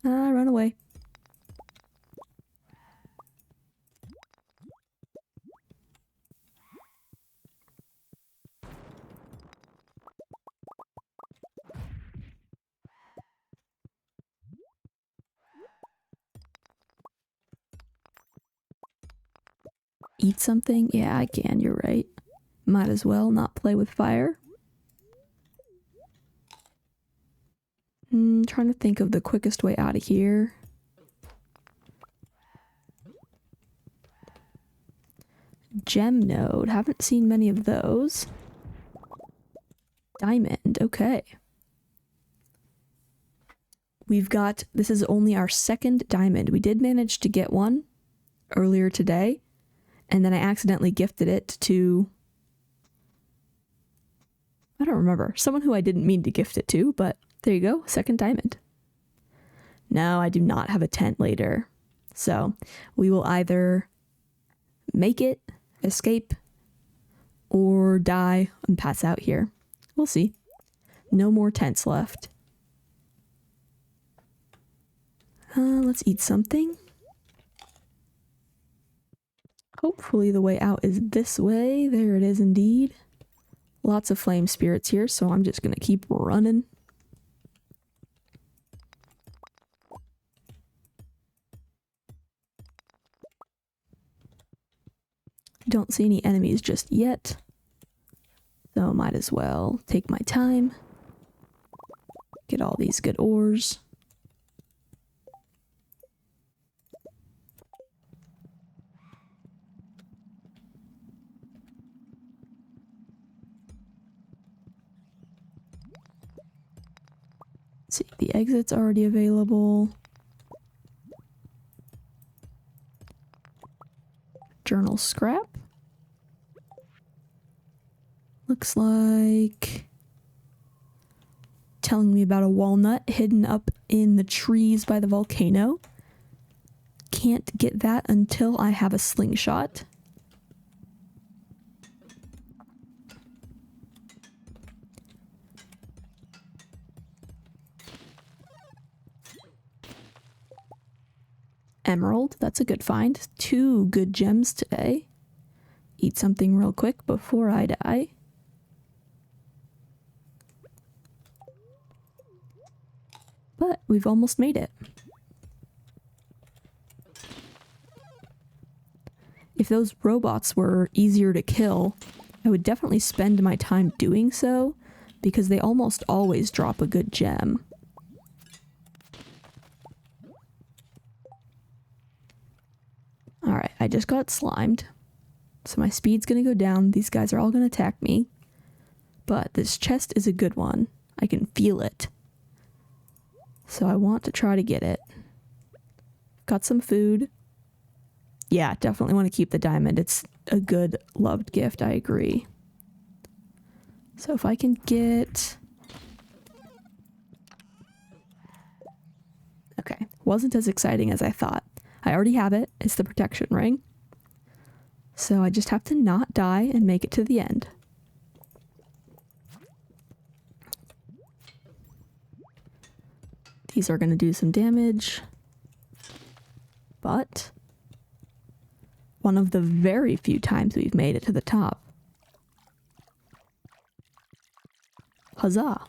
Run away. Eat something? Yeah, I can, you're right. Might as well not play with fire. Trying to think of the quickest way out of here. Gem node. Haven't seen many of those. Diamond. Okay. We've got... This is only our 2nd diamond. We did manage to get one earlier today. And then I accidentally gifted it to... I don't remember. Someone who I didn't mean to gift it to, but there you go. 2nd diamond. No, I do not have a tent later. So we will either make it, escape, or die and pass out here. We'll see. No more tents left. Let's eat something. Hopefully the way out is this way. There it is indeed. Lots of flame spirits here, so I'm just gonna keep running. Don't see any enemies just yet, so might as well take my time. Get all these good ores. Let's see, the exit's already available. Journal scrap. Looks like telling me about a walnut hidden up in the trees by the volcano. Can't get that until I have a slingshot. emerald. That's a good find. 2 good gems today. Eat something real quick before I die. But we've almost made it. If those robots were easier to kill, I would definitely spend my time doing so, because they almost always drop a good gem. Alright, I just got slimed. So my speed's gonna go down. These guys are all gonna attack me. But this chest is a good one. I can feel it. So I want to try to get it. Got some food. Yeah, definitely want to keep the diamond. It's a good loved gift, I agree. So if I can get... Okay, wasn't as exciting as I thought. I already have it. It's the protection ring. So I just have to not die and make it to the end. These are going to do some damage. But one of the very few times we've made it to the top. Huzzah!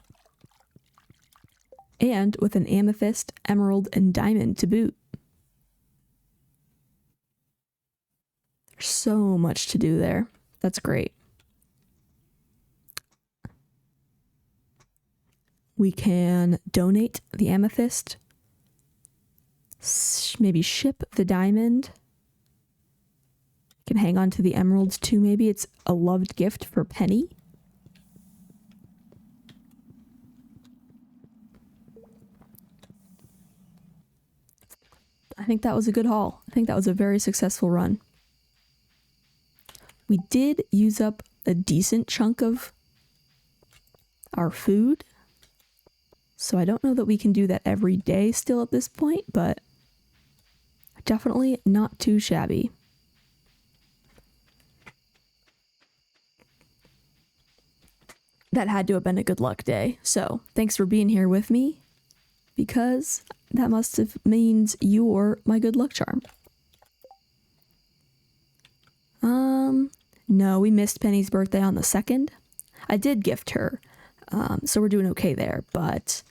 And with an amethyst, emerald, and diamond to boot. There's so much to do there. That's great. We can donate the amethyst. Maybe ship the diamond. Can hang on to the emeralds too, maybe. It's a loved gift for Penny. I think that was a good haul. I think that was a very successful run. We did use up a decent chunk of our food. So I don't know that we can do that every day still at this point, but definitely not too shabby. That had to have been a good luck day. So thanks for being here with me, because that must have means you're my good luck charm. No, we missed Penny's birthday on the 2nd. I did gift her, so we're doing okay there, but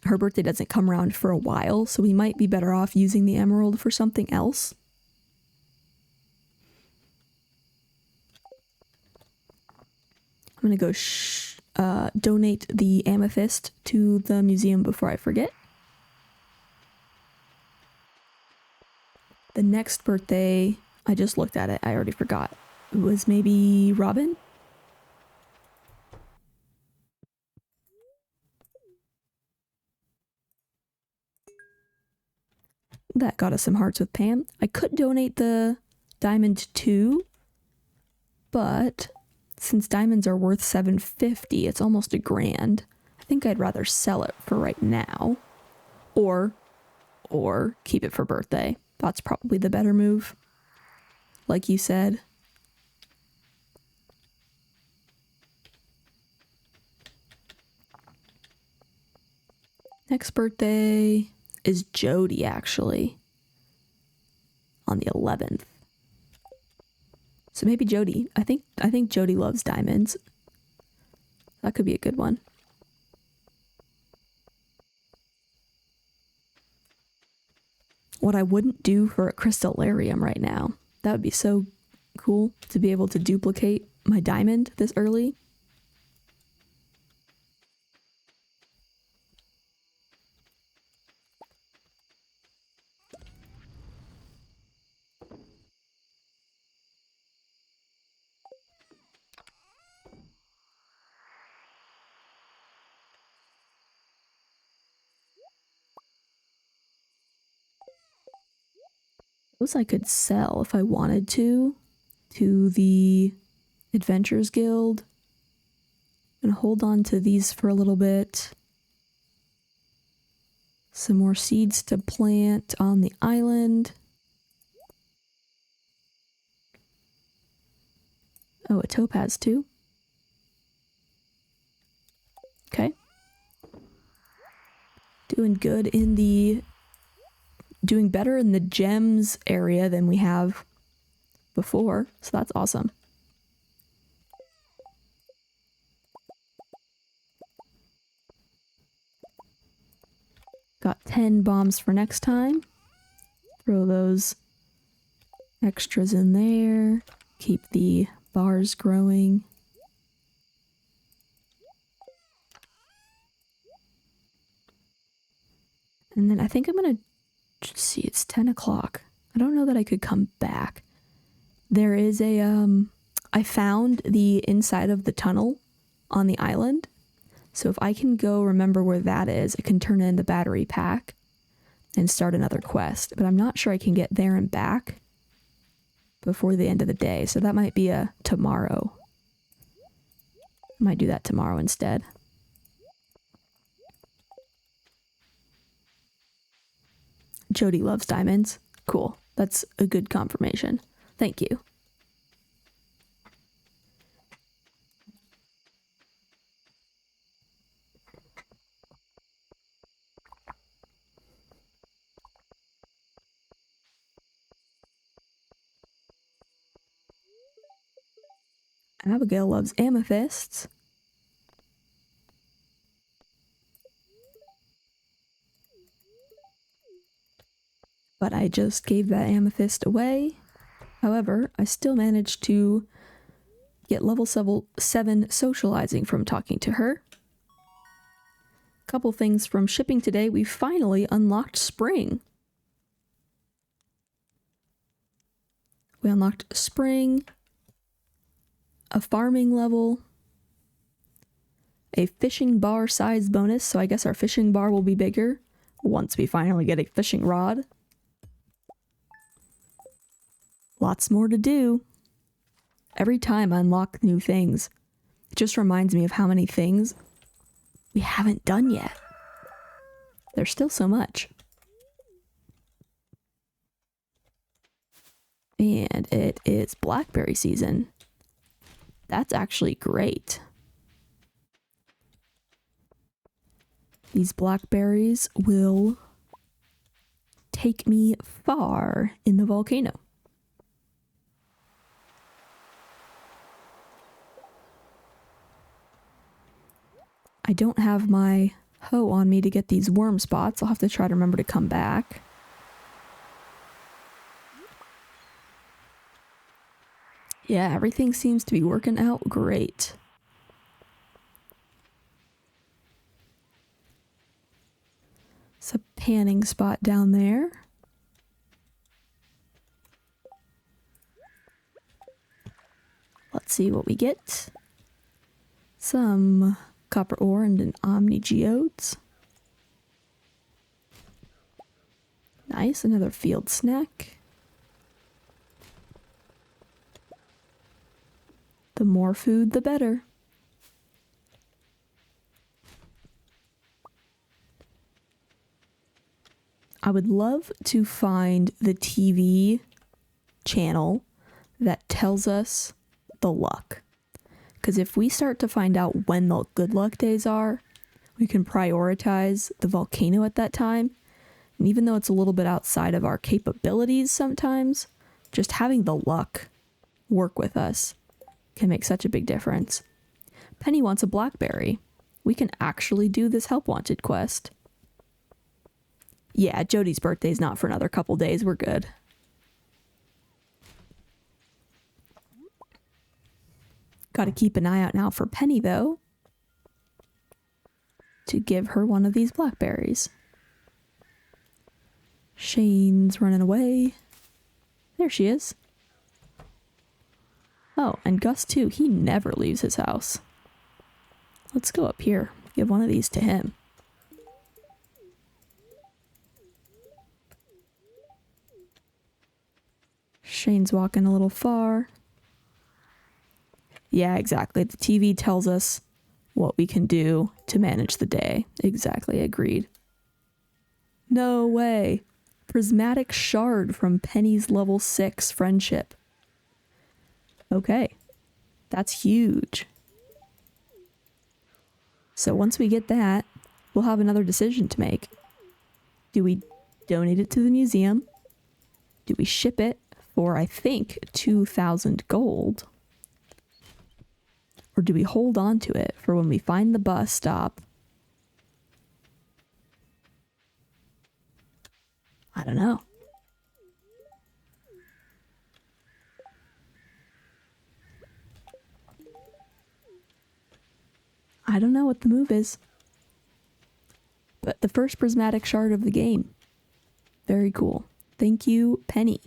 her birthday doesn't come around for a while, so we might be better off using the emerald for something else. I'm gonna go donate the amethyst to the museum before I forget. The next birthday, I just looked at it, I already forgot. It was maybe Robin? That got us some hearts with Pam. I could donate the diamond too, but since diamonds are worth $750, it's almost $1,000. I think I'd rather sell it for right now, or keep it for birthday. That's probably the better move, like you said. Next birthday is Jody, actually, on the 11th. So maybe Jody. I think Jody loves diamonds. That could be a good one. What I wouldn't do for a crystallarium right now. That would be so cool to be able to duplicate my diamond this early. Those I could sell if I wanted to the Adventurers Guild. I'm gonna hold on to these for a little bit. Some more seeds to plant on the island. Oh, a topaz too. Okay. Doing good in the doing better in the gems area than we have before, so that's awesome. Got 10 bombs for next time. Throw those extras in there. Keep the bars growing. And then I think I'm gonna see, it's 10 o'clock. I don't know that I could come back. There is a, I found the inside of the tunnel on the island. So if I can go remember where that is, I can turn in the battery pack and start another quest. But I'm not sure I can get there and back before the end of the day. So that might be a tomorrow. I might do that tomorrow instead. Jody loves diamonds. Cool. That's a good confirmation. Thank you. Abigail loves amethysts. But I just gave that amethyst away. However, I still managed to get level 7 socializing from talking to her. Couple things from shipping today. We finally unlocked spring. We unlocked spring, a farming level, a fishing bar size bonus, so I guess our fishing bar will be bigger once we finally get a fishing rod. Lots more to do. Every time I unlock new things, it just reminds me of how many things we haven't done yet. There's still so much. And it is blackberry season. That's actually great. These blackberries will take me far in the volcano. I don't have my hoe on me to get these worm spots. I'll have to try to remember to come back. Yeah, everything seems to be working out great. It's a panning spot down there. Let's see what we get. Some copper ore and an omni geodes. Nice, another field snack. The more food, the better. I would love to find the TV channel that tells us the luck. Because if we start to find out when the good luck days are, we can prioritize the volcano at that time. And even though it's a little bit outside of our capabilities sometimes, just having the luck work with us can make such a big difference. Penny wants a blackberry. We can actually do this help wanted quest. Yeah, Jody's birthday's not for another couple days. We're good. Got to keep an eye out now for Penny, though, to give her one of these blackberries. Shane's running away. There she is. Oh, and Gus, too. He never leaves his house. Let's go up here. Give one of these to him. Shane's walking a little far. Yeah, exactly. The TV tells us what we can do to manage the day. Exactly, agreed. No way. Prismatic shard from Penny's level 6 friendship. Okay, that's huge. So once we get that, we'll have another decision to make. Do we donate it to the museum? Do we ship it for, I think, 2,000 gold? Or do we hold on to it for when we find the bus stop? I don't know. I don't know what the move is. But the first prismatic shard of the game. Very cool. Thank you, Penny.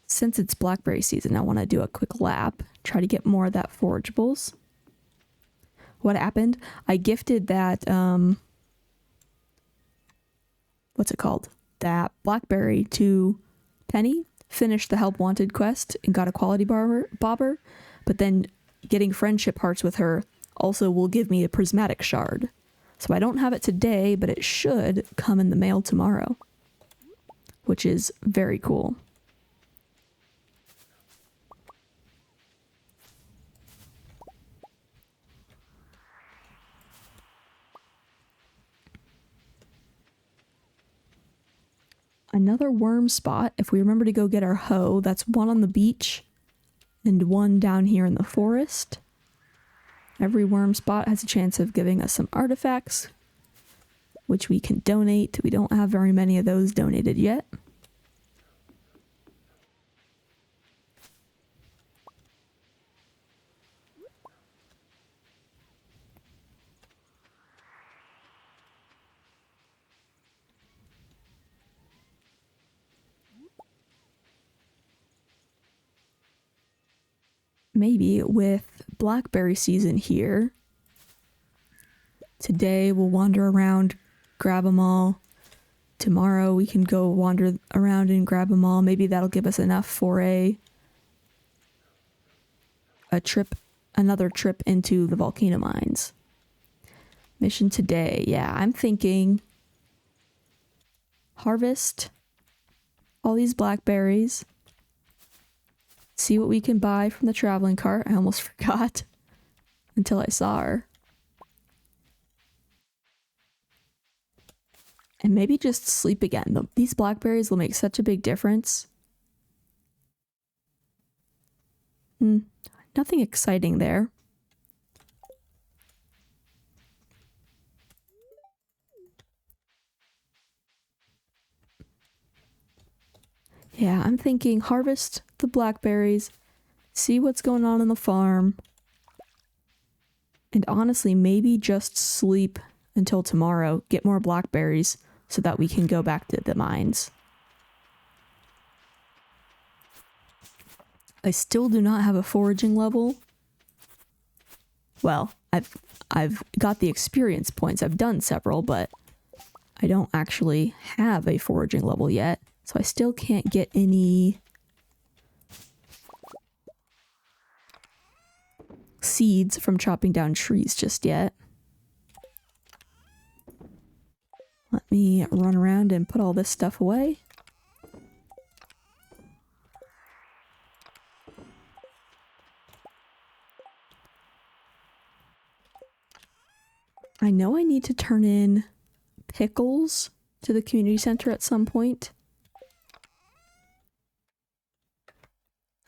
Since it's blackberry season, I want to do a quick lap. Try to get more of that forageables. What happened? I gifted that, what's it called? That blackberry to Penny. Finished the help wanted quest and got a quality bobber. But then getting friendship hearts with her also will give me a prismatic shard. So I don't have it today, but it should come in the mail tomorrow, which is very cool. Another worm spot. If we remember to go get our hoe, that's one on the beach and one down here in the forest. Every worm spot has a chance of giving us some artifacts, which we can donate. We don't have very many of those donated yet. Maybe with blackberry season here, today we'll wander around, grab them all. Tomorrow we can go wander around and grab them all. Maybe that'll give us enough for a trip, another trip into the volcano mines. Mission today. Yeah, I'm thinking harvest all these blackberries. See what we can buy from the traveling cart. I almost forgot until I saw her. And maybe just sleep again. These blackberries will make such a big difference. Nothing exciting there. Yeah, I'm thinking harvest the blackberries, see what's going on in the farm, and honestly, maybe just sleep until tomorrow, get more blackberries so that we can go back to the mines. I still do not have a foraging level. Well, I've got the experience points. I've done several, but I don't actually have a foraging level yet. So I still can't get any seeds from chopping down trees just yet. Let me run around and put all this stuff away. I know I need to turn in pickles to the community center at some point.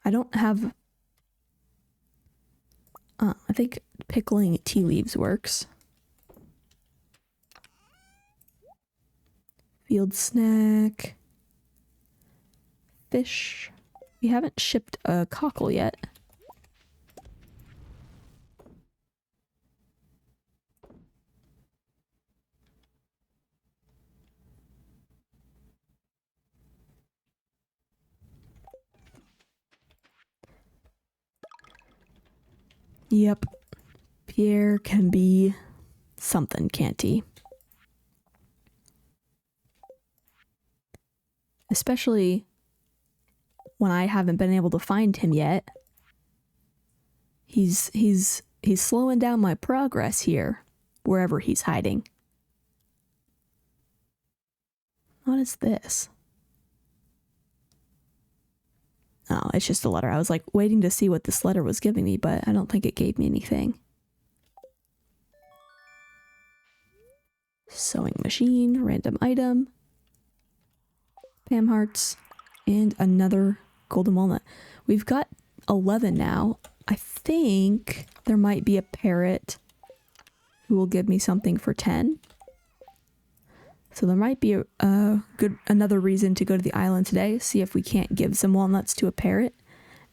I don't have... I think pickling tea leaves works. Field snack. Fish. We haven't shipped a cockle yet. Yep. Pierre can be something, can't he? Especially when I haven't been able to find him yet. He's slowing down my progress here, wherever he's hiding. What is this? Oh, it's just a letter. I was like waiting to see what this letter was giving me, but I don't think it gave me anything. Sewing machine, random item, Pam hearts, and another golden walnut. We've got 11 now. I think there might be a parrot who will give me something for 10. So there might be another reason to go to the island today, see if we can't give some walnuts to a parrot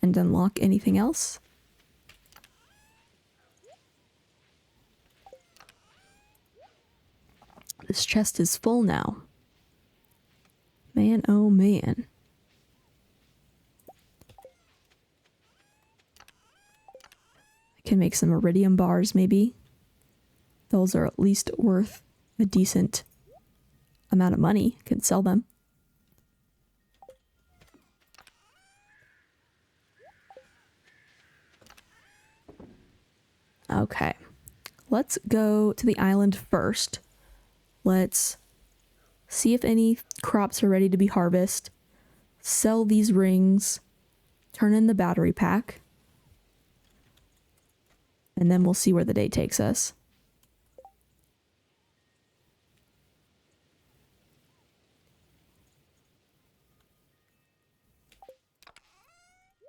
and unlock anything else. This chest is full now. Man, oh man. I can make some iridium bars maybe. Those are at least worth a decent amount of money. Can sell them. Okay. Let's go to the island first. Let's see if any crops are ready to be harvested. Sell these rings. Turn in the battery pack. And then we'll see where the day takes us.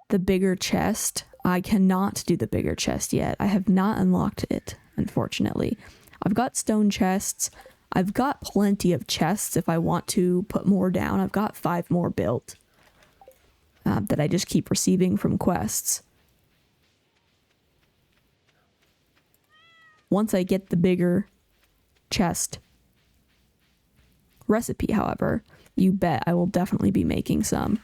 The bigger chest. I cannot do the bigger chest yet. I have not unlocked it, unfortunately. I've got stone chests. I've got plenty of chests if I want to put more down. I've got 5 more built that I just keep receiving from quests. Once I get the bigger chest recipe, however, you bet I will definitely be making some.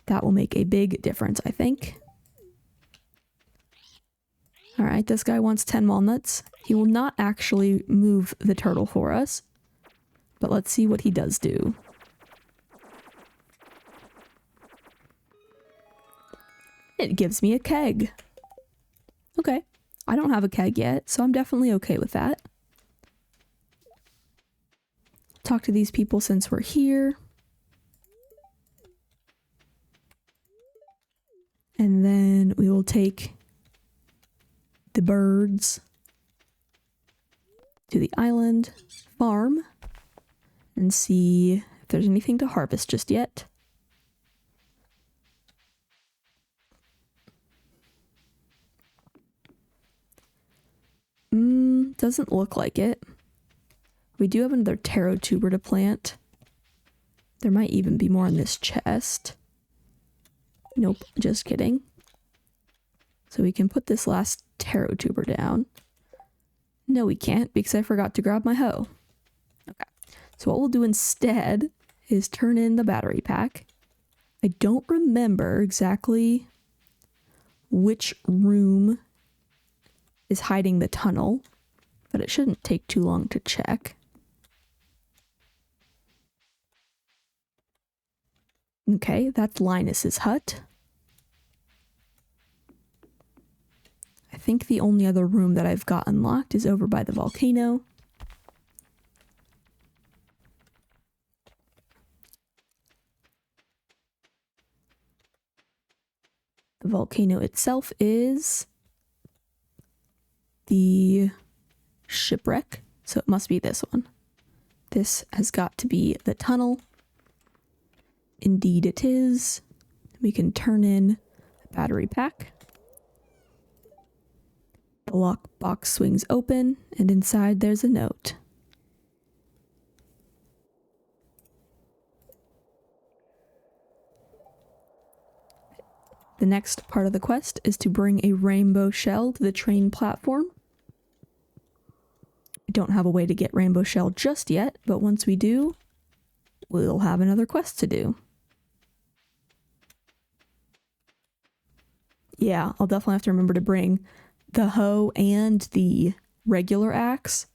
That will make a big difference, I think. Alright, this guy wants 10 walnuts. He will not actually move the turtle for us. But let's see what he does do. It gives me a keg. Okay. I don't have a keg yet, so I'm definitely okay with that. Talk to these people since we're here. And then we will take the birds to the island farm and see if there's anything to harvest just yet. Doesn't look like it. We do have another taro tuber to plant. There might even be more in this chest. Nope, just kidding. So we can put this last taro tuber down. No, we can't because I forgot to grab my hoe. Okay, so what we'll do instead is turn in the battery pack. I don't remember exactly which room is hiding the tunnel, but it shouldn't take too long to check. Okay, that's Linus's hut. I think the only other room that I've got unlocked is over by the volcano. The volcano itself is the shipwreck, so it must be this one. This has got to be the tunnel. Indeed it is. We can turn in the battery pack. The lockbox swings open, and inside there's a note. The next part of the quest is to bring a rainbow shell to the train platform. I don't have a way to get rainbow shell just yet, but once we do, we'll have another quest to do. Yeah, I'll definitely have to remember to bring the hoe and the regular axe,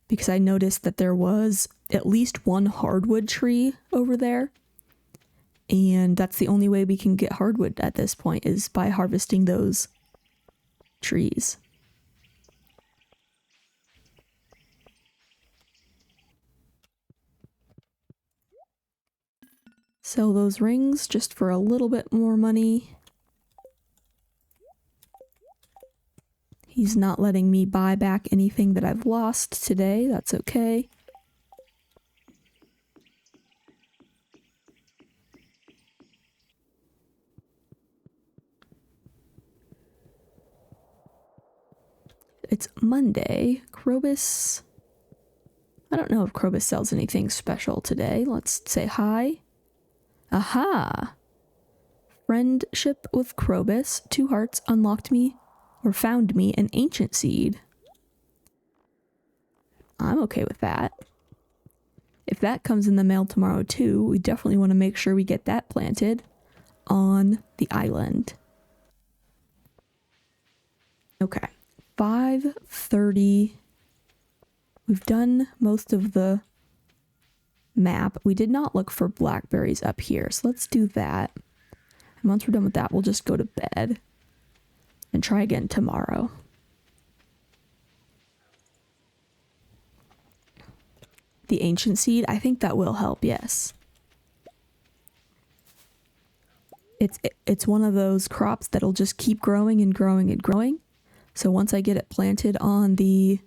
because I noticed that there was at least one hardwood tree over there, and that's the only way we can get hardwood at this point is by harvesting those trees. Sell those rings just for a little bit more money. He's not letting me buy back anything that I've lost today. That's okay. It's Monday. Krobus. I don't know if Krobus sells anything special today. Let's say hi. Aha! Friendship with Krobus. 2 hearts unlocked me or found me an ancient seed. I'm okay with that. If that comes in the mail tomorrow too, we definitely want to make sure we get that planted on the island. Okay, 5:30. We've done most of the map. We did not look for blackberries up here, so let's do that. And once we're done with that, we'll just go to bed and try again tomorrow. The ancient seed, I think that will help, yes. It's one of those crops that'll just keep growing and growing and growing. So once I get it planted on the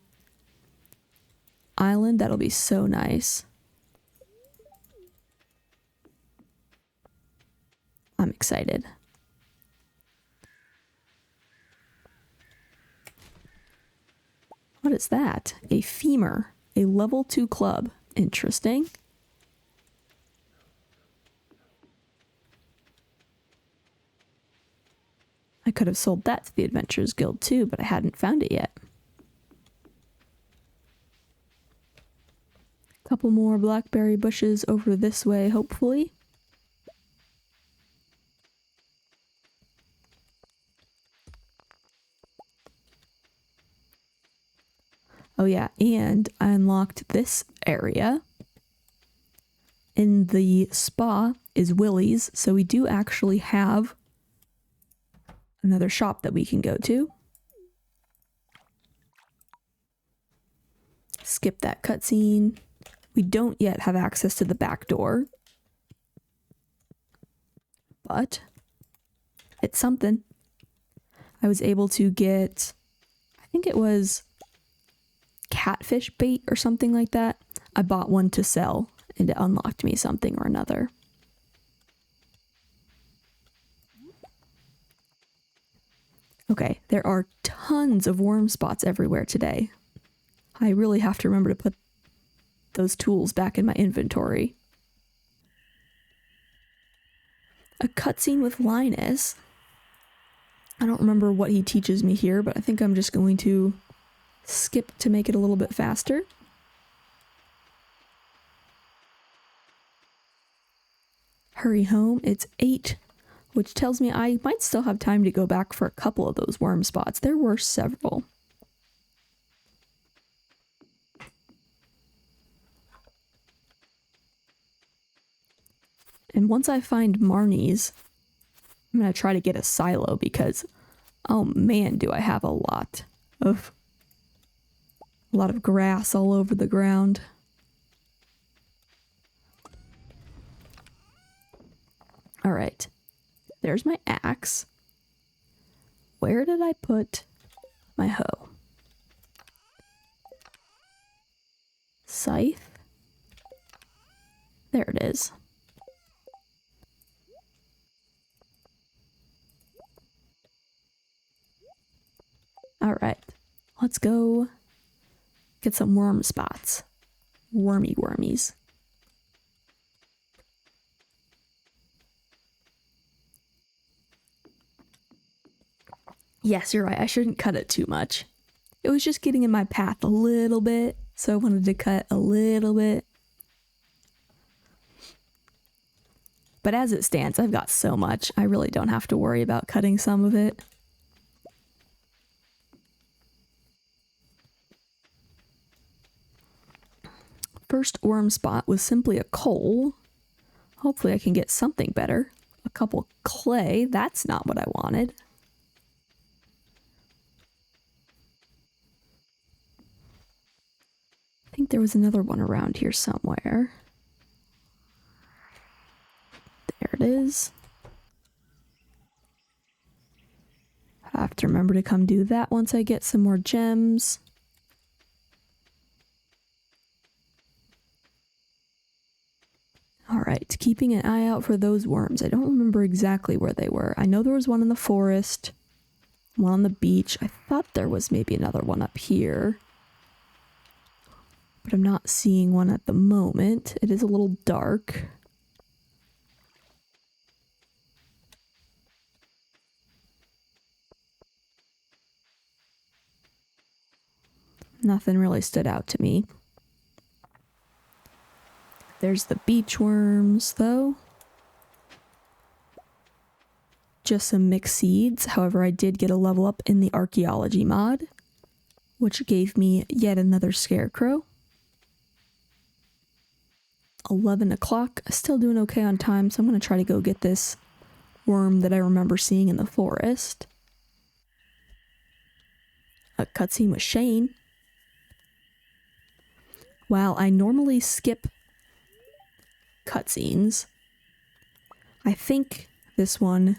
island, that'll be so nice. I'm excited. What is that? A femur. A level 2 club. Interesting. I could have sold that to the Adventurers Guild too, but I hadn't found it yet. A couple more blackberry bushes over this way, hopefully. Oh yeah, and I unlocked this area. In the spa is Willie's, so we do actually have another shop that we can go to. Skip that cutscene. We don't yet have access to the back door. But it's something. I was able to get, I think it was catfish bait or something like that. I bought one to sell and it unlocked me something or another. Okay, there are tons of worm spots everywhere today. I really have to remember to put those tools back in my inventory. A cutscene with Linus. I don't remember what he teaches me here, but I think I'm just going to skip to make it a little bit faster. Hurry home. It's 8, which tells me I might still have time to go back for a couple of those worm spots. There were several. And once I find Marnie's, I'm going to try to get a silo because, oh man, do I have a lot of grass all over the ground. All right, there's my axe. Where did I put my hoe? Scythe. There it is. All right, let's go get some worm spots. Wormies. Yes, you're right. I shouldn't cut it too much. It was just getting in my path a little bit, so I wanted to cut a little bit. But as it stands, I've got so much, I really don't have to worry about cutting some of it. First worm spot was simply a coal. Hopefully I can get something better. A couple clay, that's not what I wanted. I think there was another one around here somewhere. There it is. Have to remember to come do that once I get some more gems. Alright, keeping an eye out for those worms. I don't remember exactly where they were. I know there was one in the forest, one on the beach. I thought there was maybe another one up here, but I'm not seeing one at the moment. It is a little dark. Nothing really stood out to me. There's the beach worms, though. Just some mixed seeds. However, I did get a level up in the archaeology mod, which gave me yet another scarecrow. 11 o'clock. Still doing okay on time, so I'm going to try to go get this worm that I remember seeing in the forest. A cutscene with Shane. While I normally skip cutscenes, I think this one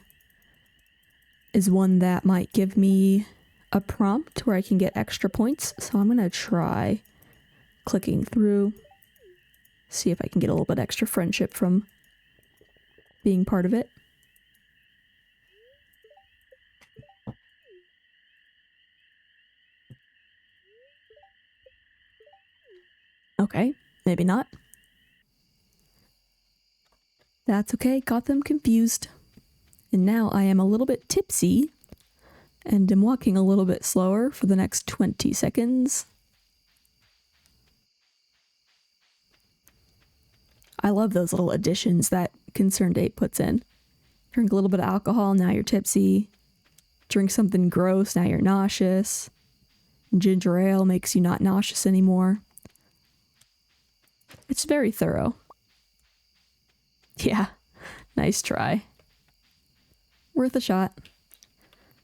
is one that might give me a prompt where I can get extra points, so I'm gonna try clicking through, see if I can get a little bit extra friendship from being part of it. Okay, maybe not. That's okay, got them confused. And now I am a little bit tipsy and am walking a little bit slower for the next 20 seconds. I love those little additions that Concerned Ape puts in. Drink a little bit of alcohol, now you're tipsy. Drink something gross, now you're nauseous. Ginger ale makes you not nauseous anymore. It's very thorough. Yeah, nice try. Worth a shot.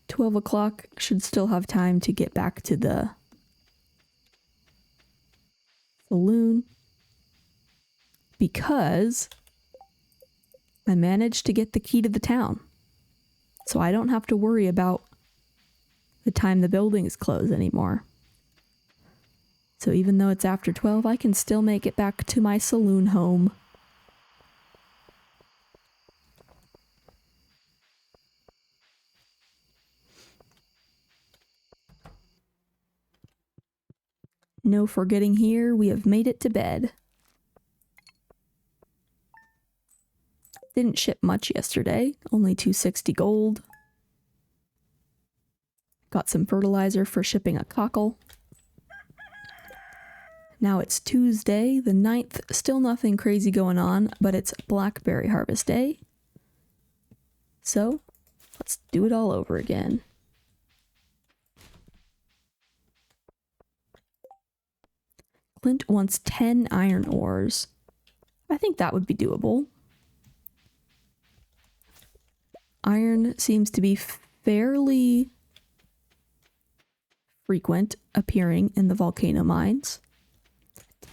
12 o'clock, should still have time to get back to the saloon, because I managed to get the key to the town. So I don't have to worry about the time the buildings close anymore. So even though it's after 12, I can still make it back to my saloon home. No forgetting here, we have made it to bed. Didn't ship much yesterday, only 260 gold. Got some fertilizer for shipping a cockle. Now it's Tuesday, the 9th, still nothing crazy going on, but it's Blackberry Harvest Day. So, let's do it all over again. Clint wants 10 iron ores. I think that would be doable. Iron seems to be fairly frequent appearing in the volcano mines.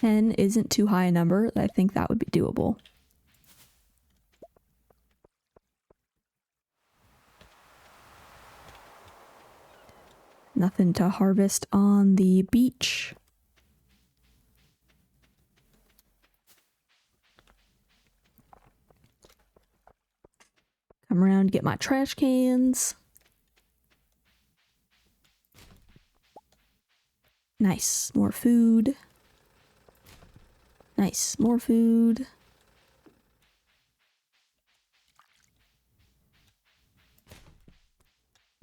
10 isn't too high a number. I think that would be doable. Nothing to harvest on the beach. Come around, get my trash cans. Nice, more food. Nice, more food.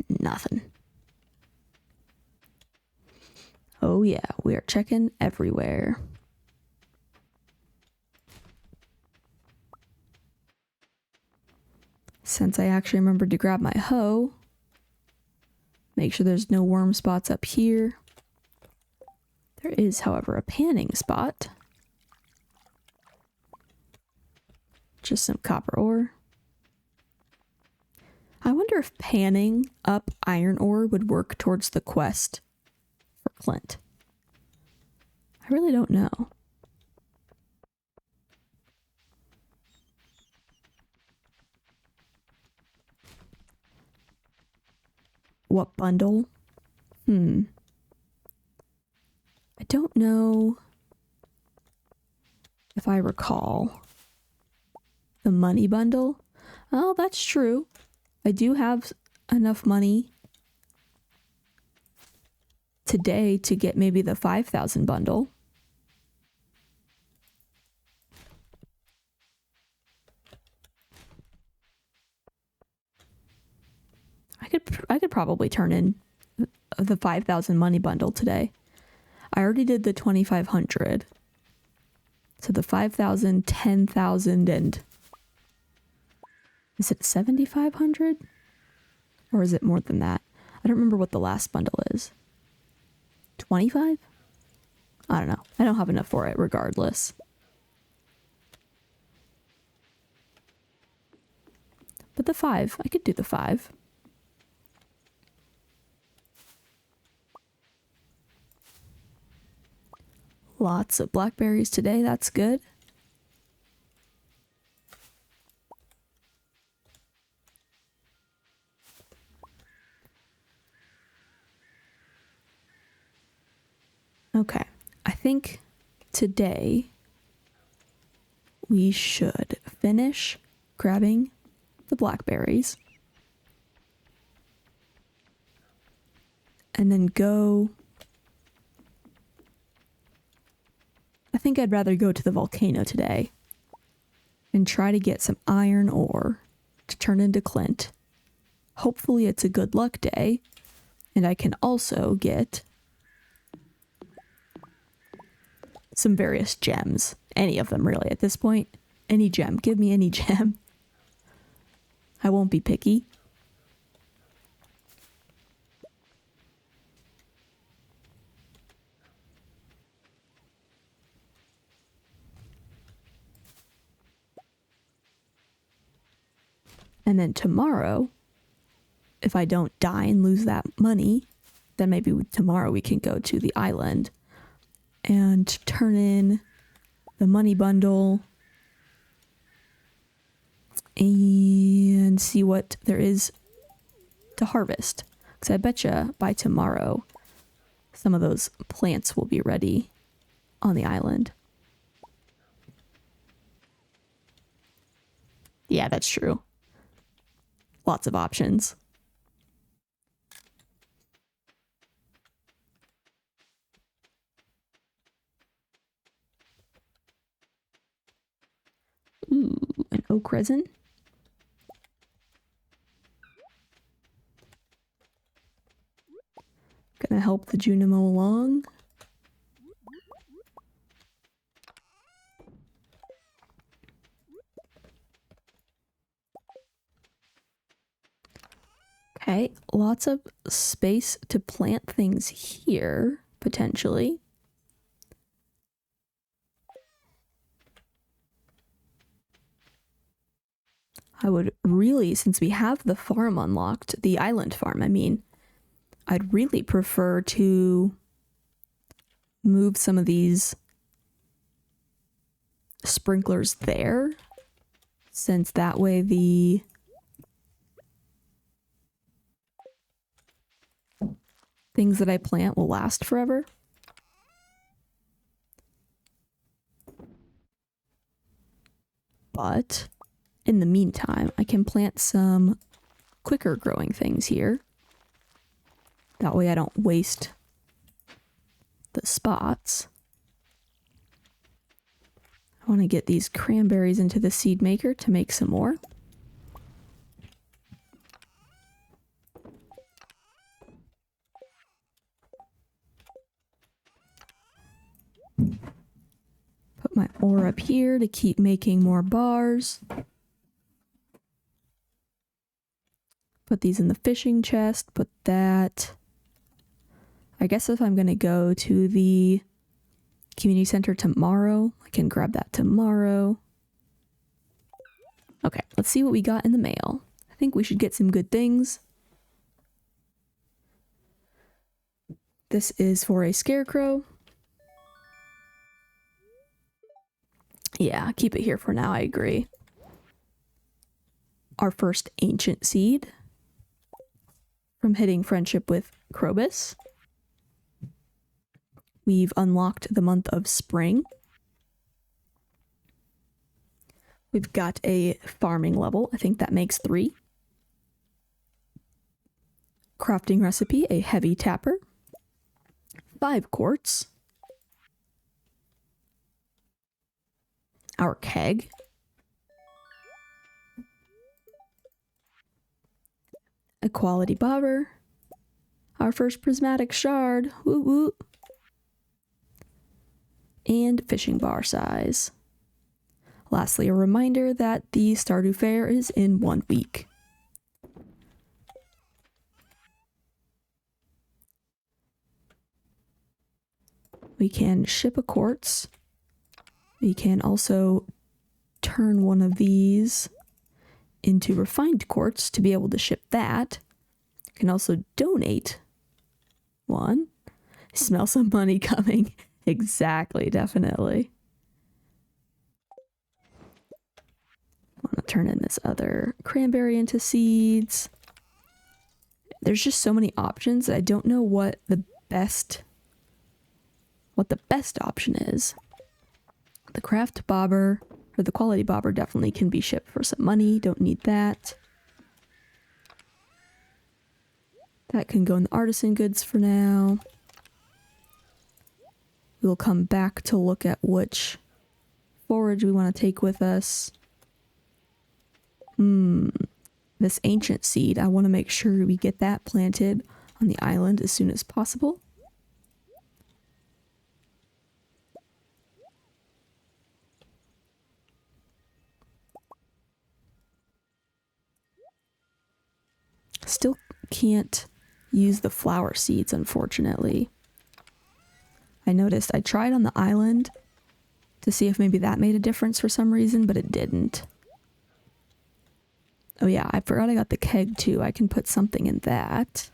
Nothing. Oh yeah, we are checking everywhere. Since I actually remembered to grab my hoe, make sure there's no worm spots up here. There is, however, a panning spot. Just some copper ore. I wonder if panning up iron ore would work towards the quest for Clint. I really don't know. what bundle? I don't know if I recall. The money bundle? Oh, that's true. I do have enough money today to get maybe the 5,000 bundle. I could probably turn in the 5,000 money bundle today. I already did the 2,500. So the 5,000, 10,000, and is it 7,500? Or is it more than that? I don't remember what the last bundle is. 25? I don't know. I don't have enough for it regardless. But the 5, I could do the 5. Lots of blackberries today, that's good. Okay, I think today we should finish grabbing the blackberries and then go. I think I'd rather go to the volcano today and try to get some iron ore to turn into Clint. Hopefully it's a good luck day and I can also get some various gems. Any of them really at this point. Any gem. Give me any gem. I won't be picky. And then tomorrow, if I don't die and lose that money, then maybe tomorrow we can go to the island and turn in the money bundle and see what there is to harvest. Because I betcha by tomorrow, some of those plants will be ready on the island. Yeah, that's true. Lots of options. Ooh, an oak resin. Gonna help the Junimo along. Okay, lots of space to plant things here, potentially. I would really, since we have the farm unlocked, the island farm, I mean, I'd really prefer to move some of these sprinklers there, since that way the things that I plant will last forever. But in the meantime, I can plant some quicker growing things here. That way I don't waste the spots. I want to get these cranberries into the seed maker to make some more. Put my ore up here to keep making more bars. Put these in the fishing chest. Put that. I guess if I'm going to go to the community center tomorrow, I can grab that tomorrow. Okay, let's see what we got in the mail. I think we should get some good things. This is for a scarecrow. Yeah, keep it here for now, I agree. Our first ancient seed from hitting friendship with Krobus. We've unlocked the month of spring. We've got a farming level. I think that makes 3. Crafting recipe, a heavy tapper. 5 quartz. Our keg. A quality bobber. Our first prismatic shard. Woot woot. And fishing bar size. Lastly, a reminder that the Stardew Fair is in 1 week. We can ship a quartz. We can also turn one of these into refined quartz to be able to ship that. You can also donate one. Smell some money coming. Exactly, definitely. I want to turn in this other cranberry into seeds. There's just so many options that I don't know what the best option is. The craft bobber, or the quality bobber, definitely can be shipped for some money. Don't need that. That can go in the artisan goods for now. We'll come back to look at which forage we want to take with us. This ancient seed, I want to make sure we get that planted on the island as soon as possible. Still can't use the flower seeds, unfortunately. I noticed I tried on the island to see if maybe that made a difference for some reason, but it didn't. Oh yeah, I forgot I got the keg too. I can put something in that.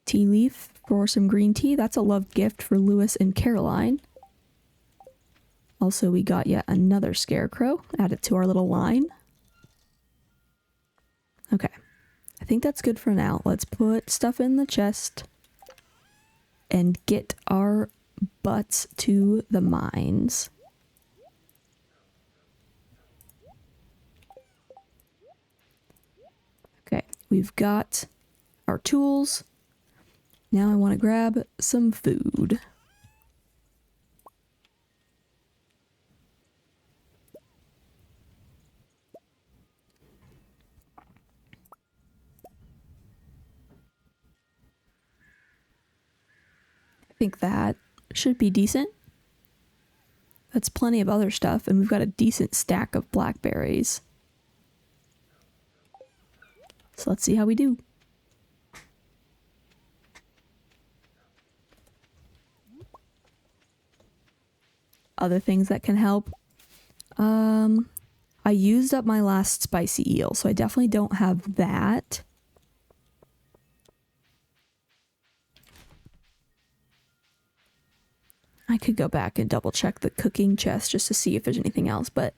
Tea leaf for some green tea. That's a love gift for Lewis and Caroline. Also, we got yet another scarecrow. Add it to our little line. Okay. I think that's good for now. Let's put stuff in the chest and get our butts to the mines. Okay, we've got our tools. Now I want to grab some food. I think that should be decent. That's plenty of other stuff, and we've got a decent stack of blackberries. So let's see how we do. Other things that can help. I used up my last spicy eel, so I definitely don't have that. I could go back and double check the cooking chest just to see if there's anything else, but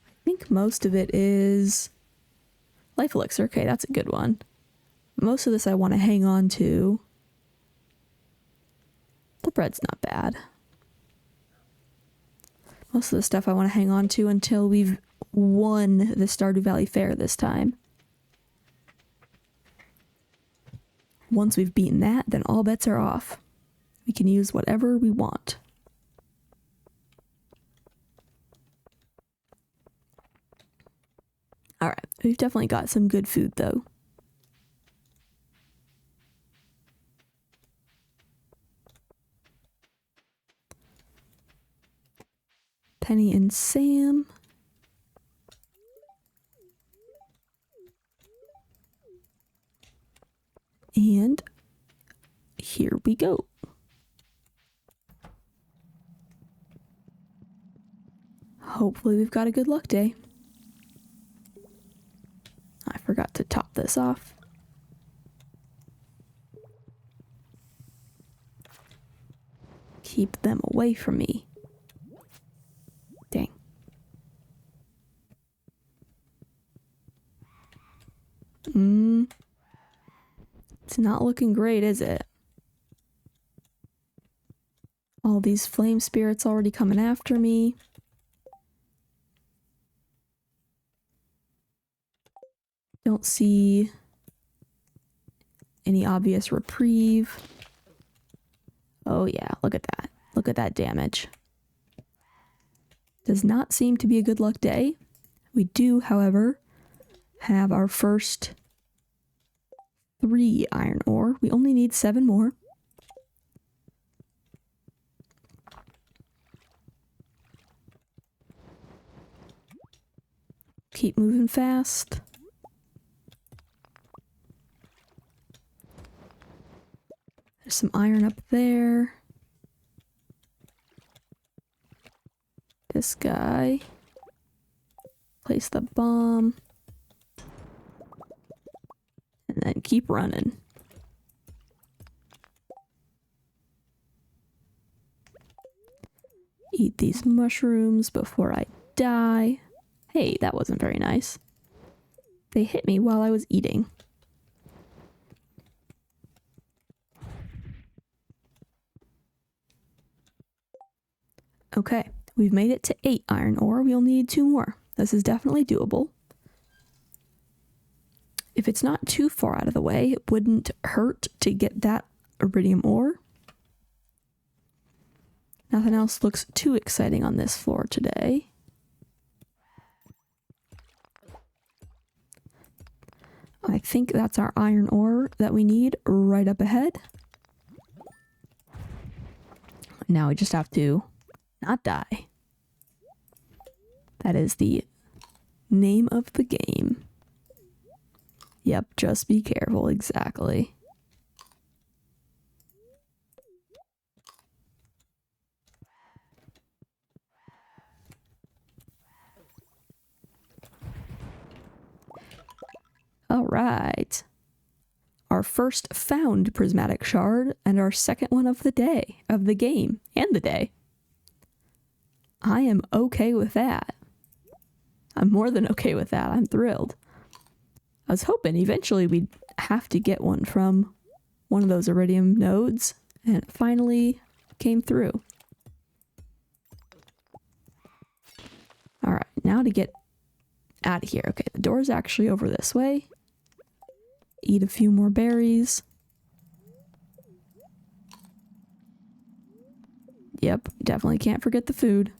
I think most of it is life elixir. Okay, that's a good one. Most of this I want to hang on to. The bread's not bad. Most of the stuff I want to hang on to until we've won the Stardew Valley Fair this time. Once we've beaten that, then all bets are off. We can use whatever we want. Alright, we've definitely got some good food though. Penny and Sam. And here we go. Hopefully we've got a good luck day. I forgot to top this off. Keep them away from me. Dang. It's not looking great, is it? All these flame spirits already coming after me. Don't see any obvious reprieve. Oh yeah, look at that. Look at that damage. Does not seem to be a good luck day. We do, however, have our first 3 iron ore. We only need 7 more. Keep moving fast. There's some iron up there. This guy. Place the bomb. And then keep running. Eat these mushrooms before I die. Hey, that wasn't very nice. They hit me while I was eating. Okay, we've made it to 8 iron ore. We'll need 2 more. This is definitely doable. If it's not too far out of the way, it wouldn't hurt to get that iridium ore. Nothing else looks too exciting on this floor today. I think that's our iron ore that we need right up ahead. Now we just have to not die. That is the name of the game. Yep, just be careful, exactly. All right. Our first found prismatic shard and our second one of the day, of the game, and the day. I am okay with that. I'm more than okay with that. I'm thrilled. I was hoping eventually we'd have to get one from one of those iridium nodes, and it finally came through. All right, now to get out of here. Okay, the door's actually over this way. Eat a few more berries. Yep, definitely can't forget the food.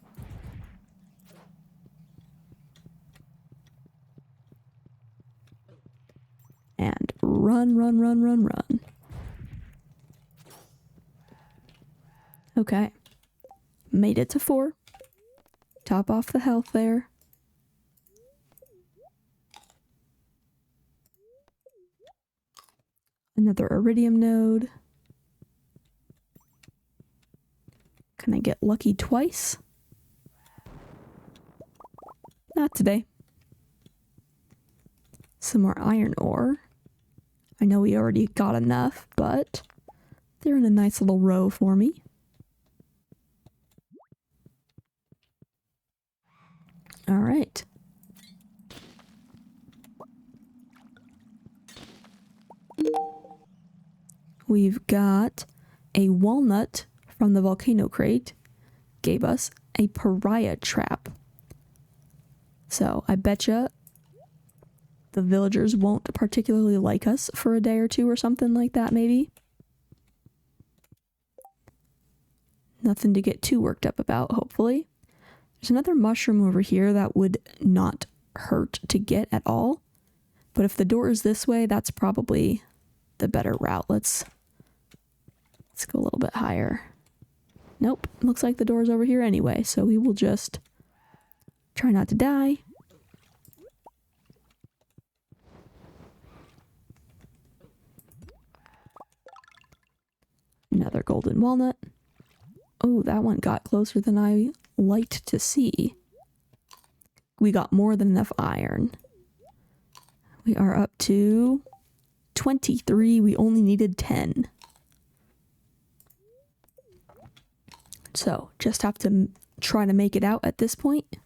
And run, run, run, run, run. Okay. Made it to 4. Top off the health there. Another iridium node. Can I get lucky twice? Not today. Some more iron ore. I know we already got enough, but they're in a nice little row for me. All right. We've got a walnut from the volcano crate. Gave us a pariah trap. So I betcha the villagers won't particularly like us for a day or 2 or something like that, maybe. Nothing to get too worked up about, hopefully. There's another mushroom over here that would not hurt to get at all. But if the door is this way, that's probably the better route. Let's go a little bit higher. Nope, looks like the door's over here anyway, so we will just try not to die. Another golden walnut. Oh, that one got closer than I liked to see. We got more than enough iron. We are up to 23. We only needed 10. So, just have to try to make it out at this point.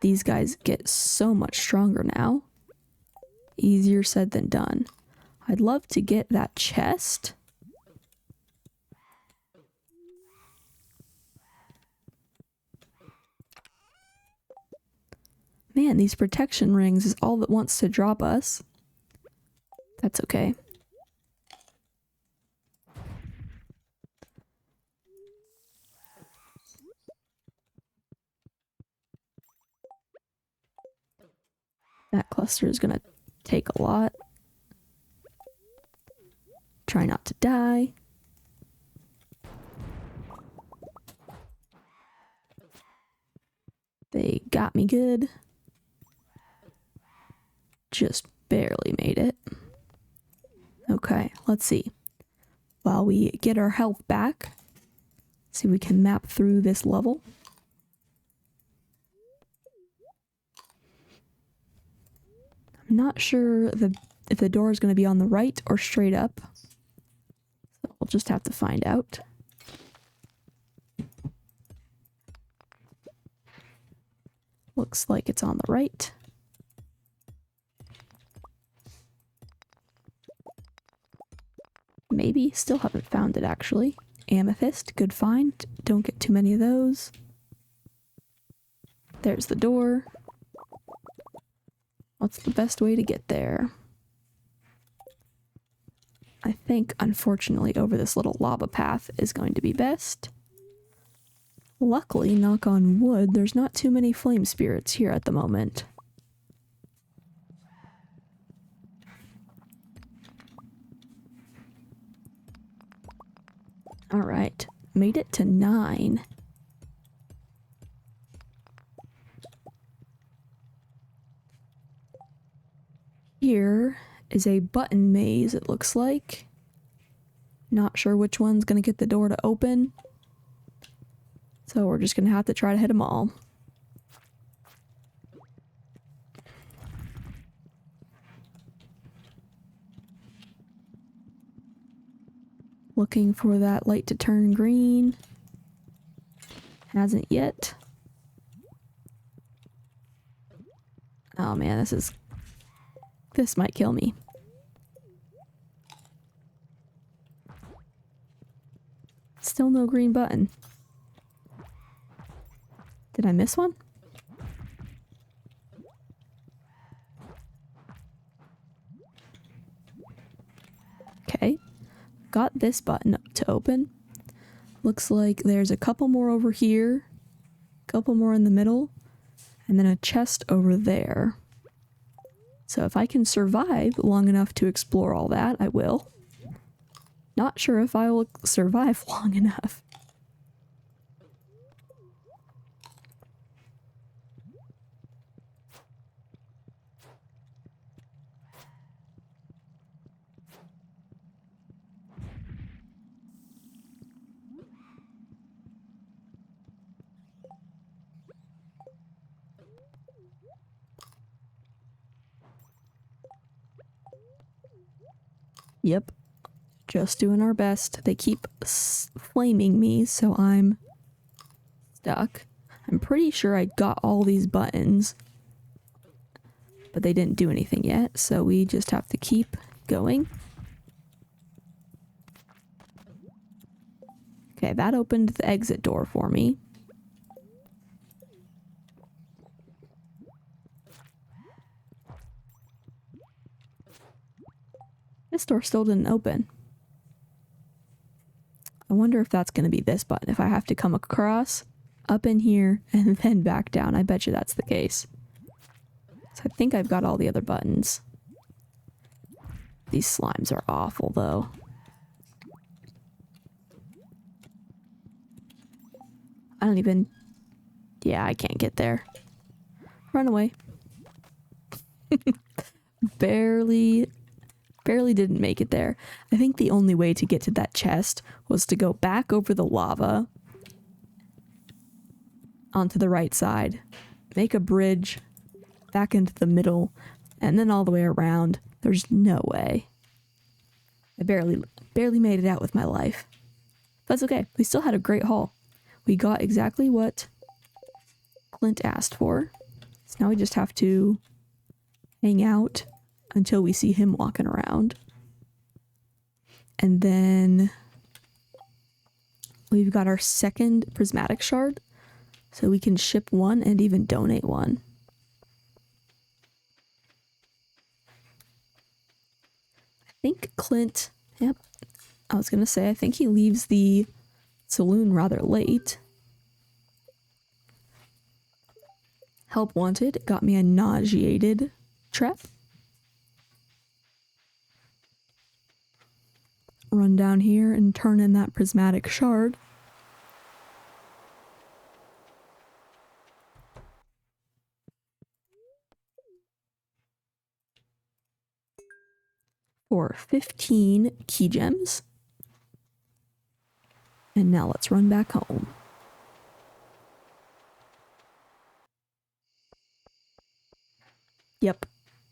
these guys get so much stronger now. Easier said than done. I'd love to get that chest. Man, these protection rings is all that wants to drop us. That's okay. That cluster is gonna take a lot. Try not to die. They got me good. Just barely made it. Okay, let's see. While we get our health back, see if we can map through this level. I'm not sure if the door is going to be on the right or straight up. So we'll just have to find out. Looks like it's on the right. Maybe. Still haven't found it, actually. Amethyst, good find. Don't get too many of those. There's the door. What's the best way to get there? I think, unfortunately, over this little lava path is going to be best. Luckily, knock on wood, there's not too many flame spirits here at the moment. Alright, made it to 9. Here is a button maze, it looks like. Not sure which one's gonna get the door to open. So we're just gonna have to try to hit them all. Looking for that light to turn green. Hasn't yet. Oh man, this might kill me. Still no green button. Did I miss one? Okay. Got this button to open. Looks like there's a couple more over here, a couple more in the middle, and then a chest over there. So if I can survive long enough to explore all that, I will. Not sure if I will survive long enough. Yep. Just doing our best. They keep flaming me, so I'm stuck. I'm pretty sure I got all these buttons, but they didn't do anything yet, so we just have to keep going. Okay, that opened the exit door for me. This door still didn't open. I wonder if that's going to be this button. If I have to come across, up in here, and then back down. I bet you that's the case. So I think I've got all the other buttons. These slimes are awful, though. I don't even... Yeah, I can't get there. Run away. Barely didn't make it there. I think the only way to get to that chest was to go back over the lava onto the right side, make a bridge back into the middle, and then all the way around. There's no way. I barely made it out with my life. That's okay. We still had a great haul. We got exactly what Clint asked for. So now we just have to hang out until we see him walking around. And then we've got our second prismatic shard, so we can ship one and even donate one. I think Clint, yep, I was gonna say, I think he leaves the saloon rather late. Help wanted got me a nauseated trap. Run down here and turn in that prismatic shard. For 15 key gems. And now let's run back home. Yep,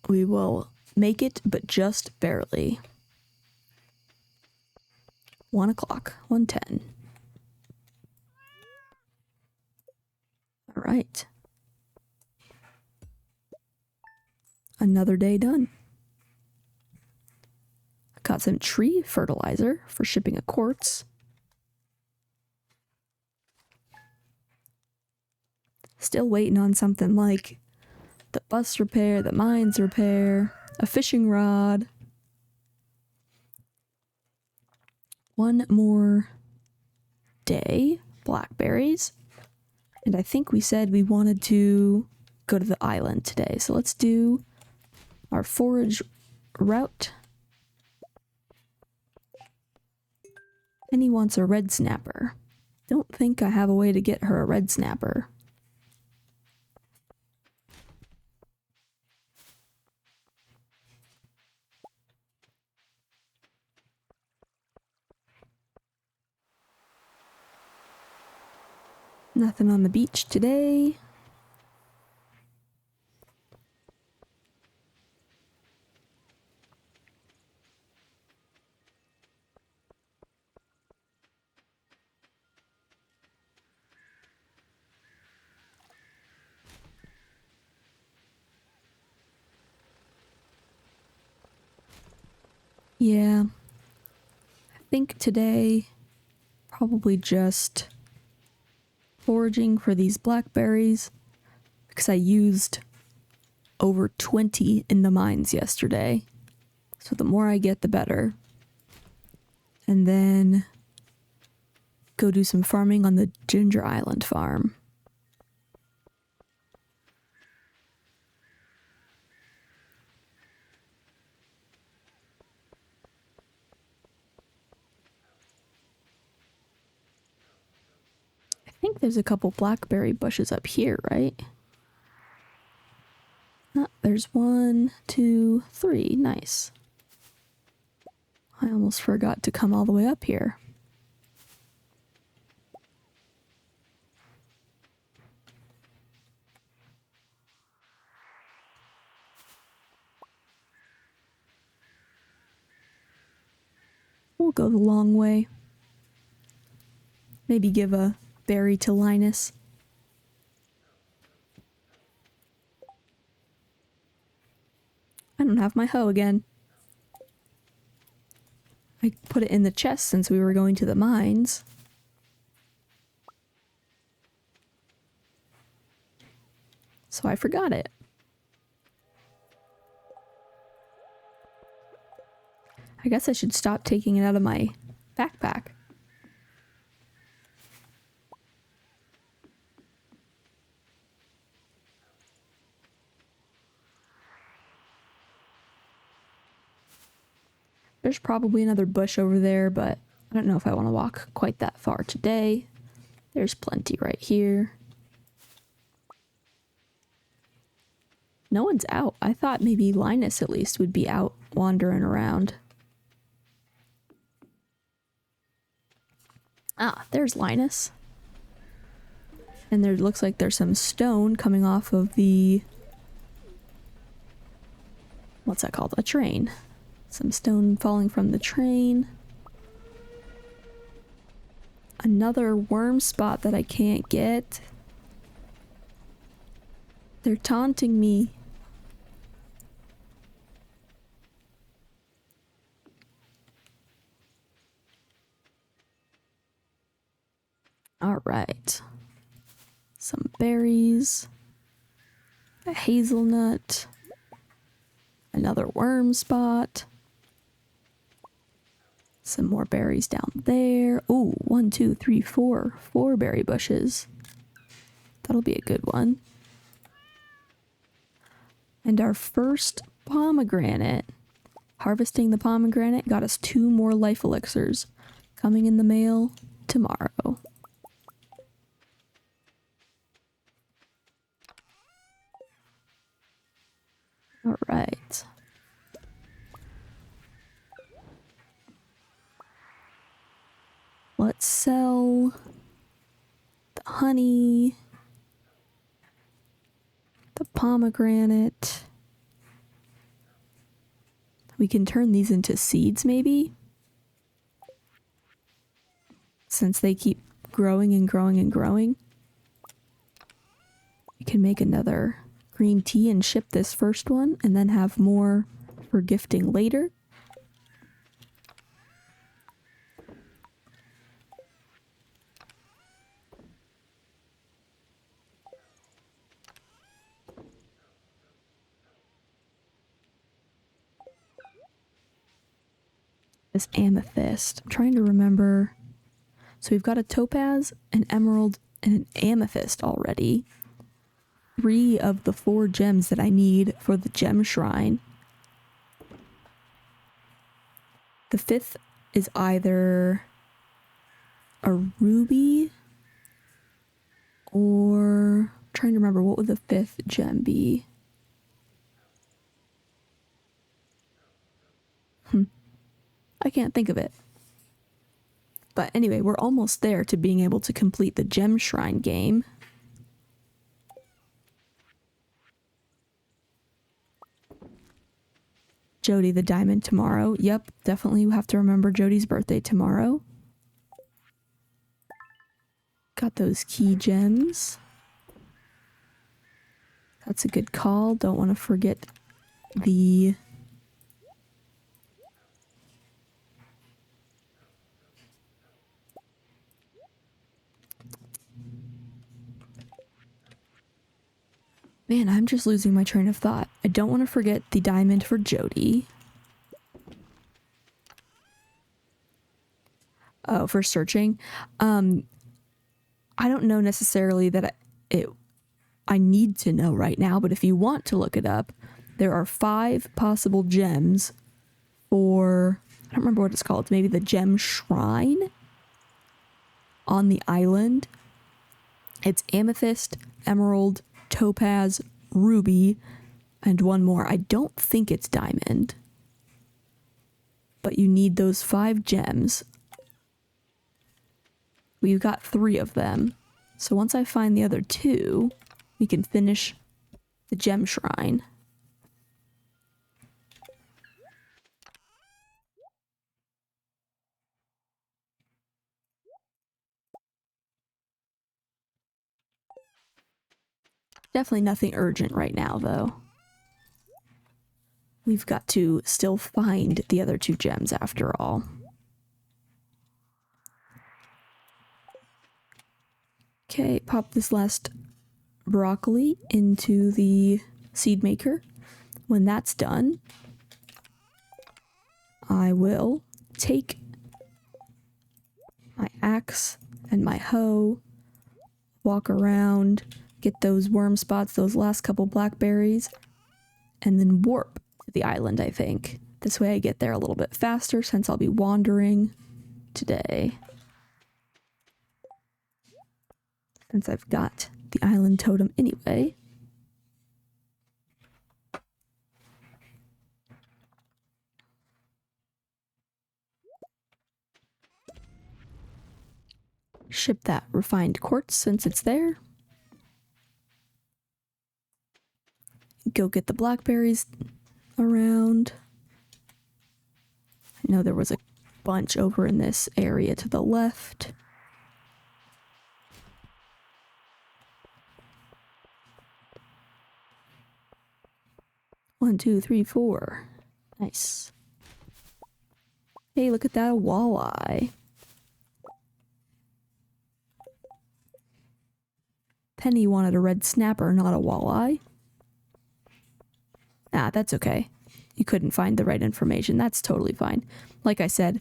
we will make it, but just barely. 1 o'clock, 1:10. All right. Another day done. Got some tree fertilizer for shipping a quartz. Still waiting on something like the bus repair, the mines repair, a fishing rod. One more day, blackberries. And I think we said we wanted to go to the island today. So let's do our forage route. Penny wants a red snapper. Don't think I have a way to get her a red snapper. Nothing on the beach today. Yeah, I think today probably just foraging for these blackberries because I used over 20 in the mines yesterday. So the more I get, the better. And then go do some farming on the Ginger Island farm. I think there's a couple blackberry bushes up here, right? Ah, there's 1, 2, 3. Nice. I almost forgot to come all the way up here. We'll go the long way. Maybe give a berry to Linus. I don't have my hoe again. I put it in the chest since we were going to the mines. So I forgot it. I guess I should stop taking it out of my backpack. There's probably another bush over there, but I don't know if I want to walk quite that far today. There's plenty right here. No one's out. I thought maybe Linus at least would be out wandering around. Ah, there's Linus. And there looks like there's some stone coming off of the... what's that called? A train. Some stone falling from the train. Another worm spot that I can't get. They're taunting me. All right. Some berries. A hazelnut. Another worm spot. Some more berries down there. Ooh, 1, 2, 3, 4. 4 berry bushes. That'll be a good one. And our first pomegranate. Harvesting the pomegranate got us 2 more life elixirs. Coming in the mail tomorrow. All right. Let's sell the honey, the pomegranate. We can turn these into seeds maybe, since they keep growing and growing and growing. We can make another green tea and ship this first one and then have more for gifting later. This amethyst. I'm trying to remember. So we've got a topaz, an emerald, and an amethyst already. 3 of the 4 gems that I need for the gem shrine. The 5th is either a ruby or... I'm trying to remember, what would the 5th gem be? I can't think of it. But anyway, we're almost there to being able to complete the gem shrine game. Jody the diamond tomorrow. Yep, definitely have to remember Jody's birthday tomorrow. Got those key gems. That's a good call. Don't want to forget the... Man, I'm just losing my train of thought. I don't want to forget the diamond for Jody. Oh, for searching. I don't know necessarily that I need to know right now, but if you want to look it up, there are 5 possible gems for... I don't remember what it's called. Maybe the gem shrine on the island. It's amethyst, emerald, topaz, ruby, and 1 more. I don't think it's diamond. But you need those 5 gems. We've got 3 of them. So once I find the other 2, we can finish the gem shrine. Definitely nothing urgent right now, though. We've got to still find the other 2 gems after all. Okay, pop this last broccoli into the seed maker. When that's done, I will take my axe and my hoe, walk around, get those worm spots, those last couple blackberries, and then warp to the island, I think. This way I get there a little bit faster since I'll be wandering today. Since I've got the island totem anyway. Ship that refined quartz since it's there. Go get the blackberries around. I know there was a bunch over in this area to the left. 1, 2, 3, 4. Nice. Hey, look at that walleye. Penny wanted a red snapper, not a walleye. Ah, that's okay. You couldn't find the right information. That's totally fine. Like I said,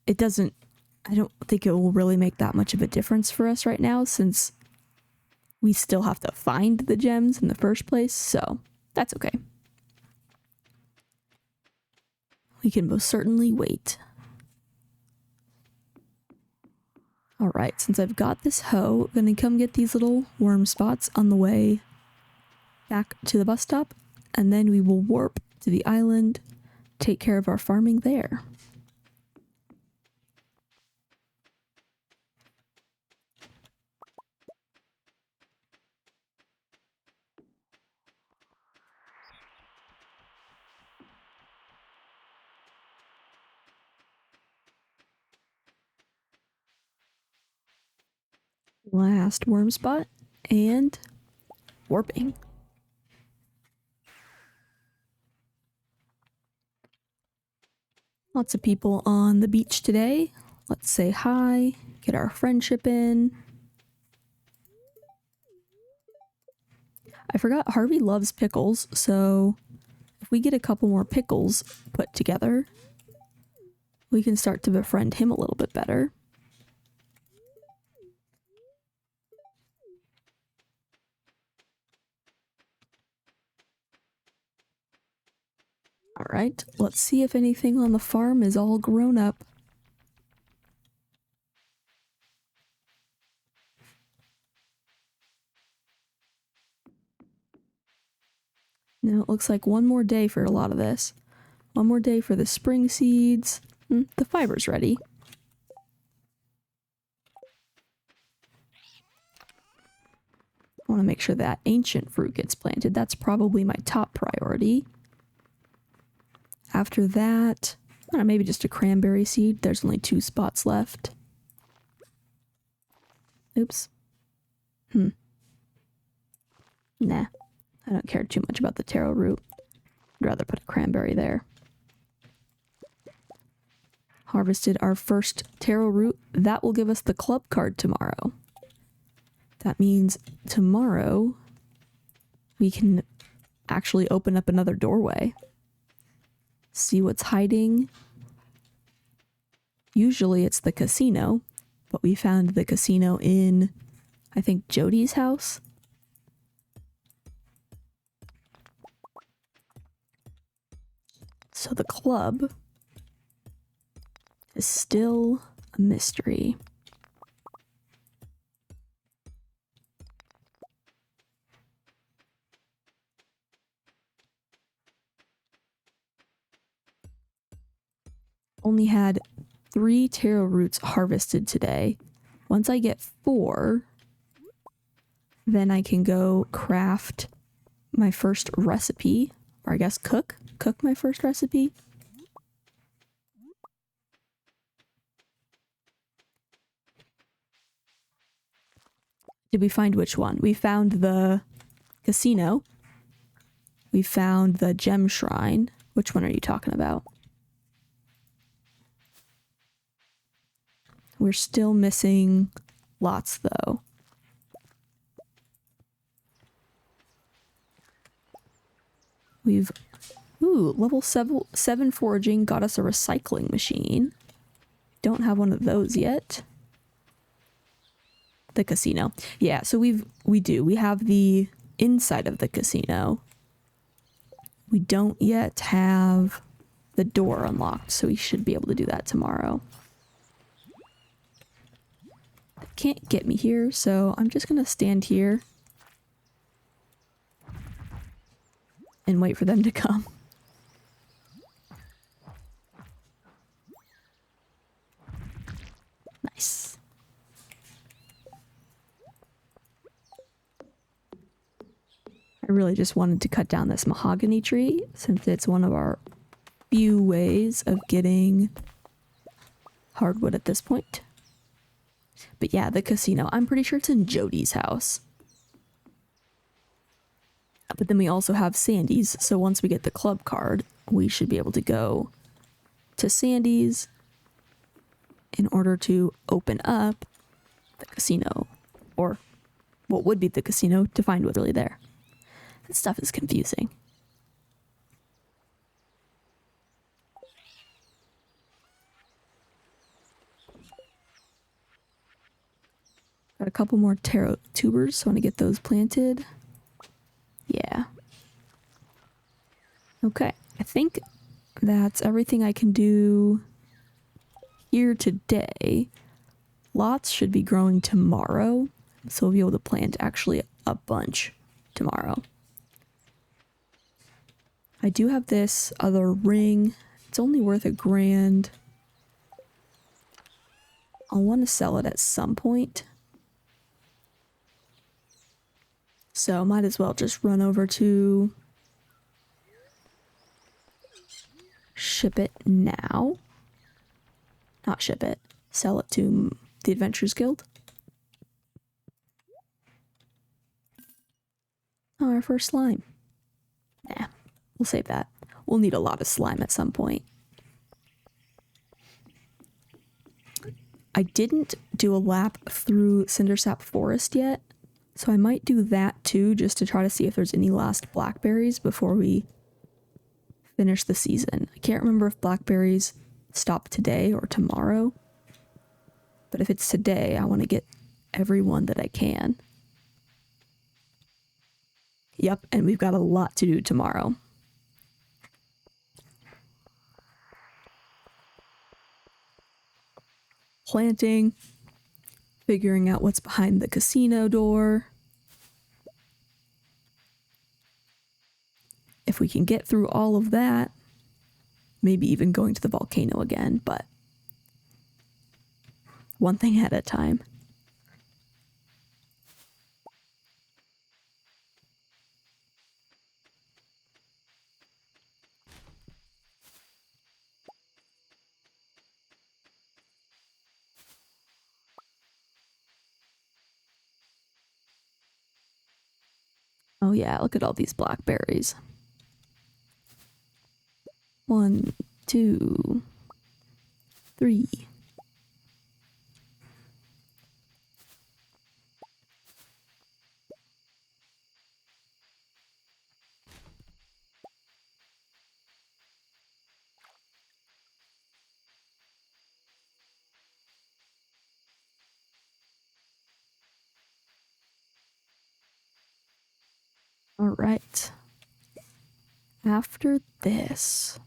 I don't think it will really make that much of a difference for us right now since we still have to find the gems in the first place, so that's okay. We can most certainly wait. Alright, since I've got this hoe, I'm gonna come get these little worm spots on the way back to the bus stop, and then we will warp to the island, take care of our farming there. Last worm spot, and warping. Lots of people on the beach today. Let's say hi, get our friendship in. I forgot Harvey loves pickles, so if we get a couple more pickles put together, we can start to befriend him a little bit better. Alright, let's see if anything on the farm is all grown up. No, it looks like one more day for a lot of this. One more day for the spring seeds. The fiber's ready. I want to make sure that ancient fruit gets planted. That's probably my top priority. After that, I don't know, maybe just a cranberry seed. There's only 2 spots left. Oops. Nah, I don't care too much about the taro root. I'd rather put a cranberry there. Harvested our first taro root. That will give us the club card tomorrow. That means tomorrow we can actually open up another doorway. See what's hiding. Usually it's the casino, but we found the casino in, I think, Jody's house. So the club is still a mystery. Only had 3 taro roots harvested today. Once I get 4, then I can go craft my first recipe, or I guess cook my first recipe. Did we find which one? We found the casino. We found the gem shrine. Which one are you talking about? We're still missing lots, though. We've... Ooh, level 7 foraging got us a recycling machine. Don't have one of those yet. The casino. Yeah, so we have the inside of the casino. We don't yet have the door unlocked, so we should be able to do that tomorrow. Can't get me here, so I'm just gonna stand here and wait for them to come. Nice. I really just wanted to cut down this mahogany tree since it's one of our few ways of getting hardwood at this point. But yeah, the casino. I'm pretty sure it's in Jody's house. But then we also have Sandy's, so once we get the club card, we should be able to go to Sandy's in order to open up the casino, or what would be the casino, to find what's really there. That stuff is confusing. Got a couple more taro tubers, so I want to get those planted. Yeah. Okay, I think that's everything I can do here today. Lots should be growing tomorrow, so we'll be able to plant actually a bunch tomorrow. I do have this other ring. It's only worth $1,000. I'll want to sell it at some point. So might as well just run over to ship it now. Not ship it. Sell it to the Adventurers Guild. Oh, our first slime. Nah, we'll save that. We'll need a lot of slime at some point. I didn't do a lap through Cindersap Forest yet, so I might do that too, just to try to see if there's any last blackberries before we finish the season. I can't remember if blackberries stop today or tomorrow, but if it's today, I want to get every one that I can. Yep, and we've got a lot to do tomorrow. Planting, figuring out what's behind the casino door. If we can get through all of that, maybe even going to the volcano again, but one thing at a time. Oh yeah, look at all these blackberries. 1, 2, 3. All right. After this,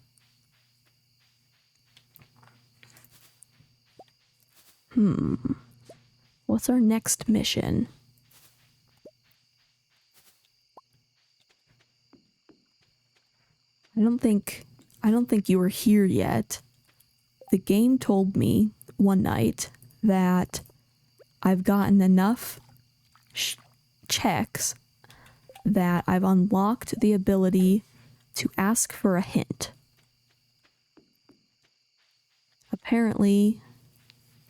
what's our next mission? I don't think you were here yet. The game told me one night that I've gotten enough checks that I've unlocked the ability to ask for a hint. Apparently,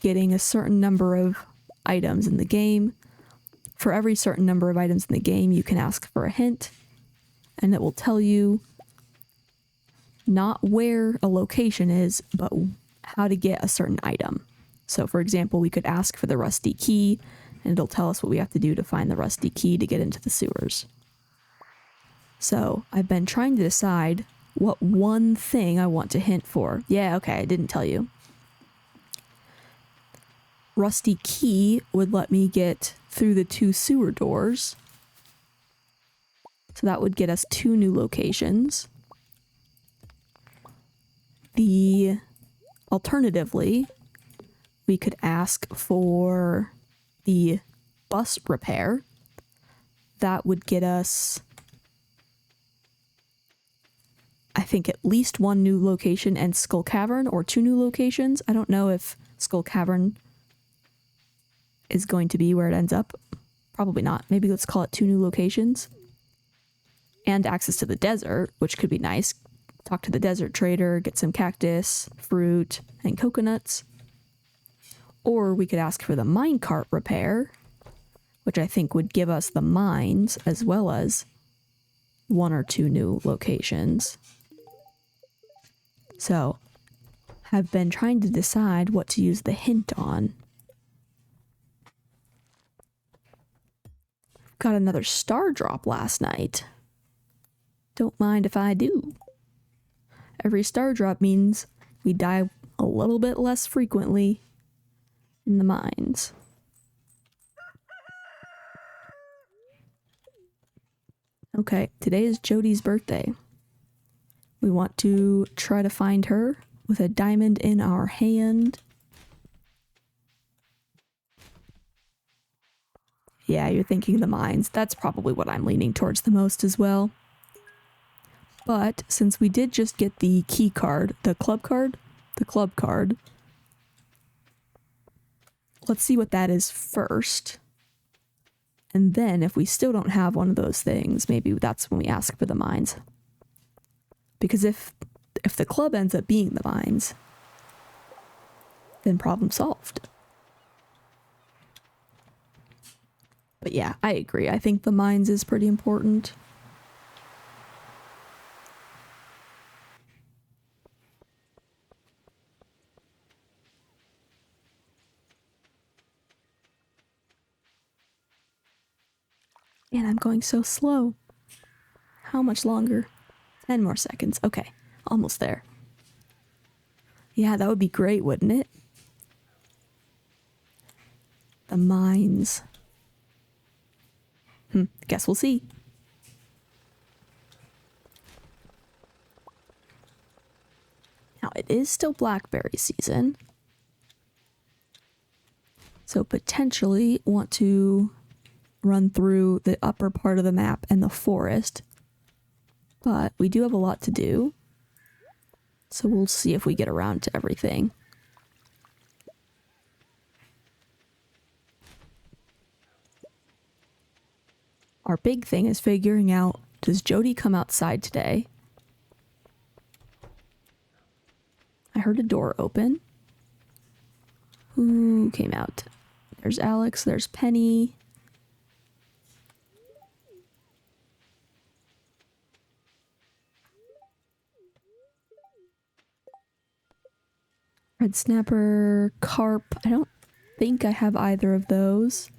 getting a certain number of items in the game, for every certain number of items in the game, you can ask for a hint, and it will tell you not where a location is, but how to get a certain item. So, for example, we could ask for the rusty key, and it'll tell us what we have to do to find the rusty key to get into the sewers. So, I've been trying to decide what one thing I want to hint for. Yeah, okay, I didn't tell you. Rusty key would let me get through the 2 sewer doors. So that would get us 2 new locations. Alternatively, we could ask for the bus repair. That would get us, I think, at least 1 new location and Skull Cavern, or 2 new locations. I don't know if Skull Cavern is going to be where it ends up. Probably not. Maybe let's call it 2 new locations. And access to the desert, which could be nice. Talk to the desert trader, get some cactus, fruit, and coconuts. Or we could ask for the minecart repair, which I think would give us the mines as well as 1 or 2 new locations. So, I've been trying to decide what to use the hint on. Got another star drop last night. Don't mind if I do. Every star drop means we die a little bit less frequently in the mines. Okay, today is Jody's birthday. We want to try to find her with a diamond in our hand. Yeah, you're thinking the mines. That's probably what I'm leaning towards the most as well. But since we did just get the key card, the club card, let's see what that is first. And then if we still don't have one of those things, maybe that's when we ask for the mines. Because if the club ends up being the mines, then problem solved. But yeah, I agree. I think the mines is pretty important. And I'm going so slow. How much longer? 10 more seconds. Okay, almost there. Yeah, that would be great, wouldn't it? The mines. Guess we'll see. Now, it is still blackberry season. So potentially want to run through the upper part of the map and the forest. But we do have a lot to do. So we'll see if we get around to everything. Our big thing is figuring out, does Jody come outside today? I heard a door open. Who came out? There's Alex, there's Penny. Red snapper, carp. I don't think I have either of those.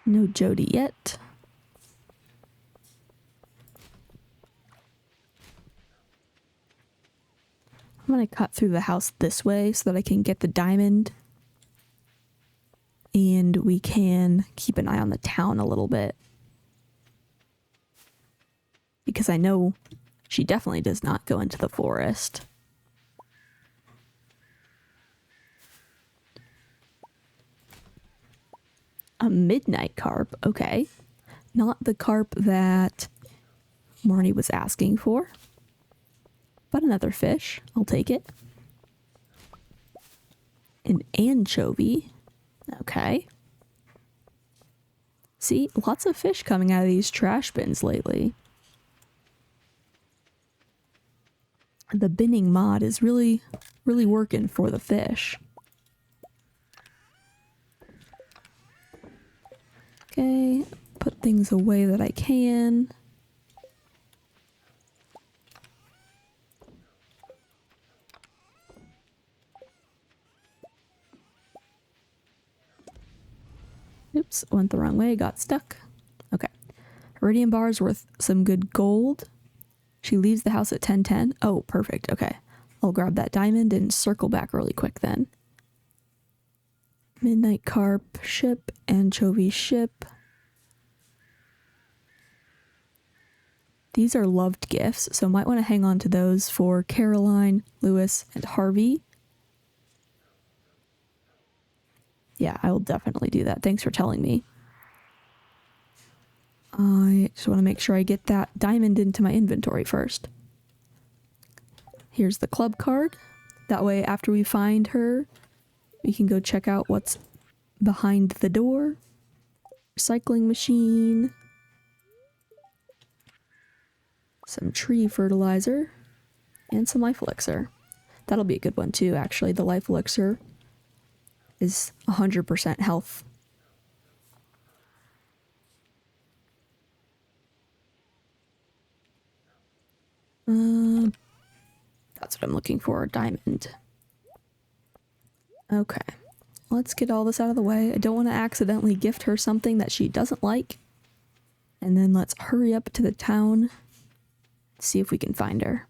No Jody yet. I'm gonna cut through the house this way so that I can get the diamond. And we can keep an eye on the town a little bit. Because I know she definitely does not go into the forest. A midnight carp, okay. Not the carp that Marnie was asking for. But another fish, I'll take it. An anchovy, okay. See, lots of fish coming out of these trash bins lately. The binning mod is really working for the fish. Okay, put things away that I can. Oops, went the wrong way, got stuck. Okay. Iridium bar is worth some good gold. She leaves the house at 10:10. Oh, perfect. Okay. I'll grab that diamond and circle back really quick then. Midnight carp ship, anchovy ship. These are loved gifts, so might want to hang on to those for Caroline, Lewis, and Harvey. Yeah, I will definitely do that. Thanks for telling me. I just want to make sure I get that diamond into my inventory first. Here's the club card. That way, after we find her, we can go check out what's behind the door. Recycling machine. Some tree fertilizer. And some life elixir. That'll be a good one too, actually. The life elixir is 100% health That's what I'm looking for, a diamond. Okay, let's get all this out of the way. I don't want to accidentally gift her something that she doesn't like. And then let's hurry up to the town, see if we can find her.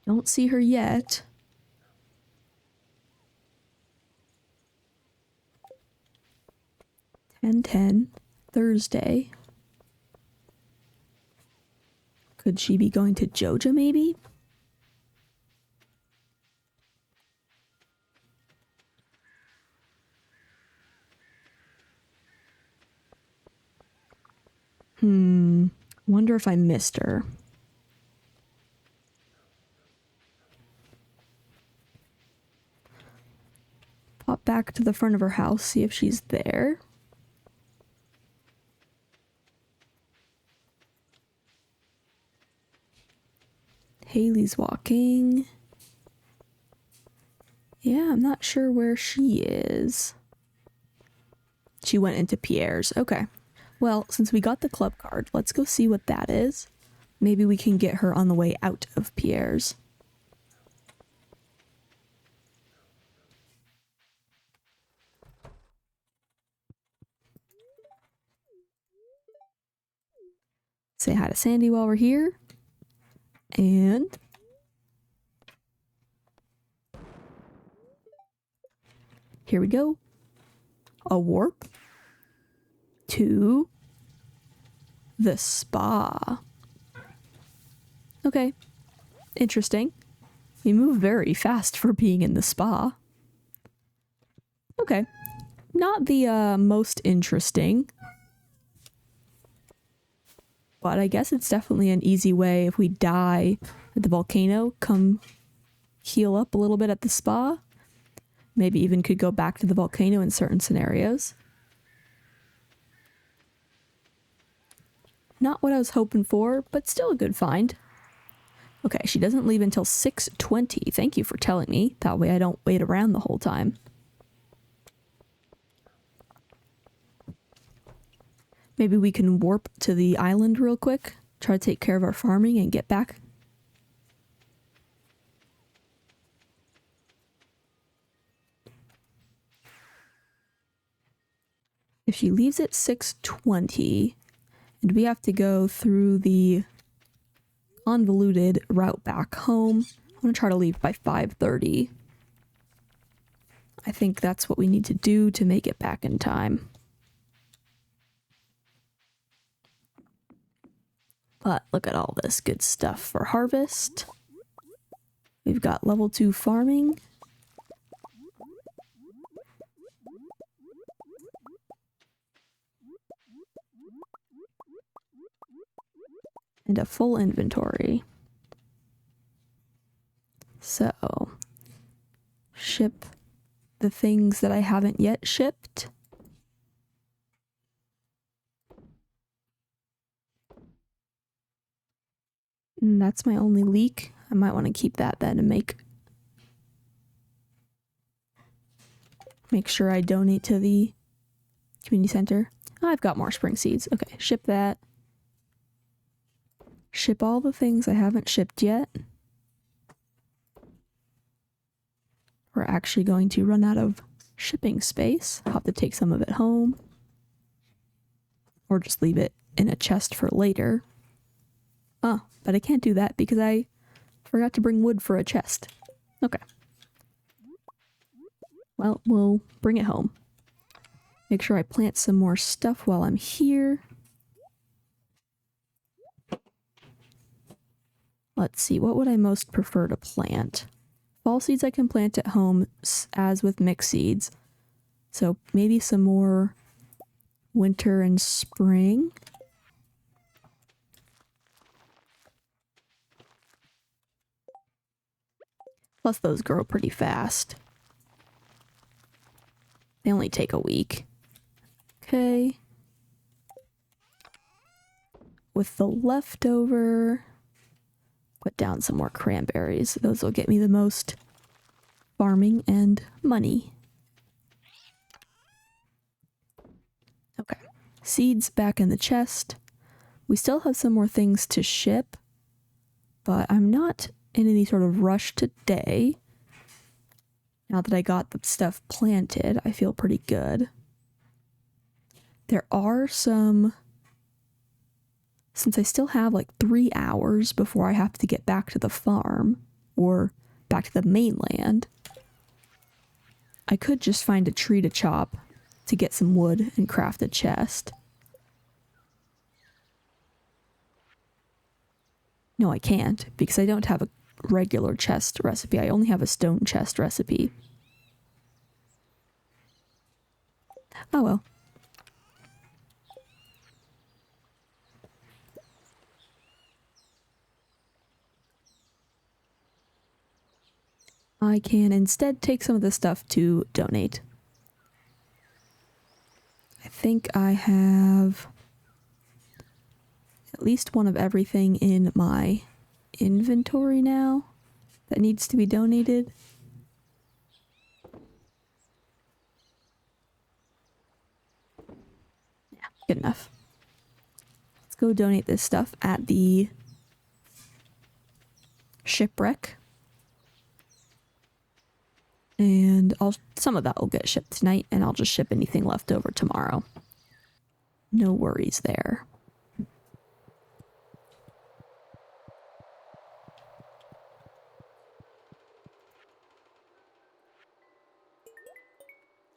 Don't see her yet. Thursday. Could she be going to Joja, maybe? Wonder if I missed her. Pop back to the front of her house, see if she's there. Haley's walking. Yeah, I'm not sure where she is. She went into Pierre's. Okay. Well, since we got the club card, let's go see what that is. Maybe we can get her on the way out of Pierre's. Say hi to Sandy while we're here. And here we go. A warp to the spa. Okay. Interesting. You move very fast for being in the spa. Okay. Not the most interesting. But I guess it's definitely an easy way if we die at the volcano, come heal up a little bit at the spa. Maybe even could go back to the volcano in certain scenarios. Not what I was hoping for, but still a good find. Okay, she doesn't leave until 6:20. Thank you for telling me. That way I don't wait around the whole time. Maybe we can warp to the island real quick, try to take care of our farming and get back. If she leaves at 6:20 and we have to go through the convoluted route back home, I'm going to try to leave by 5:30. I think that's what we need to do to make it back in time. But look at all this good stuff for harvest. We've got level 2 farming. And a full inventory. So, ship the things that I haven't yet shipped. And that's my only leek. I might want to keep that then and make sure I donate to the community center. Oh, I've got more spring seeds. Okay, ship that. Ship all the things I haven't shipped yet. We're actually going to run out of shipping space. I'll have to take some of it home. Or just leave it in a chest for later. Oh, but I can't do that because I forgot to bring wood for a chest. Okay. Well, we'll bring it home. Make sure I plant some more stuff while I'm here. Let's see, what would I most prefer to plant? Fall seeds I can plant at home as with mixed seeds. So maybe some more winter and spring. Plus those grow pretty fast. They only take a week. Okay. With the leftover, Put down some more cranberries. Those will get me the most farming and money. Okay. Seeds back in the chest. We still have some more things to ship, but I'm not in any sort of rush today. Now that I got the stuff planted, I feel pretty good. There are some... Since I still have like 3 hours before I have to get back to the farm, or back to the mainland, I could just find a tree to chop to get some wood and craft a chest. No, I can't, because I don't have a regular chest recipe. I only have a stone chest recipe. Oh well. I can instead take some of this stuff to donate. I think I have at least one of everything in my inventory now that needs to be donated. Yeah, good enough. Let's go donate this stuff at the shipwreck. And some of that will get shipped tonight, and I'll just ship anything left over tomorrow. No worries there.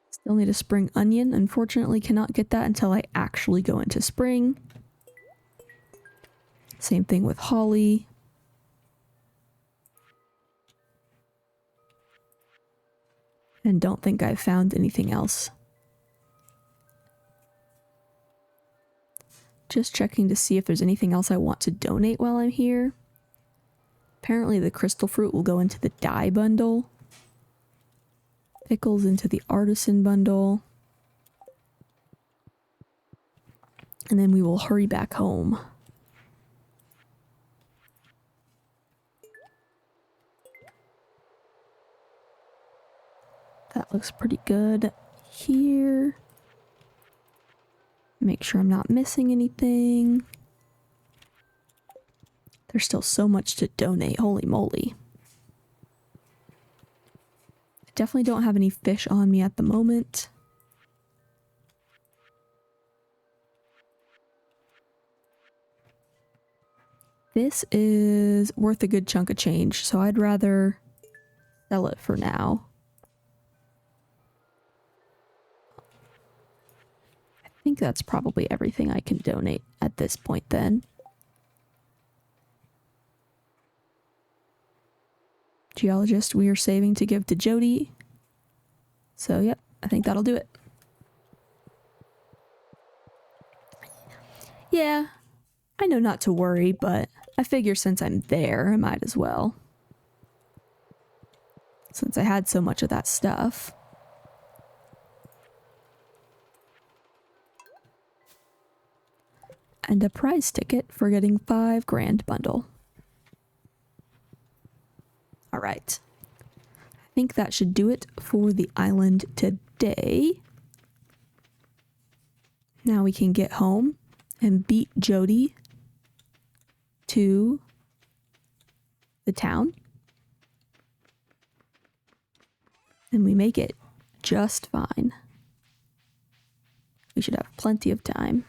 Still need a spring onion. Unfortunately, cannot get that until I actually go into spring. Same thing with holly. And don't think I've found anything else. Just checking to see if there's anything else I want to donate while I'm here. Apparently the crystal fruit will go into the dye bundle. Pickles into the artisan bundle. And then we will hurry back home. That looks pretty good here. Make sure I'm not missing anything. There's still so much to donate, holy moly. I definitely don't have any fish on me at the moment. This is worth a good chunk of change, so I'd rather sell it for now. I think that's probably everything I can donate at this point then. Geologist we are saving to give to Jody. So yep, I think that'll do it. Yeah, I know not to worry, but I figure since I'm there, I might as well. Since I had so much of that stuff. And a prize ticket for getting 5 grand bundle. Alright. I think that should do it for the island today. Now we can get home and beat Jody to the town. And we make it just fine. We should have plenty of time.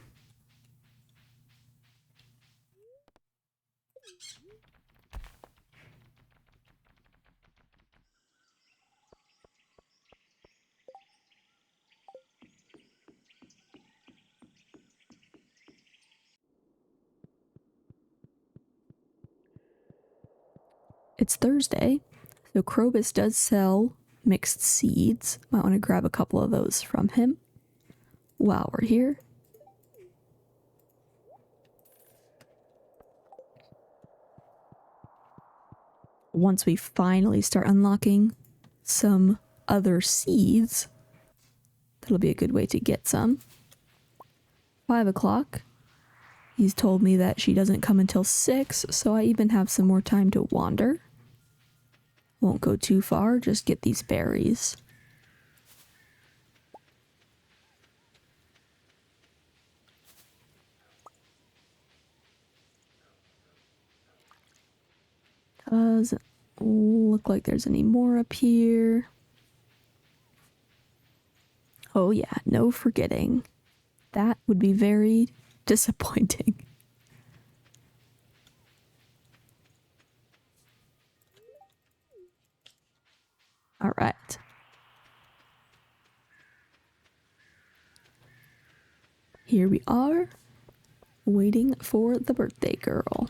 It's Thursday, so Krobus does sell mixed seeds. Might want to grab a couple of those from him while we're here. Once we finally start unlocking some other seeds, that'll be a good way to get some. 5 o'clock. He's told me that she doesn't come until 6, so I even have some more time to wander. Won't go too far, just get these berries. Doesn't look like there's any more up here. Oh yeah, no forgetting. That would be very disappointing. All right. Here we are, waiting for the birthday girl.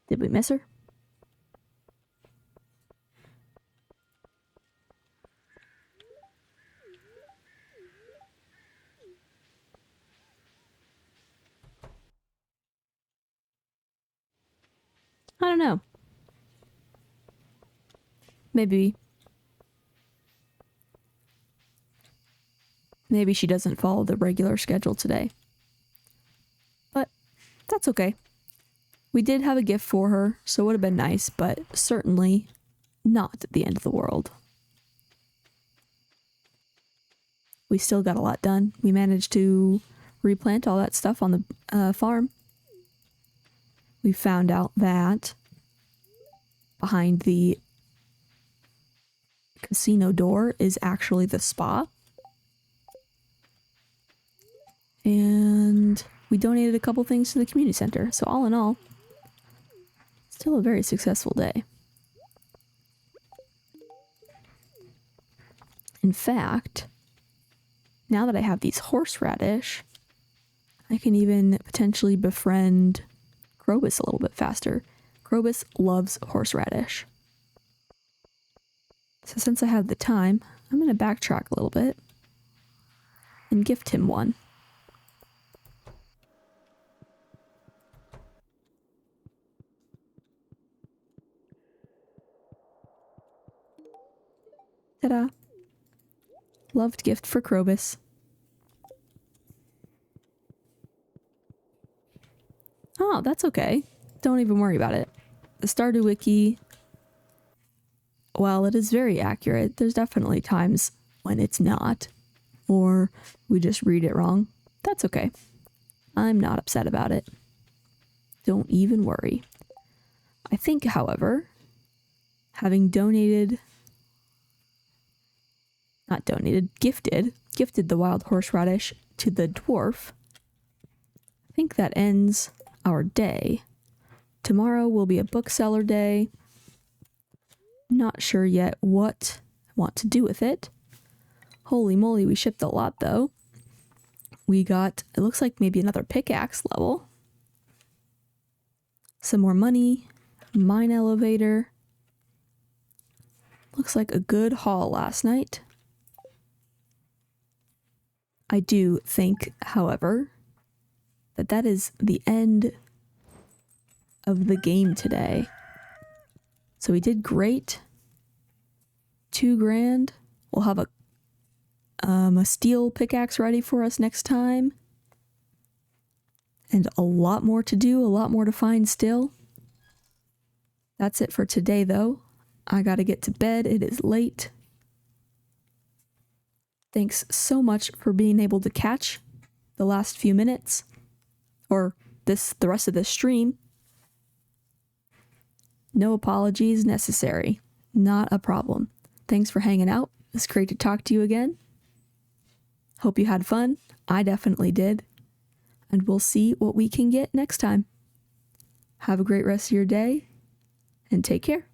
Did we miss her? I don't know. Maybe she doesn't follow the regular schedule today. But that's okay. We did have a gift for her, so it would have been nice, but certainly not the end of the world. We still got a lot done. We managed to replant all that stuff on the farm. We found out that behind the casino door is actually the spa. And we donated a couple things to the community center. So all in all, still a very successful day. In fact, now that I have these horseradish, I can even potentially befriend Krobus a little bit faster. Krobus loves horseradish. So since I have the time, I'm going to backtrack a little bit and gift him one. Ta-da! Loved gift for Krobus. Oh, that's okay. Don't even worry about it. The Stardew Wiki, while it is very accurate, there's definitely times when it's not. Or we just read it wrong. That's okay. I'm not upset about it. Don't even worry. I think, however, having gifted the wild horseradish to the dwarf, I think that ends our day. Tomorrow will be a bookseller day. Not sure yet what I want to do with it. Holy moly, we shipped a lot though. We got, it looks like maybe another pickaxe level. Some more money. Mine elevator. Looks like a good haul last night. I do think, however, that is the end of the game today. So we did great. 2 grand. We'll have a steel pickaxe ready for us next time. And a lot more to do, a lot more to find still. That's it for today though. I gotta get to bed, it is late. Thanks so much for being able to catch the last few minutes. Or the rest of this stream. No apologies necessary. Not a problem. Thanks for hanging out. It's great to talk to you again. Hope you had fun. I definitely did. And we'll see what we can get next time. Have a great rest of your day and take care.